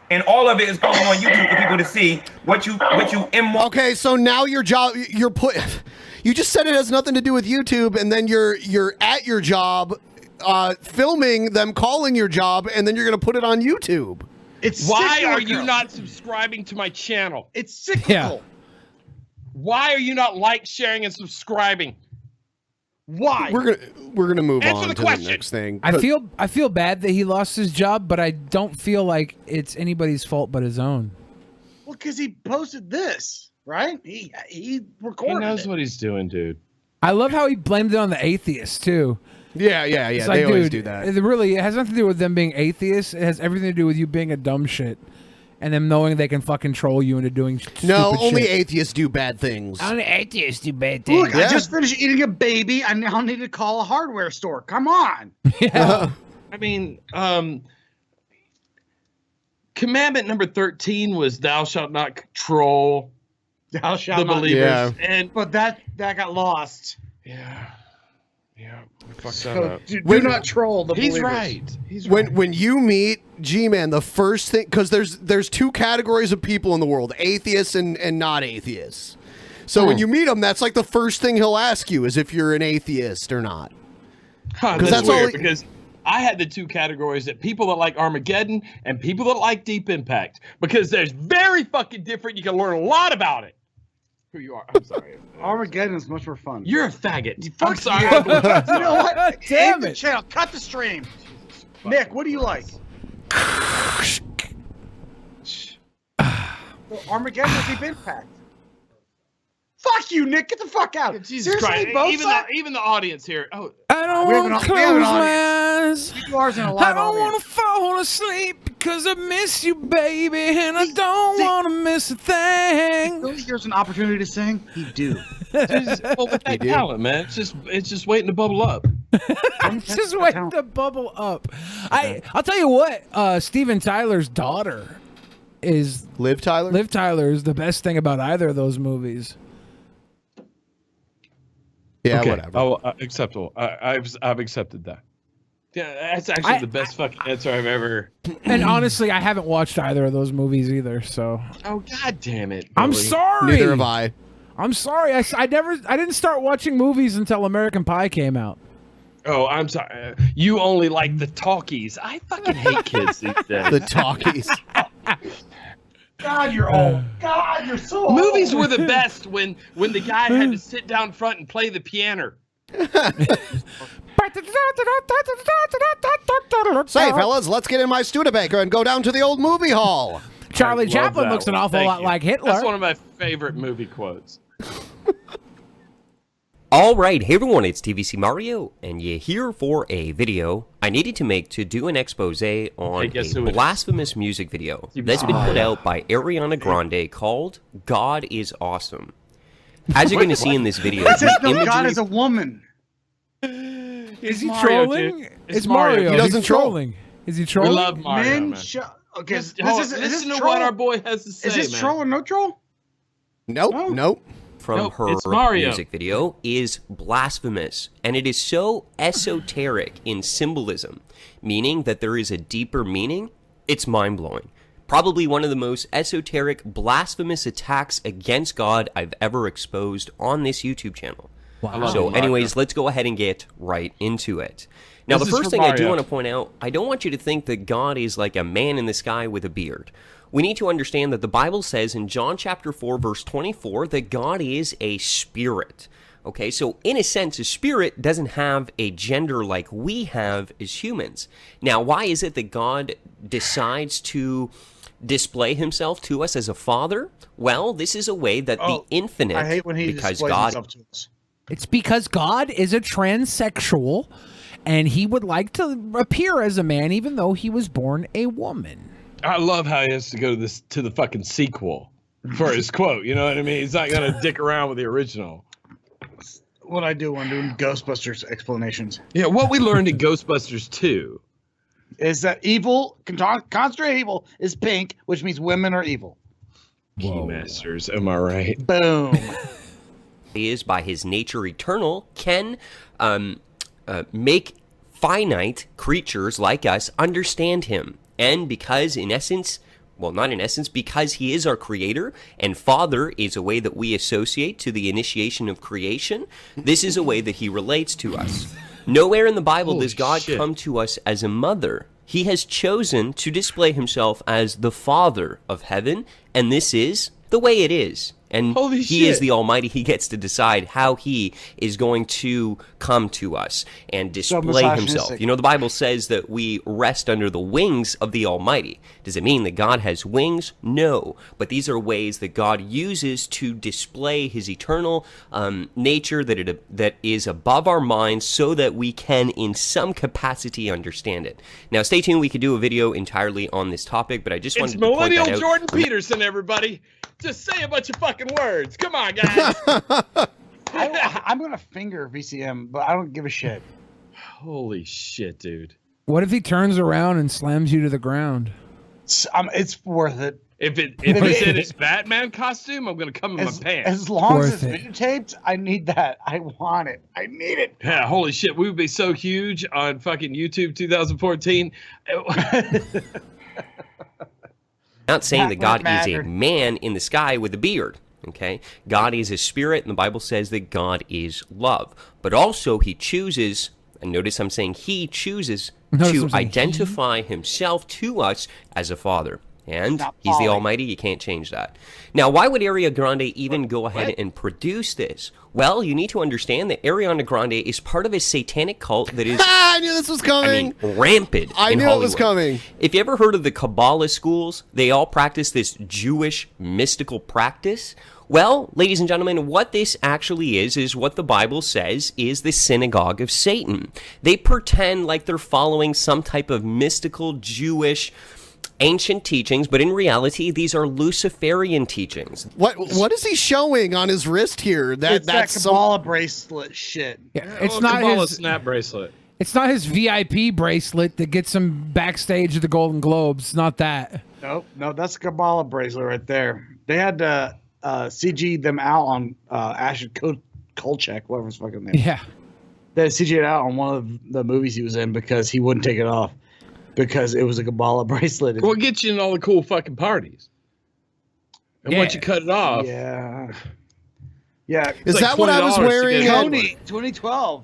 And all of it is going on YouTube for people to see what you Okay, so now your job, you just said it has nothing to do with YouTube, and then you're at your job, filming them calling your job, and then you're gonna put it on YouTube. Why are you not subscribing to my channel? It's cyclical. Yeah. Why are you not sharing, and subscribing? Why? We're gonna move Answer on the to question. the next thing. I feel bad that he lost his job, but I don't feel like it's anybody's fault but his own. Well, because he posted this, right? He recorded He knows it. what he's doing, dude. I love how he blamed it on the atheists too. Yeah. It's They always dude, do that. It has nothing to do with them being atheists. It has everything to do with you being a dumb shit. And them knowing they can fucking troll you into doing No, stupid only shit. atheists do bad things. Only atheists do bad things. Look, I just finished eating a baby. I now need to call a hardware store. Come on. Yeah. I mean, commandment number 13 was thou shalt not troll Thou shalt the not. believers. Yeah. And But that got lost. yeah. Yeah, we fucked that So up. do not troll the He's believers. right. He's right. When you meet G-Man, the first thing, because there's two categories of people in the world, atheists and not atheists. So when you meet him, that's like the first thing he'll ask you is if you're an atheist or not. Because that's weird, because I had the two categories that people that like Armageddon and people that like Deep Impact. Because there's very fucking different. You can learn a lot about it. Who you are. I'm sorry. Armageddon is much more fun. You're a faggot. I'm I'm sorry. You know what? Damn End the it. channel. Cut the stream. Nick, what do you like? Armageddon or Deep Impact? Fuck you, Nick. Get the fuck out. Jesus Seriously, Christ. both Even sides? the audience here. Oh, I don't We have want to an- we have an close my audience. eyes. You are in a I live don't want audience. to fall asleep because I miss you, baby, and I don't want to miss a thing. Really, here's an opportunity to sing. He do. well, with that talent, man, it's just waiting to bubble up. I'm just waiting to bubble up. I'll tell you what, Steven Tyler's daughter is Liv Tyler. Liv Tyler is the best thing about either of those movies. Yeah, Okay. whatever. Oh, acceptable. I've accepted that. Yeah, that's actually the best fucking answer I've ever. And honestly, I haven't watched either of those movies either. So. Oh God damn it! I'm Billy. sorry. Neither have I. I'm sorry. I didn't start watching movies until American Pie came out. Oh, I'm sorry. You only like the talkies. I fucking hate kids these days. The talkies. God, you're old. God, you're so old. Movies were the best when the guy had to sit down front and play the piano. Say, fellas, let's get in my Studebaker and go down to the old movie hall. Charlie I love Chaplin that looks an one. awful Thank lot you. like Hitler. That's one of my favorite movie quotes. All right, hey everyone, it's TVC Mario, and you're here for a video I needed to make to do an expose on guess a who it is? blasphemous music video that's been put out by Ariana Grande called God is Awesome. As you're going to see in this video, It says, the no, God imagery... is a woman. Is he Mario, trolling? dude. It's Mario. He doesn't He's troll. trolling. Is he We trolling? love Mario. Men, man. okay, Listen to troll? what our boy has to say, Is this man. troll or no troll? Nope. Nope. from Nope, her it's Mario. music video is blasphemous, and it is so esoteric in symbolism, meaning that there is a deeper meaning. It's mind-blowing. Probably one of the most esoteric, blasphemous attacks against God I've ever exposed on this YouTube channel. Wow. So anyways, let's go ahead and get right into it. Now, This the is first for thing I do Mario. want to point out, I don't want you to think that God is like a man in the sky with a beard. We need to understand that the Bible says in John chapter 4, verse 24, that God is a spirit. Okay, so in a sense, a spirit doesn't have a gender like we have as humans. Now, why is it that God decides to display himself to us as a father? Well, this is a way that the infinite, I hate when he because displays God himself to us. It's because God is a transsexual, and he would like to appear as a man, even though he was born a woman. I love how he has to go to the fucking sequel for his quote. You know what I mean? He's not gonna dick around with the original. What I do when doing Ghostbusters explanations. Yeah, what we learned in Ghostbusters 2 is that evil, concentrated evil, is pink, which means women are evil. Keymasters, am I right? Boom. is by his nature eternal, can make finite creatures like us understand him. And because in essence, well, not in essence, because he is our creator, and father is a way that we associate to the initiation of creation, this is a way that he relates to us. Nowhere in the Bible Holy does God shit. come to us as a mother. He has chosen to display himself as the Father of heaven, and this is the way it is. And Holy he is shit. the Almighty. He gets to decide how he is going to come to us and display himself. misogynistic. You know, the Bible says that we rest under the wings of the Almighty. Does it mean that God has wings? No. But these are ways that God uses to display his eternal nature that is above our minds so that we can, in some capacity, understand it. Now, stay tuned. We could do a video entirely on this topic, but I just It's wanted to point Millennial that out. Jordan Peterson, everybody. Just say a bunch of fucking words. Come on, guys. I'm going to finger VCM, but I don't give a shit. Holy shit, dude. What if he turns around and slams you to the ground? It's worth it. If it's in his Batman costume, I'm gonna come in my pants. As long as it's videotaped, I need that. I want it. I need it. Yeah, holy shit, we would be so huge on fucking YouTube 2014. Not saying that God is a man in the sky with a beard. Okay, God is a spirit, and the Bible says that God is love. But also, He chooses, and notice I'm saying He chooses to identify Himself to us as a father. And He's the Almighty. You can't change that. Now, why would Ariana Grande even go ahead and produce this? Well, you need to understand that Ariana Grande is part of a satanic cult that is I knew this was coming. Rampant I in knew Hollywood. it was coming. If you ever heard of the Kabbalah schools, they all practice this Jewish mystical practice. Well, ladies and gentlemen, what this actually is what the Bible says is the synagogue of Satan. They pretend like they're following some type of mystical Jewish ancient teachings, but in reality, these are Luciferian teachings. What is he showing on his wrist here? That's that Kabbalah bracelet shit. Yeah, it's not Kabbalah his snap bracelet. It's not his VIP bracelet that gets him backstage at the Golden Globes. Not that. Nope, no, that's a Kabbalah bracelet right there. They had to CG them out on Ashton Kolchak, whatever his fucking name. Yeah. They had CG'd out on one of the movies he was in because he wouldn't take it off because it was a Kabbalah bracelet. Well, it gets you in all the cool fucking parties. And once you cut it off. Yeah. Is that what I was wearing? Tony, 2012.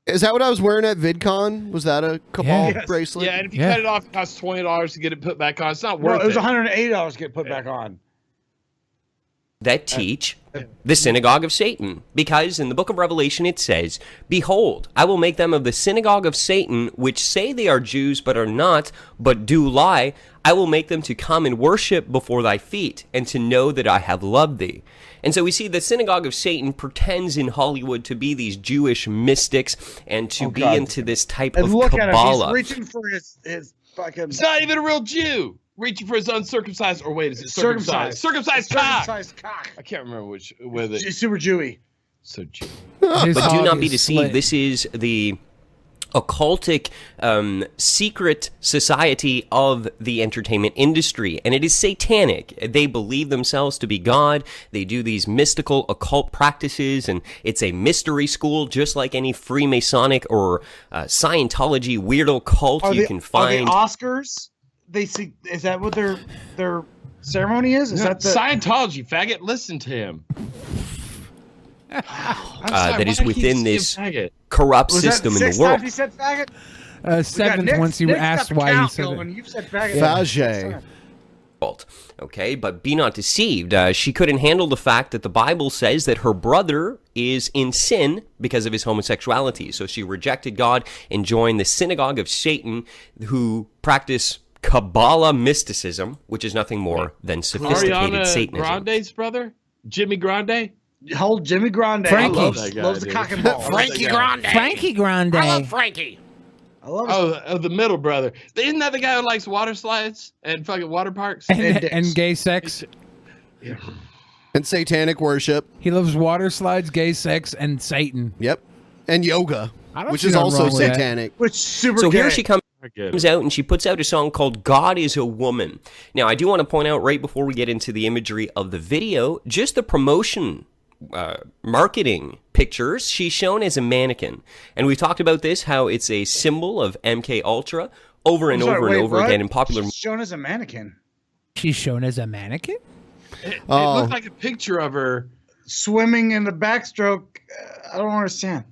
Is that what I was wearing at VidCon? Was that a Kabbalah bracelet? Yeah, and if you cut it off, it costs $20 to get it put back on. It's not worth it. It was $180 to get put back on. That teach the synagogue of Satan. Because in the book of Revelation it says, "Behold, I will make them of the synagogue of Satan, which say they are Jews, but are not, but do lie. I will make them to come and worship before thy feet, and to know that I have loved thee." And so we see the synagogue of Satan pretends in Hollywood to be these Jewish mystics and to be into this type of look Kabbalah. at him. He's reaching for his fucking... It's not even a real Jew. Reaching for his uncircumcised, or wait, is it Circumcised. Circumcised cock. Circumcised cock. I can't remember whether It's super Jewy. So Jew. But do not be deceived. This is the occultic secret society of the entertainment industry, and it is satanic. They believe themselves to be God. They do these mystical occult practices, and it's a mystery school just like any Freemasonic or Scientology weirdo cult you can find. Are the Oscars? They see, is that what their ceremony is? Is that the Scientology, faggot? Listen to him. That is within this corrupt system in the world. He said faggot? Seventh, once he asked why he said it. You said faggot. Okay, but be not deceived. She couldn't handle the fact that the Bible says that her brother is in sin because of his homosexuality. So she rejected God and joined the synagogue of Satan, who practice Kabbalah mysticism, which is nothing more than sophisticated Ariana Satanism. Grande's brother? Jimmy Grande? Hold Jimmy Grande. Frankie. Loves the cock and ball. Frankie Grande. Frankie Grande. I love Frankie. I love the middle brother. Isn't that the guy who likes water slides and fucking water parks? And gay sex. Yeah. And satanic worship. He loves water slides, gay sex, and Satan. Yep. And yoga, I don't which see is nothing also wrong with that. satanic. Which super So gay. here she comes out and she puts out a song called God is a Woman. Now, I do want to point out right before we get into the imagery of the video, just the promotion marketing pictures, she's shown as a mannequin. And we talked about this, how it's a symbol of MK Ultra over and over again in popular... She's shown as a mannequin. She's shown as a mannequin? It looked like a picture of her swimming in the backstroke. I don't understand.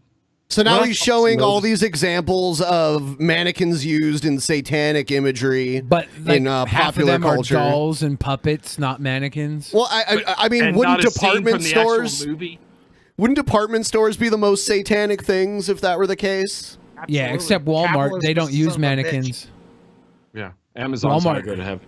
So now he's showing all these examples of mannequins used in satanic imagery, but like in half popular of them culture. are dolls and puppets, not mannequins. Well, I mean, wouldn't department stores wouldn't department stores be the most satanic things if that were the case? Absolutely. Yeah, except Walmart, they don't use mannequins. Yeah, Amazon's Walmart. not going to have.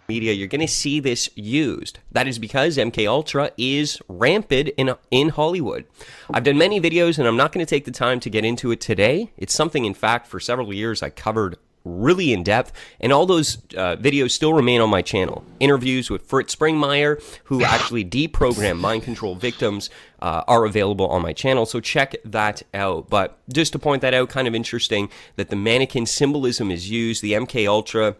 Media, you're going to see this used. That is because MK Ultra is rampant in Hollywood. I've done many videos, and I'm not going to take the time to get into it today. It's something, in fact, for several years I covered really in depth, and all those videos still remain on my channel. Interviews with Fritz Springmeier, who actually deprogrammed mind control victims, are available on my channel, so check that out. But just to point that out, kind of interesting that the mannequin symbolism is used, the MK Ultra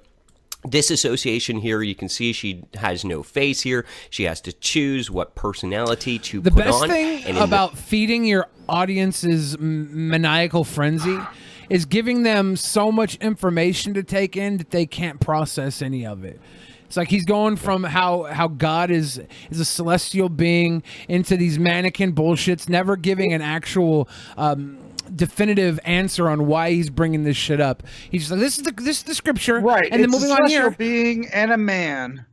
disassociation here. You can see she has no face here. She has to choose what personality to The put best on. thing And about feeding your audience's maniacal frenzy is giving them so much information to take in that they can't process any of it. It's like he's going from how God is a celestial being into these mannequin bullshits, never giving an actual definitive answer on why he's bringing this shit up. He's just like, this is the scripture, Right. And then it's moving a on celestial here. being and a man.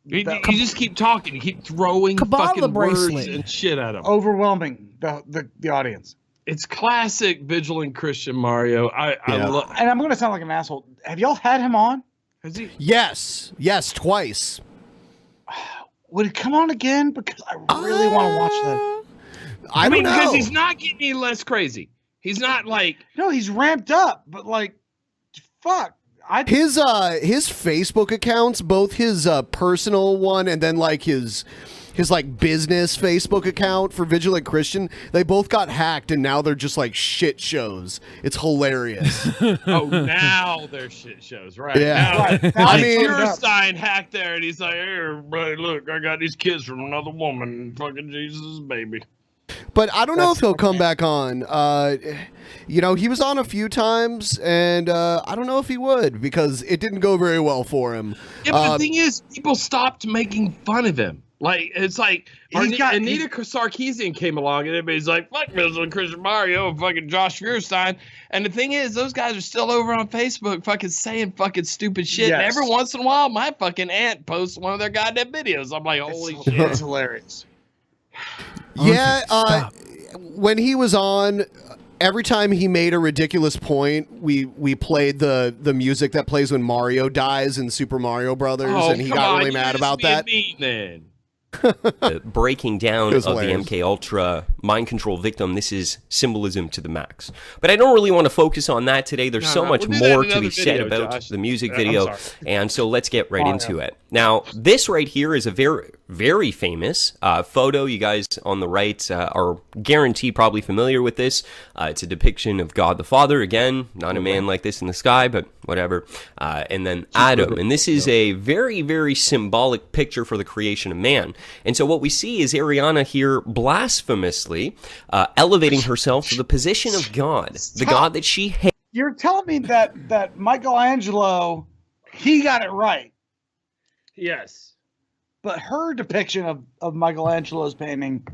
You just keep talking. You keep throwing Kabbalah fucking bracelet. words and shit at them. Overwhelming the audience. It's classic vigilant Christian Mario. I love. And I'm gonna sound like an asshole. Have y'all had him on? Has he? Yes, twice. Would he come on again? Because I really want to watch that. I mean, because he's not getting any less crazy. He's not like no, he's ramped up, but like, fuck. His Facebook accounts, both his personal one and then like his like business Facebook account for Vigilant Christian, they both got hacked and now they're just like shit shows. It's hilarious. Oh, now they're shit shows, right? Yeah. Now, I mean, Stein hacked there, and he's like, "Hey, everybody, look, I got these kids from another woman, fucking Jesus' baby." But I don't know if he'll come back on. You know, he was on a few times, and I don't know if he would because it didn't go very well for him. Yeah, but the thing is, people stopped making fun of him. Like, it's like, Anita Sarkeesian came along, and everybody's like, fuck Vigilant Christian Mario and fucking Josh Feuerstein. And the thing is, those guys are still over on Facebook fucking saying fucking stupid shit. And every once in a while, my fucking aunt posts one of their goddamn videos. I'm like, holy shit. It's hilarious. Yeah, when he was on, every time he made a ridiculous point, we played the music that plays when Mario dies in Super Mario Brothers, and he got really mad about that. The breaking down It was of the hilarious. MK Ultra mind control victim. This is symbolism to the max. But I don't really want to focus on that today. There's so much we'll do that more in to be another said video, about Josh. the music I'm video, sorry. and so let's get right into it. Now, this right here is a very, very famous photo. You guys on the right are guaranteed probably familiar with this. It's a depiction of God the Father. Again, not a man like this in the sky, but whatever. And then Adam. And this is a very, very symbolic picture for the creation of man. And so what we see is Ariana here blasphemously elevating herself to the position of God, the God that she hates. You're telling me that Michelangelo, he got it right. Yes. But her depiction of Michelangelo's painting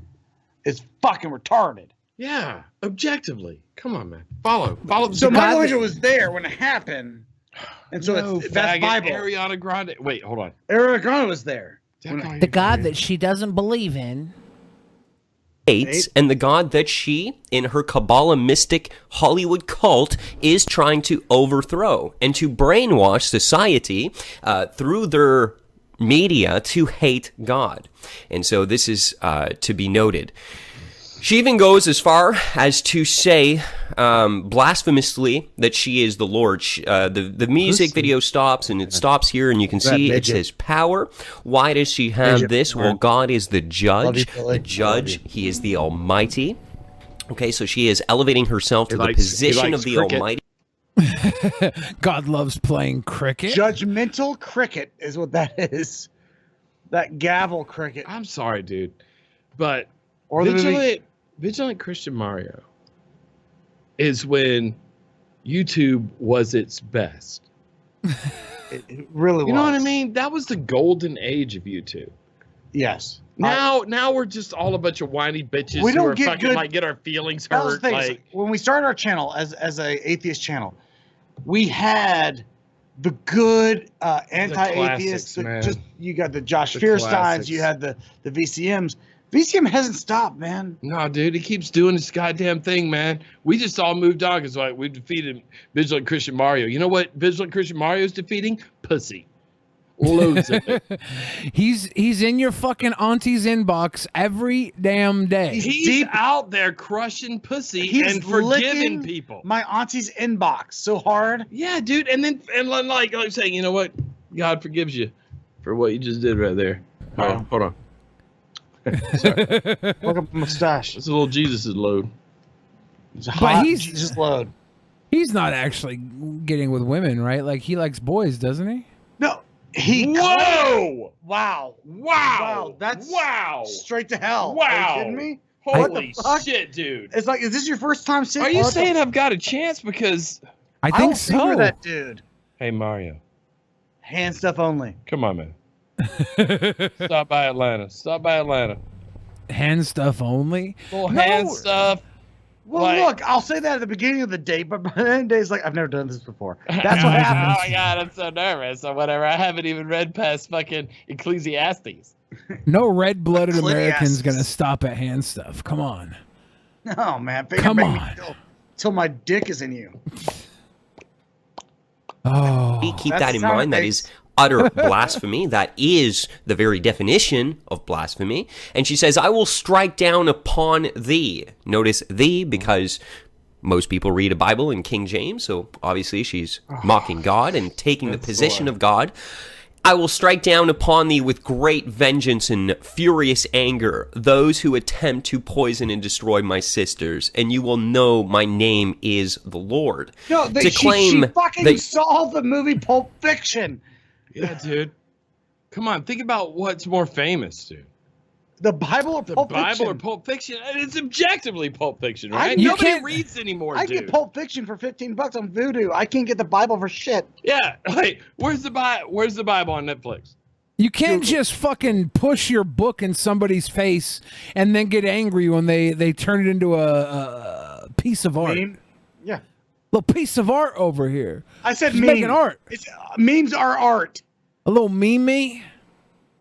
is fucking retarded. Yeah, objectively. Come on, man. Follow the So God Michelangelo was there when it happened. And so No, that's faggot. Bible. Ariana Grande. Wait, hold on. Ariana Grande was there. The God that she doesn't believe in. Hates, and the God that she, in her Kabbalah mystic Hollywood cult, is trying to overthrow and to brainwash society through their media to hate God. And so this is to be noted. She even goes as far as to say blasphemously that she is the Lord. The music video stops, and it stops here, and you can see it says power. Why does she have this? Well, God is the judge. The judge, he is the Almighty. Okay, so she is elevating herself to the position of the Almighty. God loves playing cricket. Judgmental cricket is what that is. That gavel cricket. I'm sorry, dude. But Or the movie- Vigilant Christian Mario is when YouTube was its best. It really was. You know what I mean? That was the golden age of YouTube. Yes. Now we're just all a bunch of whiny bitches We who don't are get fucking good- like get our feelings That was hurt. the thing. Like, When we started our channel as a atheist channel, we had the good anti-atheists. classics, man. Just you got the Josh The Feuersteins, classics. you had the VCMs. VCM hasn't stopped, man. no, dude, he keeps doing this goddamn thing, man. We just all moved on because like we defeated Vigilant Christian Mario. You know what Vigilant Christian Mario is defeating? Pussy. Loads of it. He's in your fucking auntie's inbox every damn day. He's out there crushing pussy He's and forgiving licking people. My auntie's inbox so hard. Yeah, dude, and like saying, you know what? God forgives you for what you just did right there. Oh. Hold on. Look up the mustache. It's a little Jesus' load. It's a But hot he's- Jesus load. He's not actually getting with women, right? Like he likes boys, doesn't he? No, Whoa! Wow. Wow. That's wow. straight to hell. Wow. Are you kidding me? Holy shit, dude. It's like, is this your first time seeing? Are you saying I've got a chance? Because I don't think think you're so. that dude. Hey, Mario. Hand stuff only. Come on, man. Stop by Atlanta. Stop by Atlanta. Hand stuff only? Little hand stuff. Well, Like- look, I'll say that at the beginning of the date, but by the end of the day, it's like, I've never done this before. That's what happens. Oh my god, I'm so nervous or whatever. I haven't even read past fucking Ecclesiastes. No red-blooded American's Ecclesiastes. gonna stop at hand stuff. Come on. No, man. Come me on. till my dick is in you. Oh. Keep That's that the in sound mind. it That makes. is utter blasphemy. That is the very definition of blasphemy. And she says, I will strike down upon thee. Notice thee because most people read a Bible in King James. So obviously she's mocking God and taking the position of God. I will strike down upon thee with great vengeance and furious anger those who attempt to poison and destroy my sisters, and you will know my name is the Lord. No, To she claim fucking that- saw the movie Pulp Fiction. Yeah, dude. Come on, think about what's more famous, dude. The Bible or The Pulp Bible Fiction? or Pulp Fiction? And it's objectively Pulp Fiction, I- right? you Nobody can't- reads anymore, I dude. get Pulp Fiction for $15 on Vudu. I can't get the Bible for shit. Yeah, like where's the Bible on Netflix? You can't just fucking push your book in somebody's face and then get angry when they turn it into a piece of art. Meme? Yeah. Little piece of art over here. I said She's meme. making art. It's, memes are art. A little meme.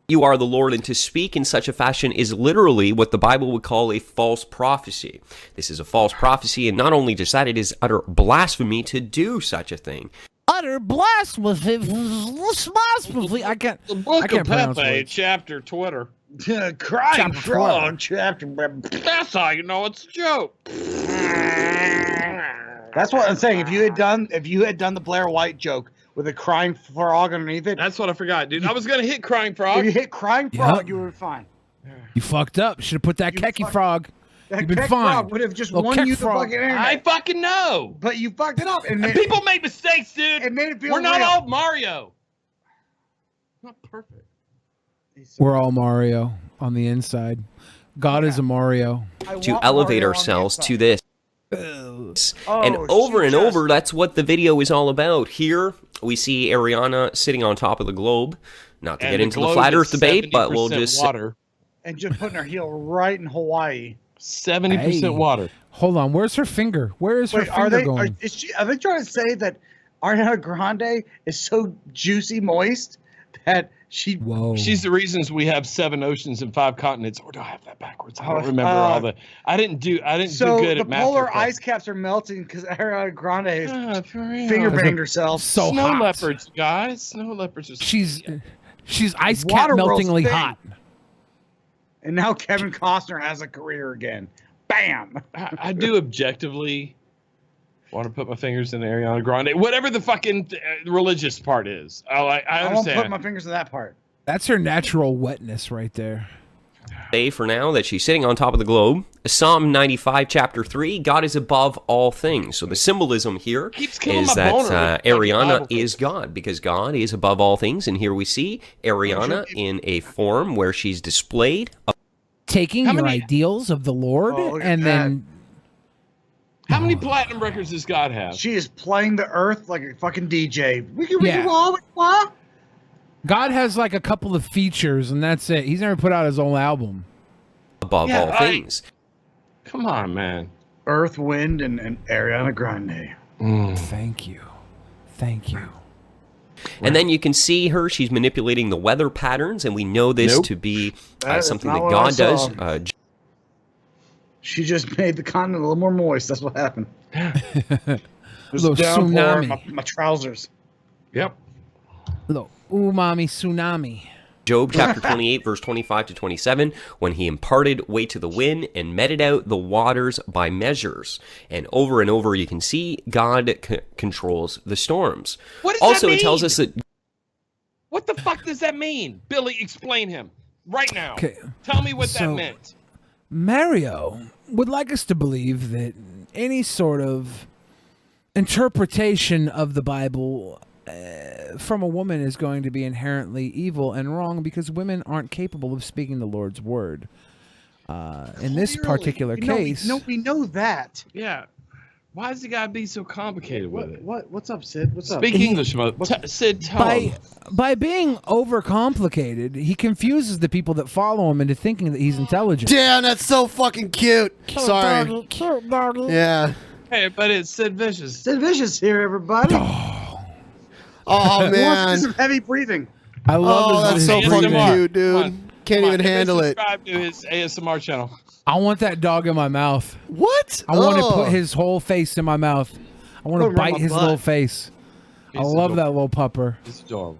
You are the Lord, and to speak in such a fashion is literally what the Bible would call a false prophecy. This is a false prophecy, and not only just that, it is utter blasphemy to do such a thing. Utter blasphemy. Blasphemy. I can't. The book I can't of pronounce Pepe, words. chapter Twitter. Crying Chapter frog, chapter. That's how you know it's a joke. That's what I'm saying. If you had done the Blair White joke with a crying frog underneath it, That's what I forgot, dude. I was gonna hit Crying Frog. if you hit crying frog, Yep. you were fine. You fucked up. Should have put that kecky frog. That You've been keck fine. frog would have just Little won keck you the frog. fucking internet. I fucking know. But you fucked it up, and And people make mistakes, dude. it made it feel We're not real. all Mario. Not perfect. We're all Mario on the inside. God is a Mario. To elevate ourselves to this. And over and over, that's what the video is all about. Here, we see Ariana sitting on top of the globe. Not to And get the into the globe flat is Earth debate, but we'll 70% just... water. and just putting her heel right in Hawaii. 70% Hey. water. Hold on. Where's her finger? Where is her Wait, finger are they? going? Are they trying to say that Ariana Grande is so juicy moist that she? Whoa. She's the reasons we have 7 oceans and 5 continents. Or do I have that backwards? I don't Oh, remember all the. I didn't do So good the at math. polar or ice caps are melting because Ariana Grande has for real. finger banged herself. So Snow hot. leopards, guys. Snow leopards are. She's ice cap Waterworld's meltingly thing. hot. And now Kevin Costner has a career again. Bam! I do objectively want to put my fingers in Ariana Grande, whatever the fucking religious part is. I I won't understand. put my fingers in that part. That's her natural wetness right there. Say for now that she's sitting on top of the globe. Psalm 95, chapter 3, God is above all things. So the symbolism here Keeps killing is my that boner with fucking Ariana Bible is God, because God is above all things. And here we see Ariana in a form where she's displayed. Taking How your many- ideals of the Lord Oh, look at and then How many platinum records does God have? She is playing the earth like a fucking DJ. Yeah. God has like a couple of features and that's it. He's never put out his own album. Above Yeah, all things. Come on, man. Earth, Wind, and Ariana Grande. Thank you. Thank you. And then you can see her, she's manipulating the weather patterns, and we know this Nope. to be That is something not that what I God does. saw. She just made the continent a little more moist. That's what happened. There's a Little downpour in tsunami. my trousers. Yep. Little umami tsunami. Job chapter 28, verse 25 to 27, when he imparted weight to the wind and meted out the waters by measures. And over you can see God controls the storms. What does Also, that it tells mean? us that What the fuck does that mean? Billy, explain him. Right now. Okay. Tell me what that So- meant. Mario would like us to believe that any sort of interpretation of the Bible from a woman is going to be inherently evil and wrong because women aren't capable of speaking the Lord's word. In this particular case, we know that. Yeah. Why does it gotta be so complicated with it? What's up, Sid? What's up? Speak English, Sid. Tell him. by being overcomplicated, he confuses the people that follow him into thinking that he's intelligent. Damn, that's so fucking cute. Sorry. Cute doggy. Yeah. Hey, but it's Sid Vicious. Sid Vicious here, everybody. Oh man. Some heavy breathing. I love that's so fucking cute, dude. Can't even handle it. Subscribe to his ASMR channel. I want that dog in my mouth. What? I want to put his whole face in my mouth. I want to bite his little face. I love that little pupper. It's adorable.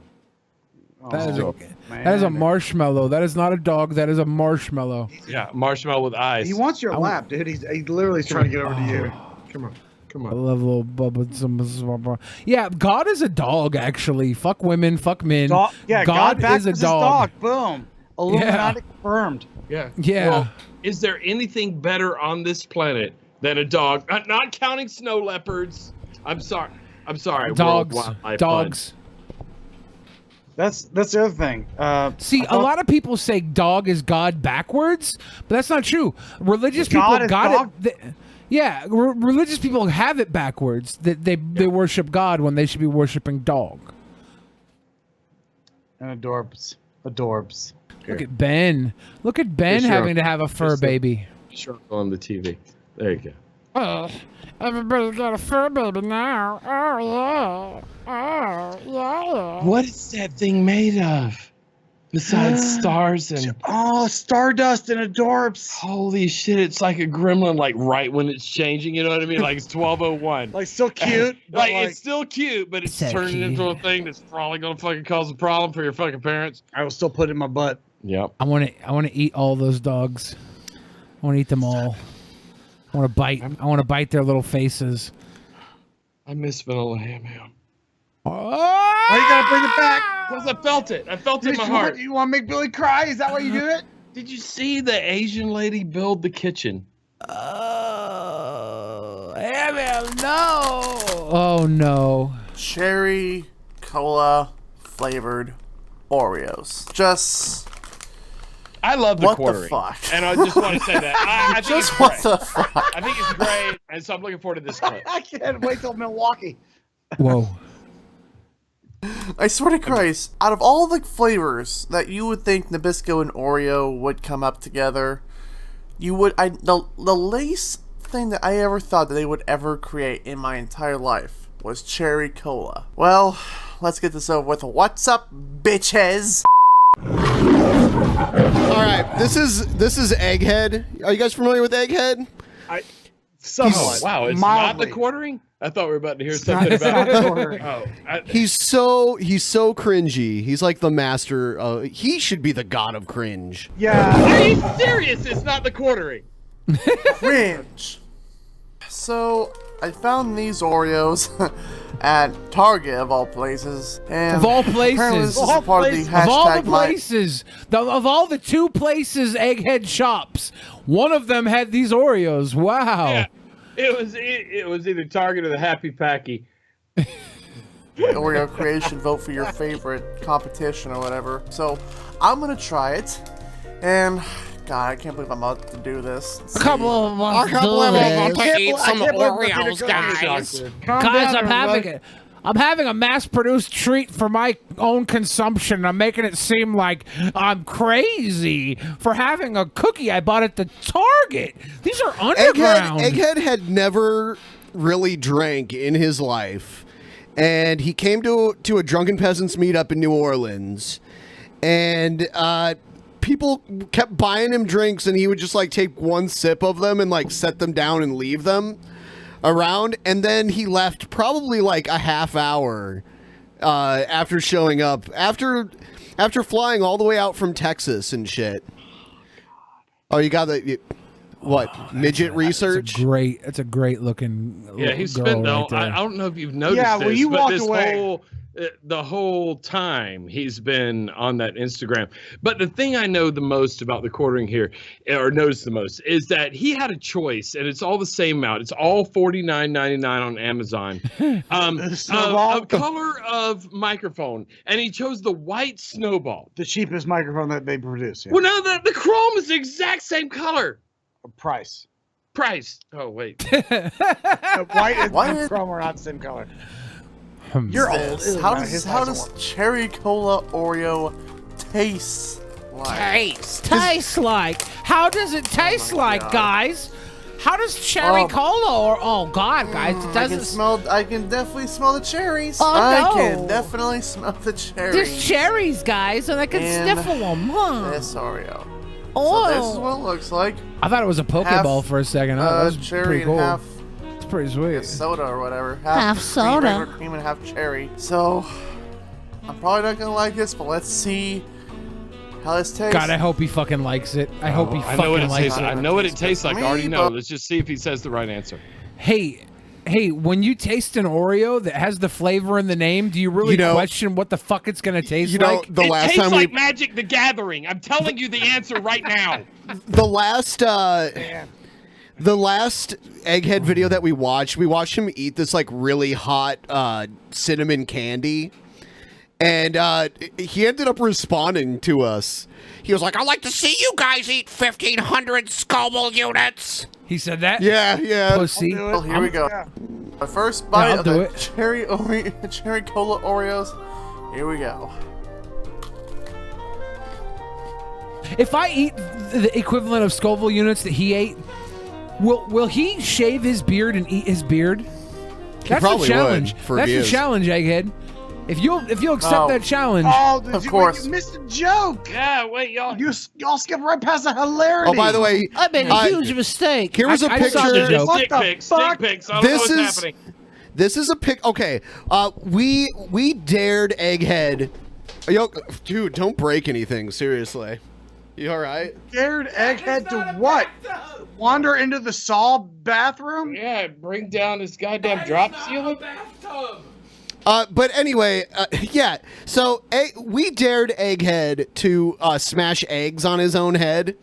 That is a marshmallow. That is not a dog. That is a marshmallow. Yeah, marshmallow with eyes. He wants your lap, dude. He literally is trying to get over to you. Come on. Come I on. love little bubba. Yeah, God is a dog, actually. Fuck women, fuck men. God is a dog. Boom. Illuminati confirmed. Yeah. Yeah. Well, is there anything better on this planet than a dog? Not counting snow leopards. I'm sorry. Dogs. World Wildlife Dogs. Fund. That's the other thing. See, a lot of people say dog is God backwards, but that's not true. Religious God people is got dog? it. Religious people have it backwards. That they worship God when they should be worshiping dog. And adorbs. Look at Ben. Look at Ben Sure. having to have a fur Just a- baby. Sure, on the TV. There you go. Everybody's got a fur baby now. Oh, yeah. Oh, yeah. What is that thing made of? Besides stars and stardust and adorbs. Holy shit! It's like a gremlin, like right when it's changing. You know what I mean? Like it's 12:01. Like still cute. like it's still cute, but it's So turning cute. into a thing that's probably gonna fucking cause a problem for your fucking parents. I will still put it in my butt. Yep. I want to eat all those dogs. I want to eat them all. I want to bite their little faces. I miss Vanilla Ham Ham. Why you gotta bring it back? Because I felt it. I felt it in my You heart. want to make Billy cry? Is that why you do it? Did you see the Asian lady build the kitchen? Oh, no. Oh, no. Cherry cola flavored Oreos. Just I love the what quartering. the fuck? And I just want to say that. I think Just it's what great. the fuck? I think it's great. And so I'm looking forward to this clip. I can't wait till Milwaukee. Whoa. I swear to Christ, out of all the flavors that you would think Nabisco and Oreo would come up together, the least thing that I ever thought that they would ever create in my entire life was cherry cola. Well, let's get this over with. What's up, bitches? All right, this is Egghead. Are you guys familiar with Egghead? Wow, it's not the quartering? I thought we were about to hear something about it. He's so cringy. He's like the master. He should be the god of cringe. Yeah. Are you serious? It's not the quartering. Cringe. So, I found these Oreos at Target, of all places. And Of all apparently places. this is part of the Of all the hashtag my- places. Of all the 2 places Egghead shops, one of them had these Oreos. Wow. Yeah. It was either Target or the Happy Packy. Oreo creation, vote for your favorite competition or whatever. So I'm gonna try it, and God, I can't believe I'm about to do this. A couple of us do this. Eat some Oreos, guys. Guys, I'm having a mass-produced treat for my own consumption. I'm making it seem like I'm crazy for having a cookie I bought at the Target. These are underground. Egghead had never really drank in his life, and he came to a Drunken Peasants meetup in New Orleans, and people kept buying him drinks, and he would just like take one sip of them and like set them down and leave them around, and then he left probably like a half hour after showing up, after flying all the way out from Texas and shit. Oh, you got midget research? That's a great looking. Yeah, he's girl spent right there. I don't know if you've noticed Yeah, well, this, you but walked this away. whole the whole time he's been on that Instagram. But the thing I know the most about the quartering here, or notice the most, is that he had a choice, and it's all the same amount. It's all $49.99 on Amazon. A color of microphone, and he chose the white Snowball, the cheapest microphone that they produce. Yeah. Well, no, the chrome is the exact same color. Price. Oh wait. White and chrome are not the same color. You're old. How does cherry cola Oreo taste like? Taste like? How does it taste like, guys? How does cherry cola or guys, it doesn't. I can definitely smell the cherries. Oh, I no. can definitely smell the cherries. There's cherries, guys, and I can sniffle them, huh? This Oreo. Oh. So this is what it looks like. I thought it was a Pokeball for a second. That was cherry pretty cool. and half. It's pretty sweet. Soda or whatever. Half soda. Regular cream and half cherry. So I'm probably not gonna like this, but let's see how this tastes. God, I hope he fucking likes it. I hope he I know what fucking it likes tastes. it. I know what it tastes like. I already know. Let's just see if he says the right answer. Hey, when you taste an Oreo that has the flavor in the name, do you really question what the fuck it's gonna taste like? The last tastes time like Magic the Gathering. I'm telling you the answer right now. The last Egghead video that we watched him eat this like really hot cinnamon candy, and he ended up responding to us. He was like, "I'd like to see you guys eat 1,500 Scoville units." He said that? Yeah. Pussy. Well, here we go. The first bite of the cherry cola Oreos. Here we go. If I eat the equivalent of Scoville units that he ate, will he shave his beard and eat his beard? That's probably a challenge. would, for That's a his. challenge, Egghead. If you'll accept that challenge, of course, you missed a joke. Yeah, wait, y'all skipped right past the hilarity. Oh, by the way, I made a huge mistake. Here was a picture. Stick pics. I don't know what's happening. This is a pic. Okay, we dared Egghead. Yo, dude, don't break anything. Seriously, you all right? Dared Egghead to what? Wander into the Saw bathroom? Yeah, bring down his goddamn drop ceiling. But anyway, yeah. So we dared Egghead to smash eggs on his own head,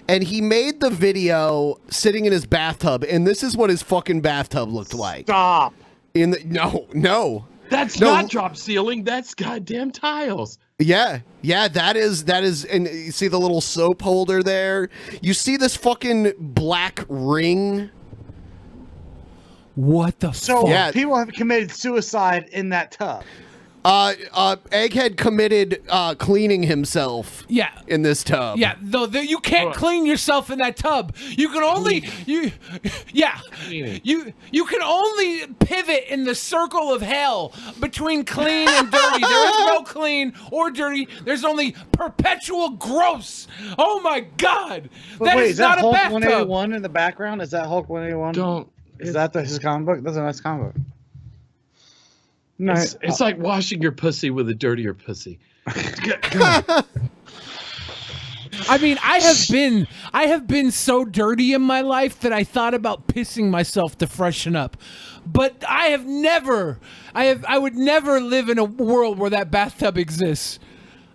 and he made the video sitting in his bathtub, and this is what his fucking bathtub looked like. Stop. No. That's not drop ceiling. That's goddamn tiles. Yeah, that is, and you see the little soap holder there. You see this fucking black ring. What the fuck? People have committed suicide in that tub. Egghead committed cleaning himself. Yeah. In this tub. Yeah, though you can't clean yourself in that tub. You can only you can only pivot in the circle of hell between clean and dirty. There is no clean or dirty. There's only perpetual gross. Oh my God. Wait, is not Hulk a bathtub. 181 in the background? Is that Hulk 181? Is that his comic book? That's a nice comic book. No, it's like washing your pussy with a dirtier pussy. I mean, I have been so dirty in my life that I thought about pissing myself to freshen up. But I would never live in a world where that bathtub exists.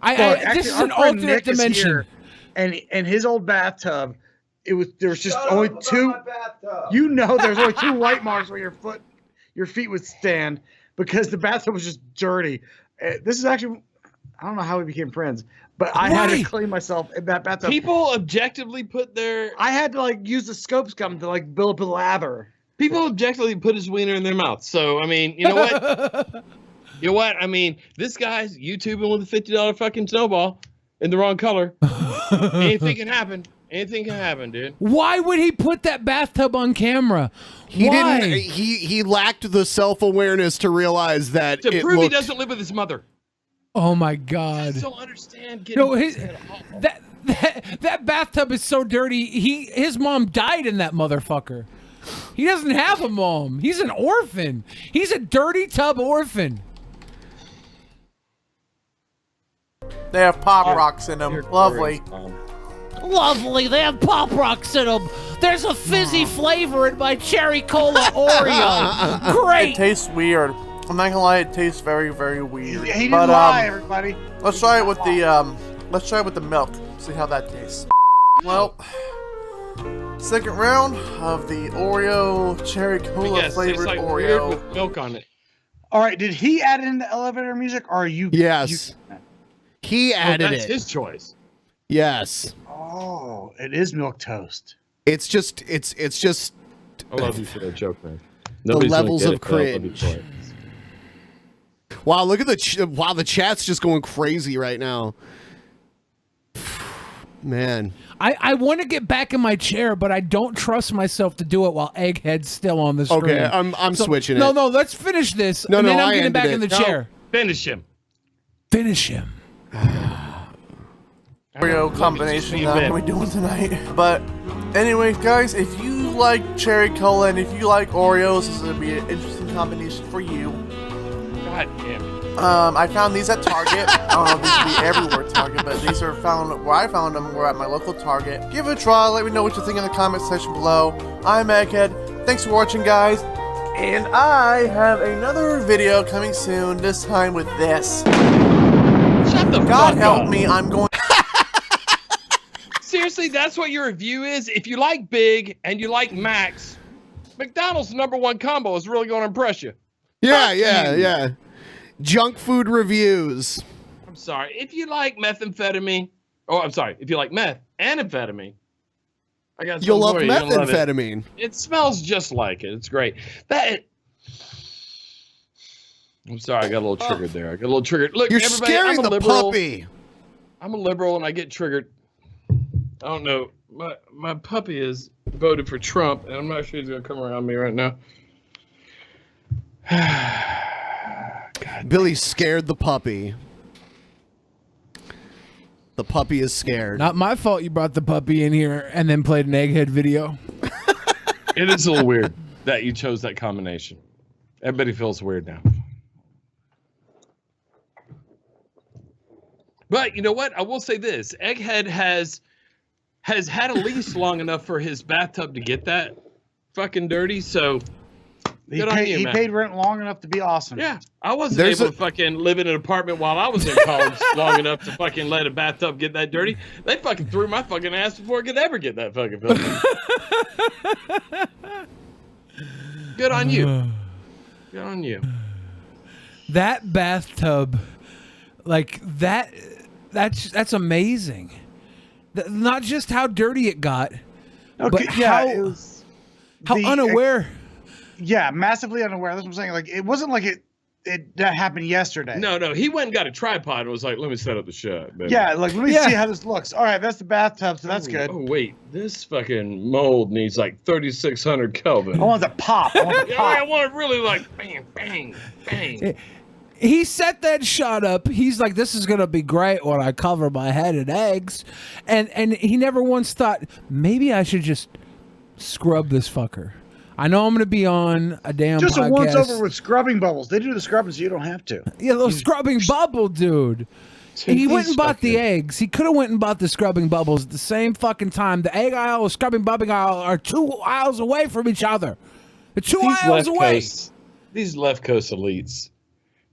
This is an alternate dimension. And his old bathtub, there was just only two. There's only two white marks where your feet would stand. Because the bathtub was just dirty. This is actually, I don't know how we became friends, but I had to clean myself in that bathtub. People objectively put their... I had to use the scope scum to build up a lather. People objectively put his wiener in their mouth. So, I mean, you know what? I mean, this guy's YouTubing with a $50 fucking snowball in the wrong color. Anything can happen. Anything can happen, dude. Why would he put that bathtub on camera? Why? He lacked the self-awareness to realize that to prove he doesn't live with his mother. Oh my God! I just don't understand. That bathtub is so dirty. His mom died in that motherfucker. He doesn't have a mom. He's an orphan. He's a dirty tub orphan. They have Pop Rocks in them. Lovely. Lovely. They have Pop Rocks in them. There's a fizzy flavor in my cherry cola Oreo. Great. It tastes weird. I'm not gonna lie, it tastes very, very weird. He didn't lie, everybody. Let's try it with the milk. See how that tastes. Well, second round of the Oreo cherry cola flavored like Oreo weird with milk on it. All right, did he add in the elevator music, or are you? Yes. He added that's it. his choice. Yes. Oh, it is milk toast. It's just. I love you for that joke, man. The Nobody's gonna levels get of it, but I love you cringe. for it. Wow, look at the chat's just going crazy right now. Man. I want to get back in my chair, but I don't trust myself to do it while Egghead's still on the screen. Okay, I'm switching it. No, let's finish this. No, and then no, I'm I getting back ended in the it. No. chair. Finish him. Finish him. Oreo combination that we're doing tonight. But anyways, guys, if you like cherry cola and if you like Oreos, this is gonna be an interesting combination for you. God damn it. I found these at Target. I don't know if these would be everywhere at Target, but these are found where I found them. Were at my local Target. Give it a try. Let me know what you think in the comment section below. I'm Egghead. Thanks for watching, guys. And I have another video coming soon. This time with this. Shut the God fuck help up. me. I'm going. Seriously, that's what your review is? If you like Big and you like Max, McDonald's #1 combo is really going to impress you. Yeah. Junk food reviews. I'm sorry. If you like methamphetamine, if you like meth and amphetamine, I got You'll love something for you. You'll love it. methamphetamine. It smells just like it. It's great. I'm sorry, I got a little triggered there. I got a little triggered. Look, You're everybody, scaring I'm a the liberal. puppy. I'm a liberal and I get triggered. I don't know. My puppy is voted for Trump, and I'm not sure he's gonna come around me right now. Billy scared the puppy. The puppy is scared. Not my fault you brought the puppy in here and then played an Egghead video. It is a little weird that you chose that combination. Everybody feels weird now. But you know what? I will say this. Egghead has had a leash long enough for his bathtub to get that fucking dirty, so good on you, he man. paid rent long enough to be awesome. Yeah, I wasn't able to fucking live in an apartment while I was in college long enough to fucking let a bathtub get that dirty. They fucking threw my fucking ass before it could ever get that fucking filthy. Good on you. Good on you. That bathtub, like that's amazing. Not just how dirty it got, but how unaware. Yeah, massively unaware. That's what I'm saying. Like, it wasn't like that happened yesterday. No. He went and got a tripod and was like, let me set up the shot. Baby. Yeah, like, let me see how this looks. All right, that's the bathtub, so that's good. Oh, wait. This fucking mold needs like 3,600 Kelvin. I want the pop. I want the pop. I want it really like bang, bang, bang. He set that shot up. He's like, this is going to be great when I cover my head in eggs. And he never once thought, maybe I should just scrub this fucker. I know I'm going to be on a damn Just podcast. a once over with scrubbing bubbles. They do the scrubbing so you don't have to. Yeah, the scrubbing bubble, dude. He went and bought the eggs. He could have went and bought the scrubbing bubbles at the same fucking time. The egg aisle and scrubbing bubbling aisle are 2 aisles away from each other. They're 2 aisles away. These left coast elites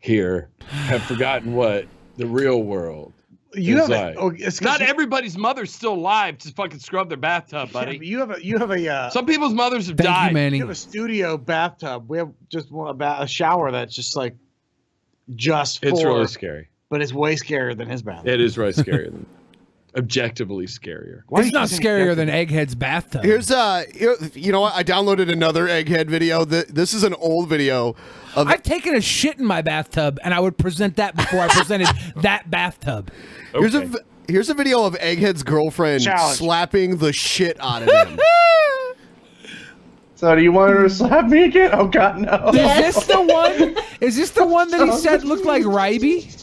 here have forgotten what the real world is like. Not everybody's mother's still alive to fucking scrub their bathtub, buddy. Yeah, you have a some people's mothers have died. You have a studio bathtub. We have just a shower that's just like It's really scary. But it's way scarier than his bathtub. It is way scarier than objectively scarier. It's not scarier than Egghead's bathtub. Here's you know what? I downloaded another Egghead video. This is an old video. I've taken a shit in my bathtub, and I would present that before I presented that bathtub. Here's a video of Egghead's girlfriend slapping the shit out of him. So do you want her to slap me again? Oh God, no. Is this the one? Is this the one that he said looked like Ryby?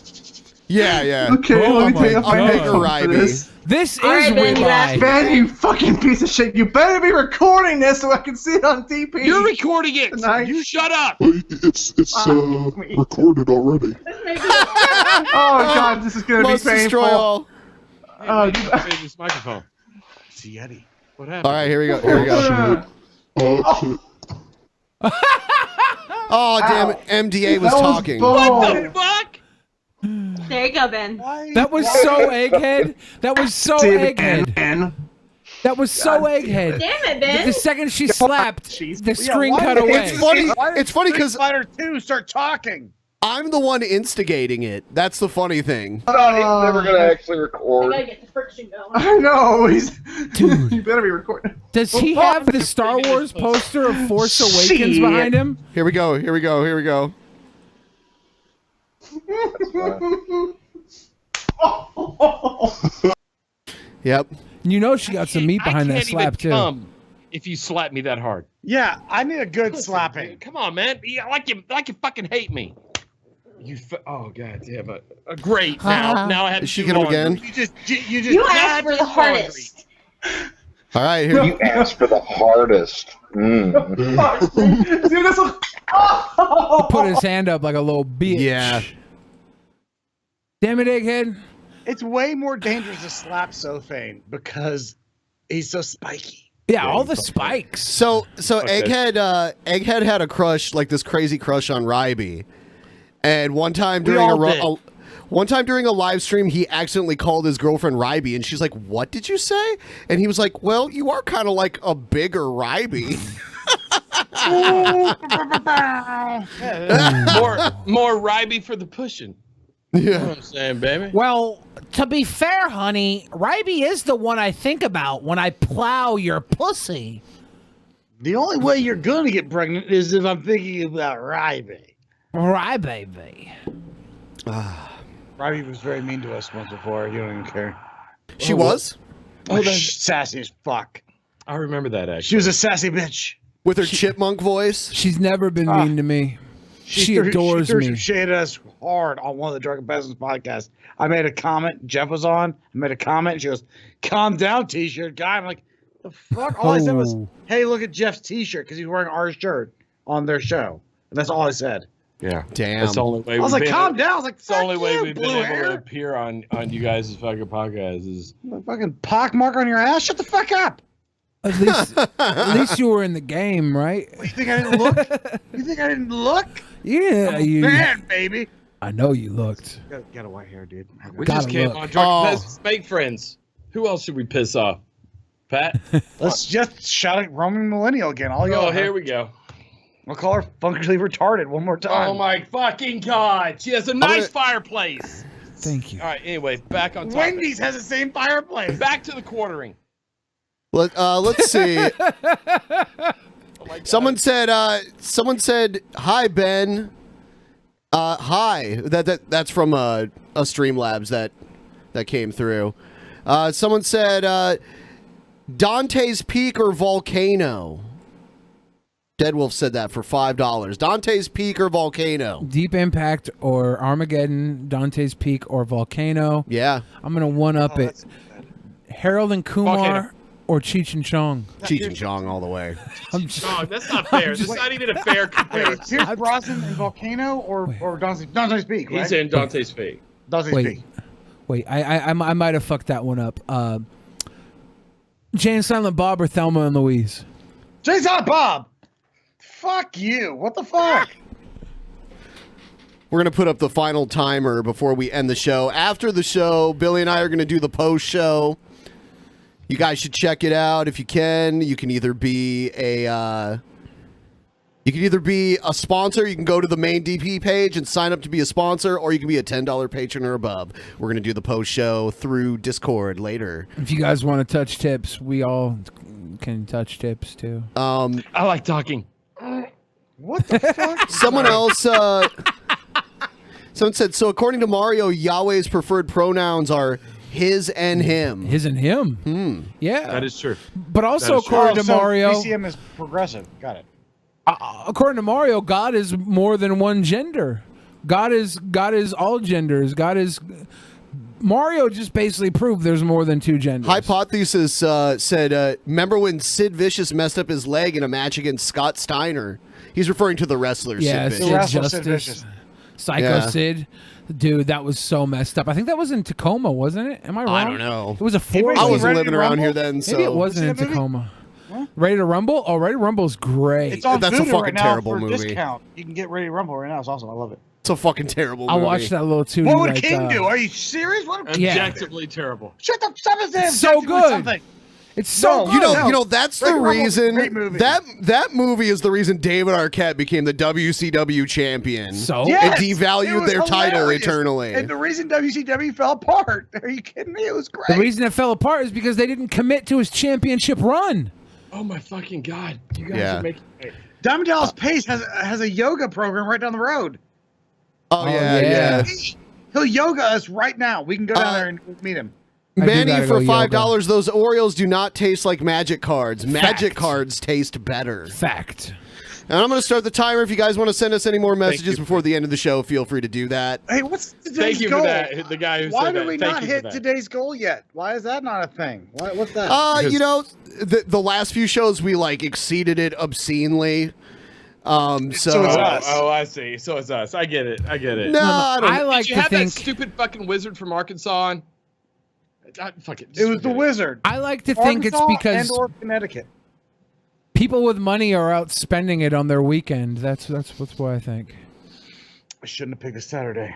Yeah. Okay, let me take off my make her Ryby. This is Ryby. Ben, you fucking piece of shit. You better be recording this so I can see it on DP. You're recording it. You shut up. It's recorded already. Oh God, this is gonna be painful. This microphone. It's a Yeti. What happened? All right, here we go. Oh, damn it. MDA was talking. What the fuck? There you go, Ben. That was so egghead. That was so egghead. That was so egghead. Damn it, Ben. The second she slapped, the screen why cut did- away. It's funny because Fighter 2 start talking. I'm the one instigating it. That's the funny thing. He's never gonna actually record. I gotta get the friction going. I know. Dude. You better be recording. Does he have the Star Wars poster of Force Awakens behind him? Here we go. Here we go. Here we go. Yep. You know she got some meat behind that can't even slap too. come if you slap me that hard. Yeah, I need a good slapping. Come on, man. Like you fucking hate me. Oh god damn it. Great. Now I have to Is she do gonna laundry. again? You asked for the hardest. All right, here. You asked for the hardest. Put his hand up like a little bitch. Yeah. Damn it, egghead. It's way more dangerous to slap SoFain because he's so spiky. Yeah, all the spikes. So Okay. Egghead had a crush, like this crazy crush on Ryby. And one time during a live stream, he accidentally called his girlfriend Ryby, and she's like, "What did you say?" And he was like, "Well, you are kind of like a bigger Ryby." More Ryby for the pushing. Yeah. You know what I'm saying, baby? Well, to be fair, honey, Ryby is the one I think about when I plow your pussy. The only way you're gonna get pregnant is if I'm thinking about Ryby. Ryby. Ryby was very mean to us once before. You don't even care. She was? Oh, that's sassy as fuck. I remember that actually. She was a sassy bitch. With her chipmunk voice? She's never been mean to me. She adores she threw me. some shade at us hard on one of the Drunken Peasants podcasts. I made a comment. Jeff was on. I made a comment. And she goes, "Calm down, t-shirt guy." I'm like, the fuck? All I said was, Oh. "Hey, look at Jeff's t-shirt," because he's wearing our shirt on their show. And that's all I said. Yeah. Damn. That's the only way I was we've like, been calm able- down. I was like, It's the only fuck way you, we've been blue able to hair. appear on you guys' fucking podcast is Fucking pockmark on your ass. Shut the fuck up. At least you were in the game, right? You think I didn't look? You think I didn't look? Yeah, I'm a you. fan, baby. I know you looked. Got a white hair, dude. we Gotta just came look. on Drunken Oh. Peasants. Make friends. Who else should we piss off? Pat? Let's just shout at Roman Millennial again. All y'all. Oh, here we go. We'll call her functionally retarded one more time. Oh my fucking god. She has a nice fireplace. Thank you. All right, anyway, back on topic. Wendy's has the same fireplace. Back to the quartering. Let's see. Someone said, "Hi, Ben." Hi. That's from a Streamlabs that came through. Someone said, "Dante's Peak or Volcano." Deadwolf said that for $5. Dante's Peak or Volcano? Deep Impact or Armageddon, Dante's Peak or Volcano. Yeah. I'm gonna one up it. Harold and Kumar Volcano. or Cheech and Chong. Cheech and Chong all the way. I'm just, Oh, that's not fair. That's not even a fair comparison. Pierce Brosnan in Volcano or Dante's Peak, right? He's in Dante's Peak. Dante's wait, Peak. wait. I might have fucked that one up. Jay and Silent Bob or Thelma and Louise. Jay's not Bob. Fuck you. What the fuck? We're going to put up the final timer before we end the show. After the show, Billy and I are going to do the post show. You guys should check it out if you can. You can either be a sponsor. You can go to the main DP page and sign up to be a sponsor, or you can be a $10 patron or above. We're going to do the post show through Discord later. If you guys want to touch tips, we all can touch tips too. I like talking. What the fuck? Someone else, someone said, so according to Mario, Yahweh's preferred pronouns are his and him. His and him. Yeah. That is true. But also, That is true. according to Mario, PCM is progressive. Got it. According to Mario, God is more than one gender. God is all genders. God is. Mario just basically proved there's more than two genders. Hypothesis said, remember when Sid Vicious messed up his leg in a match against Scott Steiner? He's referring to the wrestler Yeah, Sid Sid Vicious. Justice, Psycho Yeah. Sid. Dude, that was so messed up. I think that was in Tacoma, wasn't it? Am I wrong? I don't know. It was a I four. wasn't living around here then, so Maybe it wasn't in What's that movie? Tacoma. Ready to Rumble? Oh, Ready to Rumble is great. It's on That's a Vudu fucking right now terrible for movie. discount. You can get Ready to Rumble right now. It's awesome. I love it. It's a fucking terrible I movie. watched that little too. What would like, King do? Are you serious? What? Yeah. Objectively terrible. Shut the stop and say It's so objectively good. something. It's so No, good. You know that's the Ready to Rumble's a reason great movie. that movie is the reason David Arquette became the WCW champion. So? it Yes, devalued it was their title hilarious. eternally. And the reason WCW fell apart. Are you kidding me? It was great. The reason it fell apart is because they didn't commit to his championship run. Oh my fucking god! You guys Yeah. are making. Diamond Dallas Page has a yoga program right down the road. Oh, yeah, yeah. He'll yoga us right now. We can go down there and meet him. I do Manny, gotta for go $5, those Oreos do not taste like magic cards. Magic Fact. cards taste better. Fact. And I'm going to start the timer. If you guys want to send us any more messages before the end of the show, feel free to do that. Hey, what's today's Thank you goal? for that. The guy who Why said did that. we Thank not you for hit that. today's goal yet? Why is that not a thing? What's that? You know, the last few shows we like exceeded it obscenely. So it's us. Oh, I see. So it's us. I get it. I get it. No, I don't. I like Did you to have think that stupid fucking wizard from Arkansas on? Fuck it. It was the Wizard. I like to think it's Arkansas because and/or Connecticut. people with money are out spending it on their weekend. That's what I think. I shouldn't have picked a Saturday.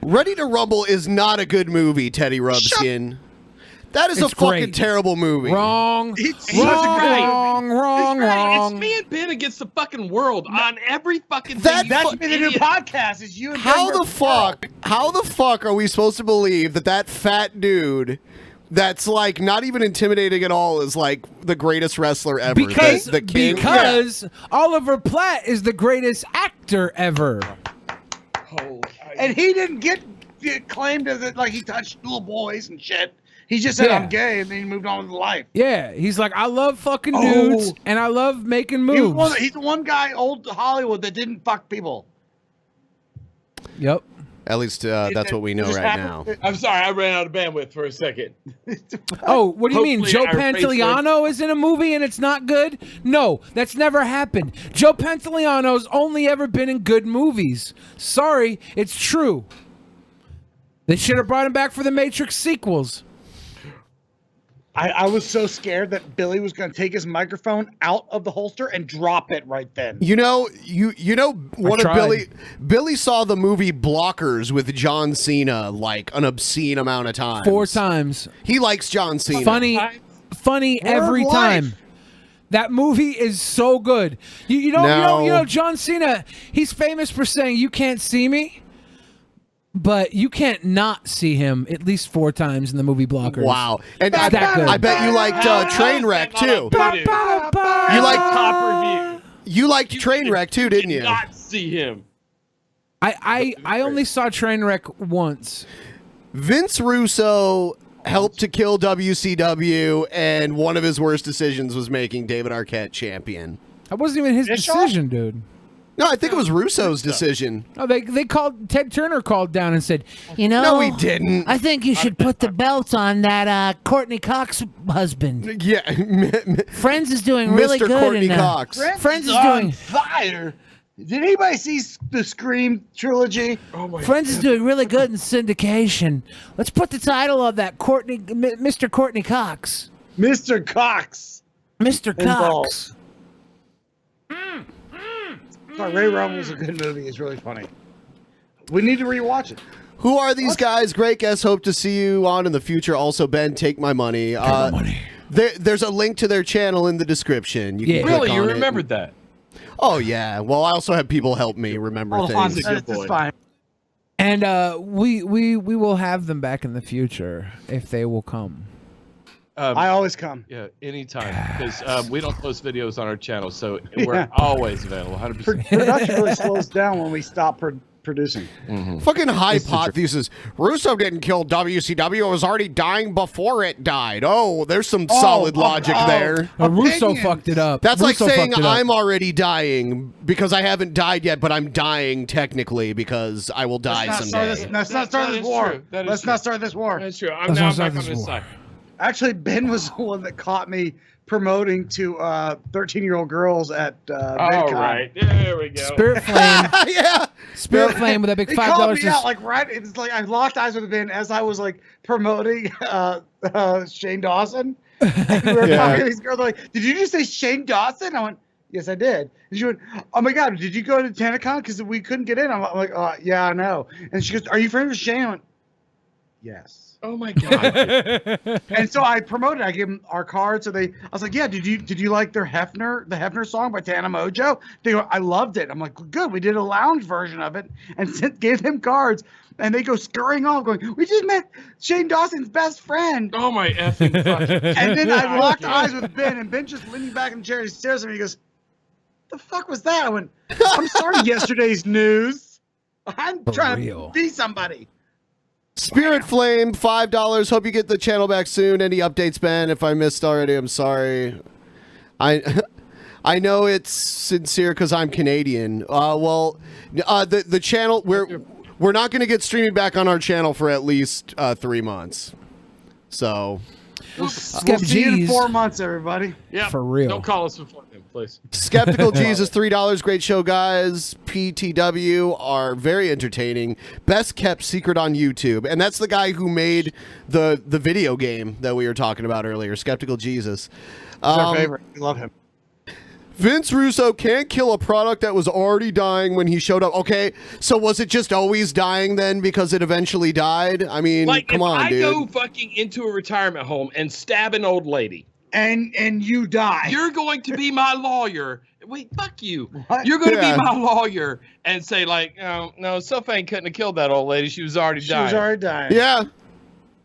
Ready to Rumble is not a good movie, Teddy Rubskin. That is It's a fucking great. terrible movie. Wrong. It's Wrong. It's me and Ben against the fucking world on every fucking thing. That should be the new podcast. Is you and How Ben the versus world. How the fuck are we supposed to believe that fat dude that's like not even intimidating at all is like the greatest wrestler ever? Because the king. because Oliver Platt is the greatest actor ever. And he didn't get claimed as it like he touched little boys and shit. He just said Yeah. I'm gay, and then he moved on with life. Yeah, he's like, I love fucking dudes and I love making moves. He's the one guy, old Hollywood, that didn't fuck people. Yep. At least that's what we know right now. I'm sorry, I ran out of bandwidth for a second. Oh, what do you mean? Hopefully Joe our face Pantoliano is in a movie and it's not good? No, that's never happened. Joe Pantoliano's only ever been in good movies. Sorry, it's true. They should have brought him back for the Matrix sequels. I was so scared that Billy was going to take his microphone out of the holster and drop it right then. You know, one of tried. Billy saw the movie Blockers with John Cena like an obscene amount of times. 4 times. He likes John Cena. Funny every of time. life. That movie is so good. You know, John Cena, he's famous for saying, "You can't see me," but you can't not see him at least 4 times in the movie Blockers. Wow. And It's that good. I bet you liked Trainwreck too. You like top review. You liked Trainwreck too, didn't you? Not see him. I only saw Trainwreck once. Vince Russo helped to kill WCW, and one of his worst decisions was making David Arquette champion. That wasn't even his decision, dude. No, I think it was Russo's decision. No, they called, Ted Turner called down and said, you know, No, he didn't. I think you should put the belt on that Courtney Cox husband. Yeah. Friends is doing really Mr. good. Courtney in, Cox. Friends is on doing fire. Did anybody see the Scream trilogy? Oh my Friends is doing really good in syndication. Let's put the title of that Mr. Courtney Cox. Mr. Cox. Mr. Cox. Sorry, Ray Rumble was a good movie. It's really funny. We need to rewatch it. Who are these guys? Great guests. Hope to see you on in the future. Also, Ben, take my money. There's a link to their channel in the description. You can click Really, you on it. remembered that? Oh yeah. Well, I also have people help me remember things. That's fine. And we will have them back in the future if they will come. I always come. Yeah, anytime. Because we don't post videos on our channel, so we're always available, 100%. Production really slows down when we stop producing. Fucking hypothesis. Russo didn't kill WCW. It was already dying before it died. Oh, there's some solid logic there. Russo fucked it up. That's Russo like saying fucked it up. I'm already dying because I haven't died yet, but I'm dying technically because I will die someday. Let's not start this war. Let's not start this war. That's true. I'm now back on this side. Actually, Ben was the one that caught me promoting to 13-year-old girls at All right, there we go. Spirit Flame. Yeah. Spirit Flame with a big He $5. called me out like right. It's like I locked eyes with Ben as I was like promoting Shane Dawson, And we were Yeah. talking to these girls. They're like, "Did you just say Shane Dawson?" I went, "Yes, I did." And she went, "Oh my God, did you go to TanaCon because we couldn't get in?" I'm like, "Yeah, I know." And she goes, "Are you friends with Shane?" I went, "Yes." Oh my God. And so I promoted. I gave them our card. So I was like, "Yeah, did you like the Hefner song by Tana Mojo?" They go, "I loved it." I'm like, "Good." We did a lounge version of it and gave them cards. And they go scurrying off, going, "We just met Shane Dawson's best friend." Oh my effing fucking. And then I locked eyes with Ben, and Ben just leaning back in the chair. He stares at me. He goes, "The fuck was that?" I went, "I'm sorry, yesterday's news. I'm trying to be somebody." Spirit Flame, $5. Hope you get the channel back soon. Any updates, Ben? If I missed already, I'm sorry. I know it's sincere because I'm Canadian. The channel we're not going to get streaming back on our channel for at least 3 months. So We'll see you in 4 months, everybody. Yeah, For real. Don't call us before then, please. Skeptical Jesus, $3. Great show, guys. PTW are very entertaining. Best kept secret on YouTube, and that's the guy who made the video game that we were talking about earlier. Skeptical Jesus. He's our favorite. We love him. Vince Russo can't kill a product that was already dying when he showed up. Okay, so was it just always dying then because it eventually died? I mean, Like, come if on, I dude. go fucking into a retirement home and stab an old lady, and you die, you're going to be my lawyer. Wait, fuck you. What? You're going to Yeah. be my lawyer and say like, no, SoFain couldn't have killed that old lady. She was already dying. She was already dying. Yeah.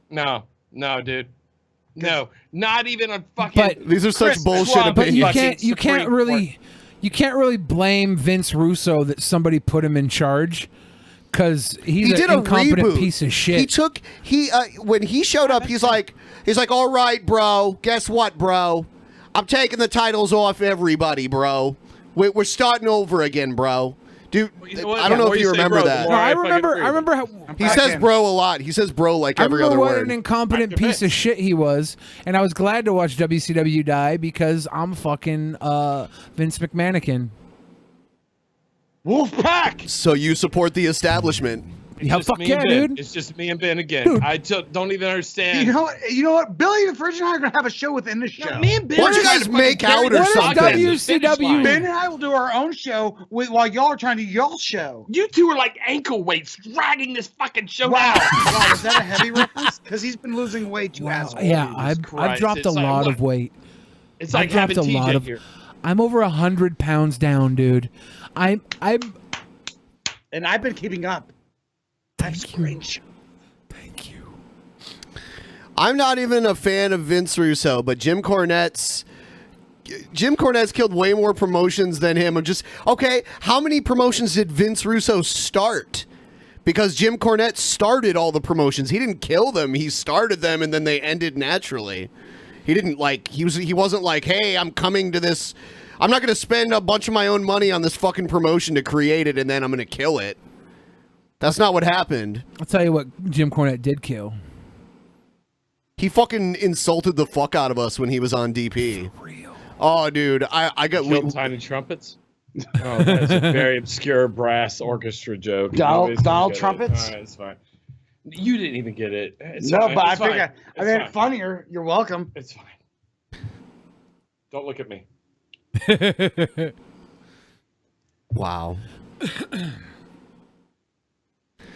No, dude. No, not even a fucking. But these are such Chris bullshit Trump But you opinions. can't really blame Vince Russo that somebody put him in charge because he's He an did a incompetent reboot. piece of shit. When he showed up, he's like, "All right, bro. Guess what, bro? I'm taking the titles off everybody, bro. We're starting over again, bro." Dude, I don't know if you remember that. No, I remember how He says bro a lot. He says bro like I every remember other what word. an incompetent piece of shit he was, and I was glad to watch WCW die because I'm fucking Vince McMahon. Wolfpack. So you support the establishment? Yeah, Just fuck me yeah, and Ben. dude. It's just me and Ben again. Dude. I don't even understand. You know what? Billy the Fridge and I are gonna have a show within the show. me and Ben. Why don't you guys make out or something? WCW? Ben and I will do our own show while y'all are trying to do y'all's show. You two are like ankle weights dragging this fucking show Wow. out. Wow, is that a heavy reference? Because he's been losing weight, you asshole. Yeah, I've dropped It's a like lot what? of weight. It's like I've dropped having a lot TJ of. here. I'm over 100 pounds down, dude. I'm. And I've been keeping up. That's great. I'm not even a fan of Vince Russo, but Jim Cornette's killed way more promotions than him. I'm just okay. How many promotions did Vince Russo start? Because Jim Cornette started all the promotions. He didn't kill them. He started them, and then they ended naturally. He didn't he wasn't like, hey, I'm coming to this. I'm not going to spend a bunch of my own money on this fucking promotion to create it, and then I'm going to kill it. That's not what happened. I'll tell you what Jim Cornette did kill. He fucking insulted the fuck out of us when he was on DP. For real. Oh, dude, I got Killed tiny trumpets. Oh, that's a very obscure brass orchestra joke. Donald Nobody's gonna get it. trumpets? All right, it's fine. You didn't even get it. It's No, fine. but I It's fine. figured I It's made fine. it funnier. You're welcome. It's fine. Don't look at me. Wow.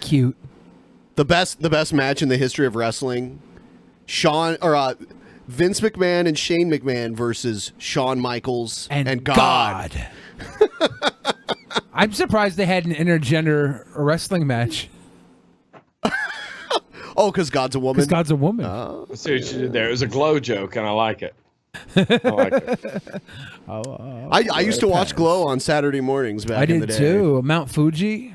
Cute. The best match in the history of wrestling. Vince McMahon and Shane McMahon versus Shawn Michaels and God. I'm surprised they had an intergender wrestling match. Oh, because God's a woman. Because God's a woman. I see what you did there. It was a glow joke, and I like it. I like it. I used to watch Glow on Saturday mornings back I in the did day. too. Mount Fuji.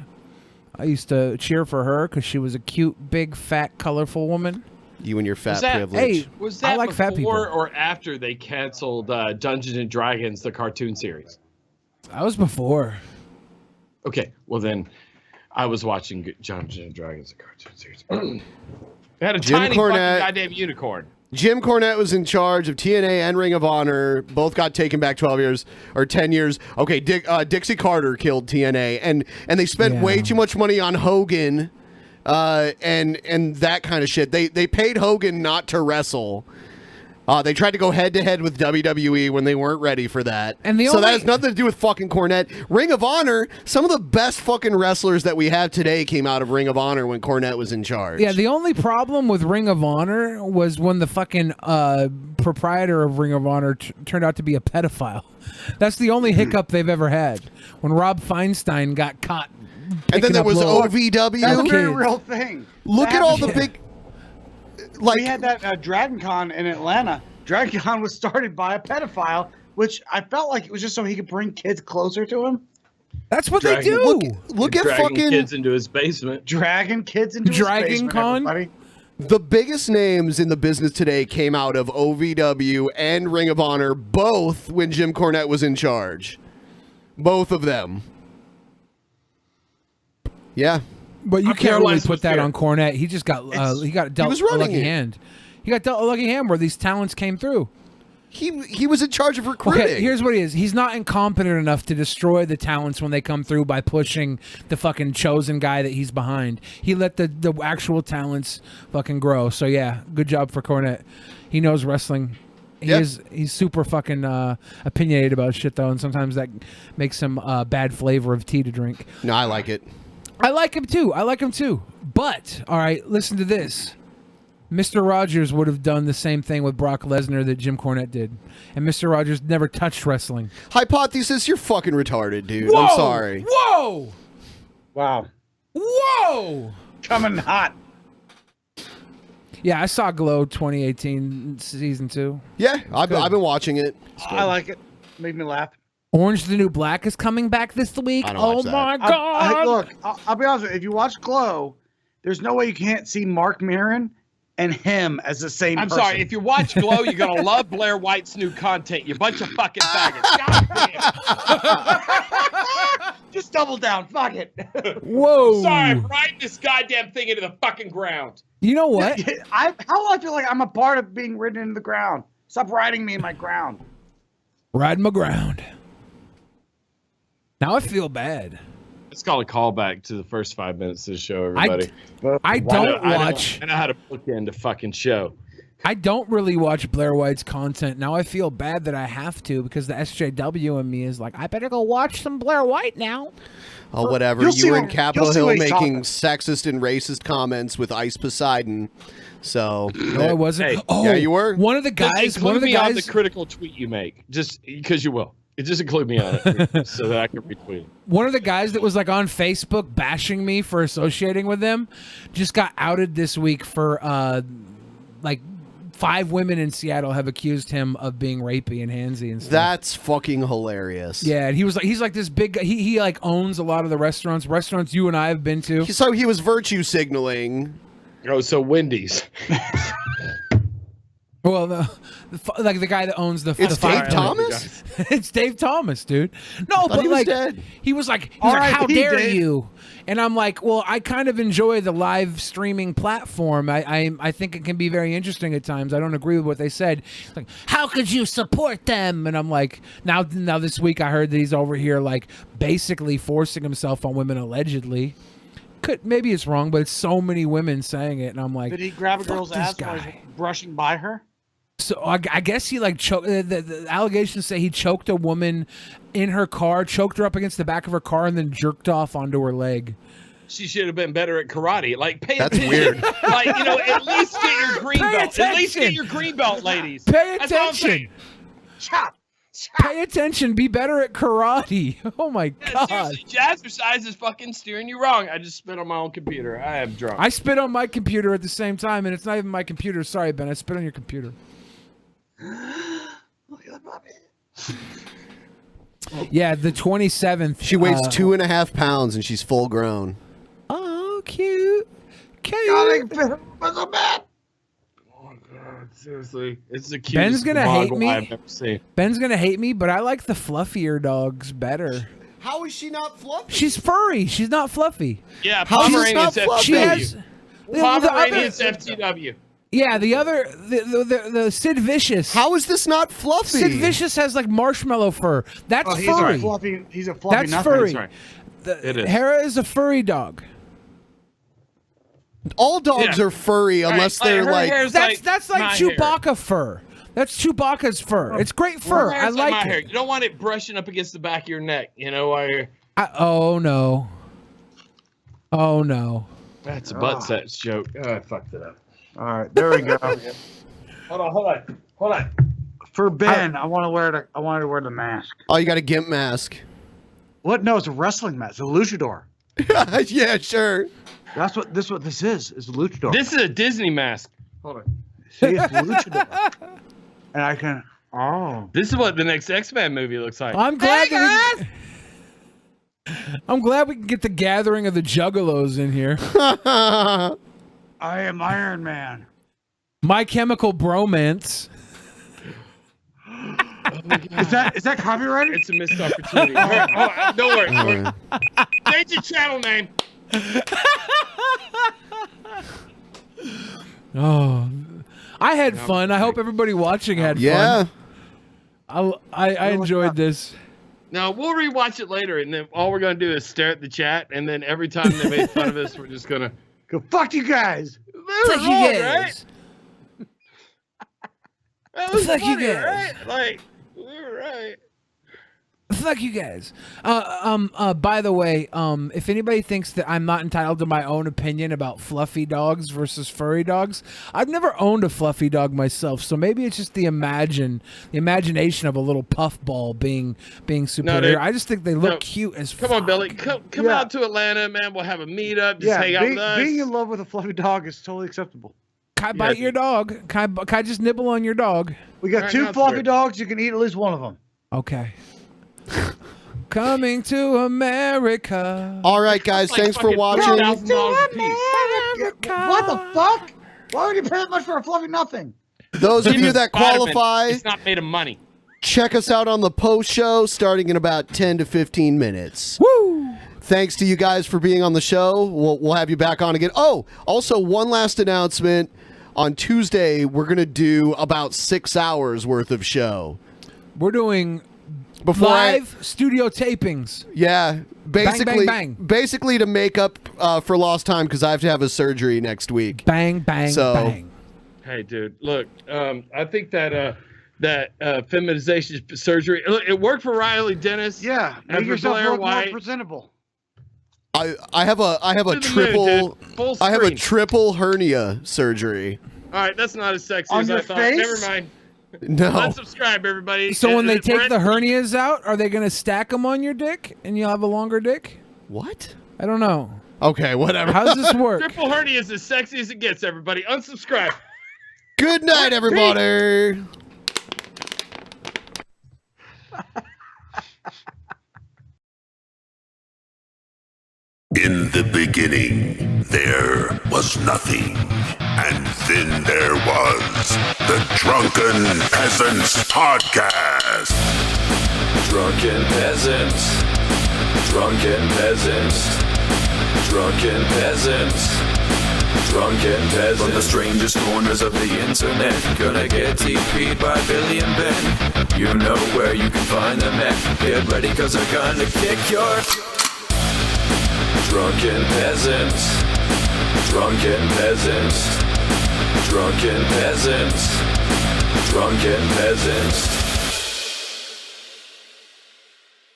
I used to cheer for her because she was a cute, big, fat, colorful woman. You and your fat Was that, privilege. was I that like fat before people. or after they canceled Dungeons and Dragons, the cartoon series? That was before. Okay, well then, I was watching Dungeons and Dragons, the cartoon series. They had a Jim tiny Cornette- fucking goddamn unicorn. Jim Cornette was in charge of TNA and Ring of Honor. Both got taken back 12 years or 10 years. Okay, Dixie Carter killed TNA, and they spent way too much money on Hogan, and that kind of shit. They paid Hogan not to wrestle. They tried to go head-to-head with WWE when they weren't ready for that. And so that has nothing to do with fucking Cornette. Ring of Honor, some of the best fucking wrestlers that we have today came out of Ring of Honor when Cornette was in charge. Yeah, the only problem with Ring of Honor was when the fucking proprietor of Ring of Honor turned out to be a pedophile. That's the only hiccup they've ever had. When Rob Feinstein got caught. And then there was OVW. That's a very real thing. Look at all the big... we had that Dragon Con in Atlanta. Dragon Con was started by a pedophile, which I felt like it was just so he could bring kids closer to him. That's what they do. Look at Dragging fucking kids into his basement. Dragging kids into his basement, everybody. The biggest names in the business today came out of OVW and Ring of Honor, both when Jim Cornette was in charge. Both of them. Yeah. But you can't really put that on Cornette. He just got dealt a lucky hand. He got dealt a lucky hand where these talents came through. He was in charge of recruiting. Okay, here's what he is. He's not incompetent enough to destroy the talents when they come through by pushing the fucking chosen guy that he's behind. He let the actual talents fucking grow. So yeah, good job for Cornette. He knows wrestling. He's super fucking opinionated about shit though, and sometimes that makes him bad flavor of tea to drink. No, I like it. I like him too. But all right, listen to this. Mr. Rogers would have done the same thing with Brock Lesnar that Jim Cornette did. And Mr. Rogers never touched wrestling. Hypothesis, you're fucking retarded, dude. Whoa! I'm sorry. Whoa! Wow. Whoa! Coming hot. Yeah, I saw Glow 2018 season 2. Yeah, I've been watching it. I like it. Made me laugh. Orange the New Black is coming back this week. I don't Oh watch that. my god! Look, I'll be honest with you. If you watch Glow, there's no way you can't see Mark Maron and him as the same I'm person. sorry. If you watch Glow, you're gonna love Blair White's new content. You bunch of fucking faggots. God Just double down. Fuck it. Whoa! Sorry, I'm riding this goddamn thing into the fucking ground. You know what? How do I feel like I'm a part of being ridden into the ground? Stop riding me in my ground. Riding my ground. Now I feel bad. It's called a callback to the first 5 minutes of the show, everybody. I don't watch. I know how to bookend a fucking show. I don't really watch Blair White's content. Now I feel bad that I have to because the SJW in me is like, I better go watch some Blair White now. Oh, whatever. You were in Capitol Hill making sexist and racist comments with Ice Poseidon. So no, I wasn't. Hey, oh, yeah, you were. One of the guys. Include me on the critical tweet you make, just because you will. Just include me on it so that I can retweet it. One of the guys that was like on Facebook bashing me for associating with them just got outed this week for like 5 women in Seattle have accused him of being rapey and handsy and stuff. That's fucking hilarious. Yeah, and he's like this big. He like owns a lot of the restaurants you and I have been to. So he was virtue signaling. Oh, so Wendy's. Well, like the guy that owns the. It's the Dave Thomas. It's Dave Thomas, dude. No, but he was like dead. he was like, how dare you? And I'm like, well, I kind of enjoy the live streaming platform. I think it can be very interesting at times. I don't agree with what they said. Like, how could you support them? And I'm like, now this week I heard that he's over here like basically forcing himself on women allegedly. Maybe it's wrong, but it's so many women saying it, and I'm like, did he grab a girl's ass while he was brushing by her? So I guess he like choked. The allegations say he choked a woman in her car, choked her up against the back of her car, and then jerked off onto her leg. She should have been better at karate. Like, pay That's attention. weird. Like, at least get your green Pay belt. At least attention. get your green belt, ladies. Pay That's all I'm attention. saying. Chop. Pay attention. Be better at karate. Oh my Yeah, god. seriously, jazzercise is fucking steering you wrong. I just spit on my own computer. I am drunk. I spit on my computer at the same time, and it's not even my computer. Sorry, Ben. I spit on your computer. Look at that puppy. Yeah, the 27th. She weighs 2.5 pounds and she's full grown. Oh, cute. God, I so bad. Oh god, seriously, it's the cutest Ben's gonna hate model me. I've ever seen. Ben's gonna hate me, but I like the fluffier dogs better. How is she not fluffy? She's furry. She's not fluffy. Yeah, How is this Pomeranian's not fluffy? She has. Pomeranian's FTW. Yeah, the other, the Sid Vicious. How is this not fluffy? Sid Vicious has like marshmallow fur. That's Oh, he's furry. a fluffy. He's a fluffy. That's nothing. furry. Sorry. The- It is. Hera is a furry dog. All dogs Yeah. are furry unless Right, they're her like. hair's That's like my hair. Chewbacca fur. That's Chewbacca's fur. It's great fur. I like my hair. it. You don't want it brushing up against the back of your neck. You know while you're. Oh no. Oh no. That's a butt sex joke. Oh, I fucked it up. All right, there we go. Hold on. For Ben, I want to wear the mask. Oh, you got a gimp mask. What? No, it's a wrestling mask. It's a luchador. Yeah, sure. That's what this is. Is a luchador. This is a Disney mask. Hold on. See, it's a luchador. And I can. Oh. This is what the next X-Men movie looks like. I'm glad I'm glad we can get the gathering of the Juggalos in here. I am Iron Man. My Chemical Bromance. Is that copyrighted? It's a missed opportunity. Don't worry. Change your channel name. Oh, I had fun. I hope everybody watching had Yeah. fun. I enjoyed this. No, we'll rewatch it later, and then all we're gonna do is stare at the chat, and then every time they make fun of us, we're just gonna go fuck you guys. Fuck you guys. That was Fuck you funny, guys. right? Like, we were right. Fuck you guys. By the way, if anybody thinks that I'm not entitled to my own opinion about fluffy dogs versus furry dogs, I've never owned a fluffy dog myself, so maybe it's just the imagination of a little puffball being superior. dude. I just think they look cute as Come on, Billy. Come out to Atlanta, man. We'll have a meetup. Just hang out with us. Being in love with a fluffy dog is totally acceptable. Can I bite your dog? Can I just nibble on your dog? We got two fluffy dogs. You can eat at least one of them. Okay. Coming to America. All right, guys. Thanks for watching. What the fuck? Why would you pay that much for a fluffy nothing? Those of you that qualify, It's not made of money. check us out on the post show starting in about 10 to 15 minutes. Woo! Thanks to you guys for being on the show. We'll have you back on again. Oh, also one last announcement. On Tuesday, we're going to do about 6 hours worth of show. We're doing live studio tapings. Yeah, basically, bang, bang. basically to make up for lost time because I have to have a surgery next week. Bang, bang, bang. Hey, dude, look, I think that feminization surgery, it worked for Riley Dennis. Yeah, and make for yourself Blair look more White. presentable. I have a To the triple moon, dude. Full I have a screen. triple hernia surgery. All right, that's not as sexy On as I your thought. face? Never mind. No. Unsubscribe, everybody. So when they take Brett- the hernias out, are they going to stack them on your dick and you'll have a longer dick? What? I don't know. Okay, whatever. How does this work? Triple hernia is as sexy as it gets, everybody. Unsubscribe. Good night, everybody. In the beginning, there was nothing. And then there was the Drunken Peasants Podcast. Drunken Peasants. Drunken Peasants. Drunken Peasants. Drunken Peasants. From the strangest corners of the internet, gonna get TP'd by Billy and Ben. You know where you can find them at. Get ready, cause they're gonna kick your... Drunken Peasants. Drunken Peasants. Drunken Peasants. Drunken Peasants.